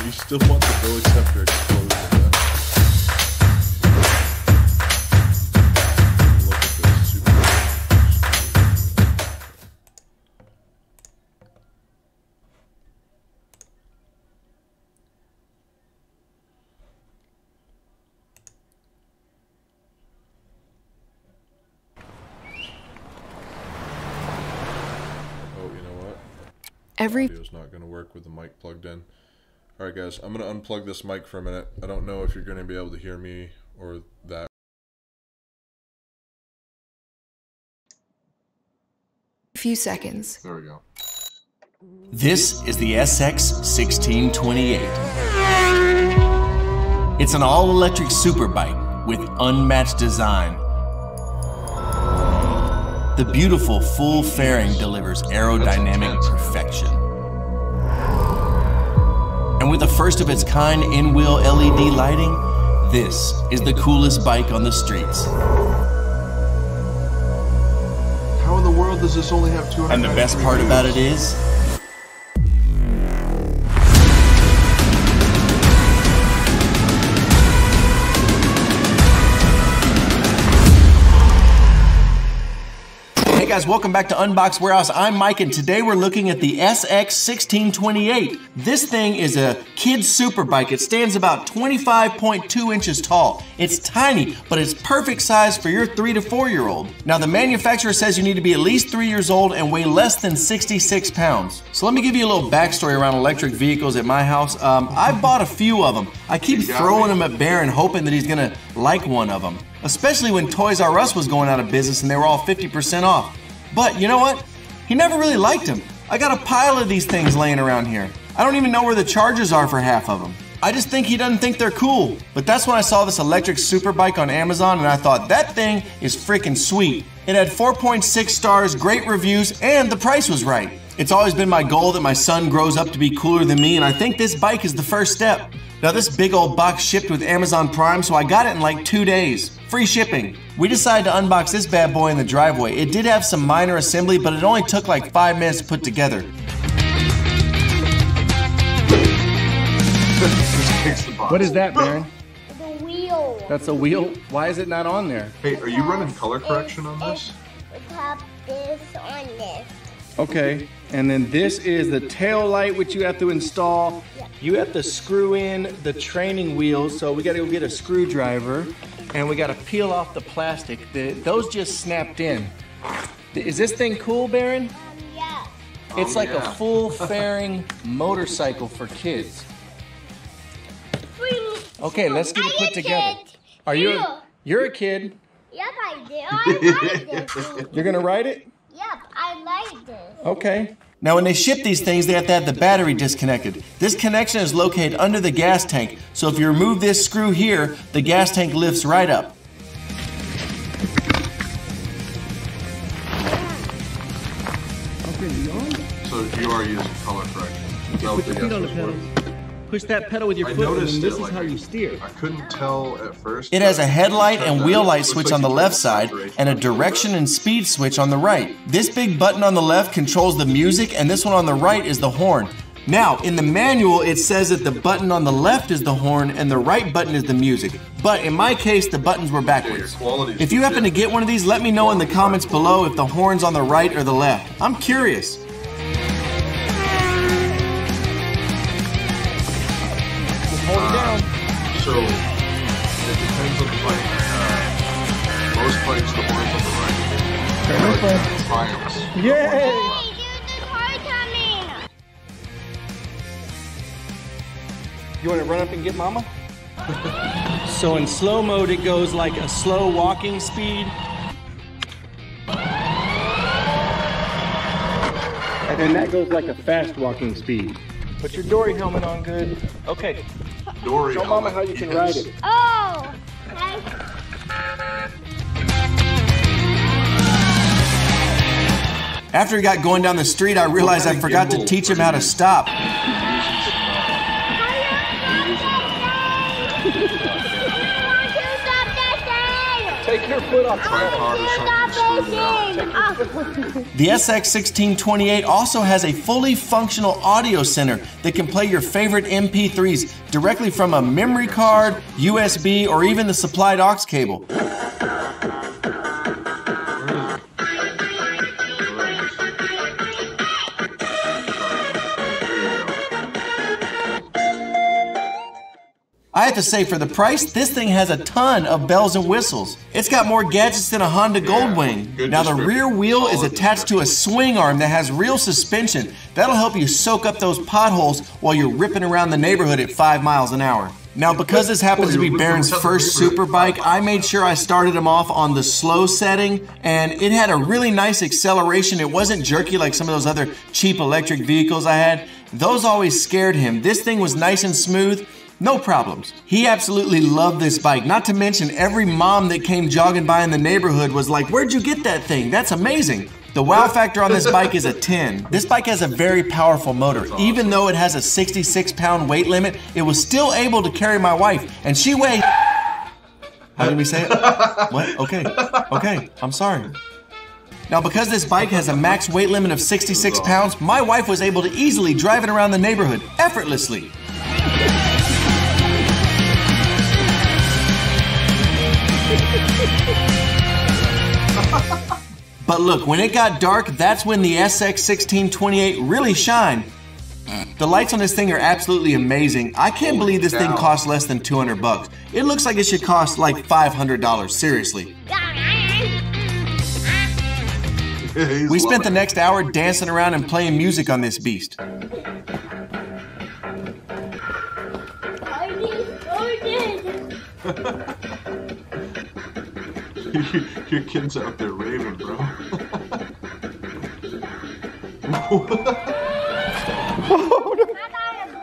You still want the bill acceptor exposed with that. Look at this super. Oh, you know what? Audio's not going to work with the mic plugged in. Alright guys, I'm going to unplug this mic for a minute. I don't know if you're going to be able to hear me or that. Few seconds. There we go. This is the SX1628. It's an all-electric superbike with unmatched design. The beautiful full fairing delivers aerodynamic perfection. And with a first of its kind in-wheel LED lighting, this is the coolest bike on the streets. How in the world does this only have 200? And the best part about it is, hey guys, welcome back to Unbox Warehouse. I'm Mike, and today we're looking at the SX1628. This thing is a kid's super bike. It stands about 25.2 inches tall. It's tiny, but it's perfect size for your 3 to 4-year-old. Now, the manufacturer says you need to be at least 3 years old and weigh less than 66 pounds. So let me give you a little backstory around electric vehicles at my house. I bought a few of them. I keep throwing them at Baron, hoping that he's gonna like one of them. Especially when Toys R Us was going out of business and they were all 50% off. But you know what? He never really liked them. I got a pile of these things laying around here. I don't even know where the chargers are for half of them. I just think he doesn't think they're cool. But that's when I saw this electric super bike on Amazon and I thought, that thing is freaking sweet. It had 4.6 stars, great reviews, and the price was right. It's always been my goal that my son grows up to be cooler than me, and I think this bike is the first step. Now, this big old box shipped with Amazon Prime, so I got it in like 2 days. Free shipping. We decided to unbox this bad boy in the driveway. It did have some minor assembly, but it only took like 5 minutes to put together. What is that, Baron? The wheel. That's a wheel? Why is it not on there? Hey, are you running color correction on this? We have this on this. Okay, and then this is the tail light, which you have to install. You have to screw in the training wheels, so we gotta go get a screwdriver, and we gotta peel off the plastic. Those just snapped in. Is this thing cool, Baron? Yeah. It's like a full fairing motorcycle for kids. Okay, let's get it put together. Are you? You're a kid. Yep, I do. I like this. You're gonna ride it? Yep, I like this. Okay. Now, when they ship these things, they have to have the battery disconnected. This connection is located under the gas tank, so if you remove this screw here, the gas tank lifts right up. So you are using color correction. Put your feet on the pedal. Push that pedal with your foot, and this is how you steer. I couldn't tell at first. It has a headlight and wheel light switch on the left side and a direction and speed switch on the right. This big button on the left controls the music, and this one on the right is the horn. Now, in the manual, it says that the button on the left is the horn and the right button is the music. But in my case, the buttons were backwards. If you happen to get one of these, let me know in the comments below if the horn's on the right or the left. I'm curious. Hold it down. So, it depends on the bike. Most bikes, the horn's on the right. Triumphs. Yay! Hey, dude, the car coming. You want to run up and get Mama? So in slow mode, it goes like a slow walking speed. And then that goes like a fast walking speed. Put your Dory helmet on good. Okay. Dory Show Mama how you can ride it. Oh. After he got going down the street, I realized I forgot to teach him how to stop. Take your foot off the pedal. The SX1628 also has a fully functional audio center that can play your favorite MP3s directly from a memory card, USB, or even the supplied aux cable. I have to say, for the price, this thing has a ton of bells and whistles. It's got more gadgets than a Honda Goldwing. Now, the rear wheel is attached to a swing arm that has real suspension. That'll help you soak up those potholes while you're ripping around the neighborhood at 5 miles an hour. Now, because this happens to be Baron's first super bike, I made sure I started him off on the slow setting, and it had a really nice acceleration. It wasn't jerky like some of those other cheap electric vehicles I had. Those always scared him. This thing was nice and smooth. No problems. He absolutely loved this bike. Not to mention, every mom that came jogging by in the neighborhood was like, "Where'd you get that thing? That's amazing." The wow factor on this bike is a 10. This bike has a very powerful motor. Even though it has a 66-pound weight limit, it was still able to carry my wife, and she weighed... How did we say it? What? Okay. Okay. I'm sorry. Now, because this bike has a max weight limit of 66 pounds, my wife was able to easily drive it around the neighborhood effortlessly. But look, when it got dark, that's when the SX1628 really shined. The lights on this thing are absolutely amazing. I can't believe this thing costs less than 200 bucks. It looks like it should cost like $500, seriously. We spent the next hour dancing around and playing music on this beast. Your kid's out there raving, bro.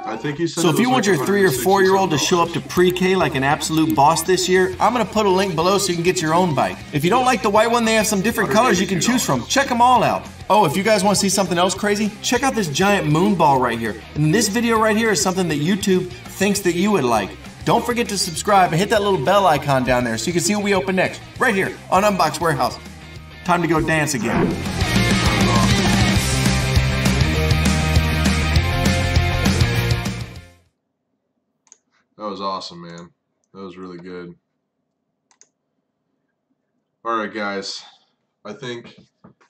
I think he said so if you want your 3 or 4-year-old to show up to pre-K like an absolute boss this year, I'm going to put a link below so you can get your own bike. If you don't like the white one, they have some different colors you can choose from. Check them all out. Oh, if you guys want to see something else crazy, check out this giant moon ball right here. And this video right here is something that YouTube thinks that you would like. Don't forget to subscribe and hit that little bell icon down there so you can see what we open next, right here on Unbox Warehouse. Time to go dance again. That was awesome, man. That was really good. Alright, guys. I think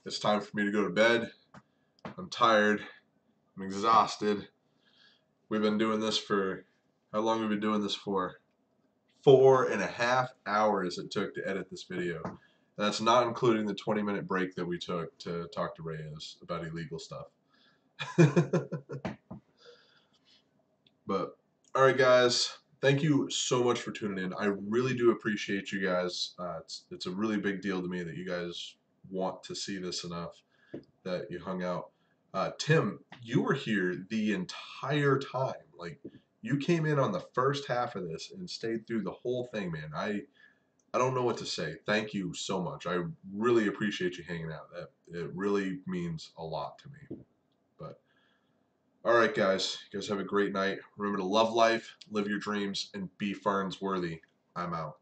it's time for me to go to bed. I'm tired. I'm exhausted. We've been doing this for... How long have we been doing this for? 4.5 hours it took to edit this video. And that's not including the 20-minute break that we took to talk to Reyes about illegal stuff. But, alright guys, thank you so much for tuning in. I really do appreciate you guys. It's a really big deal to me that you guys want to see this enough that you hung out. Tim, you were here the entire time. Like, you came in on the first half of this and stayed through the whole thing, man. I don't know what to say. Thank you so much. I really appreciate you hanging out. It really means a lot to me. But all right, guys. You guys have a great night. Remember to love life, live your dreams, and be Farnsworthy. I'm out.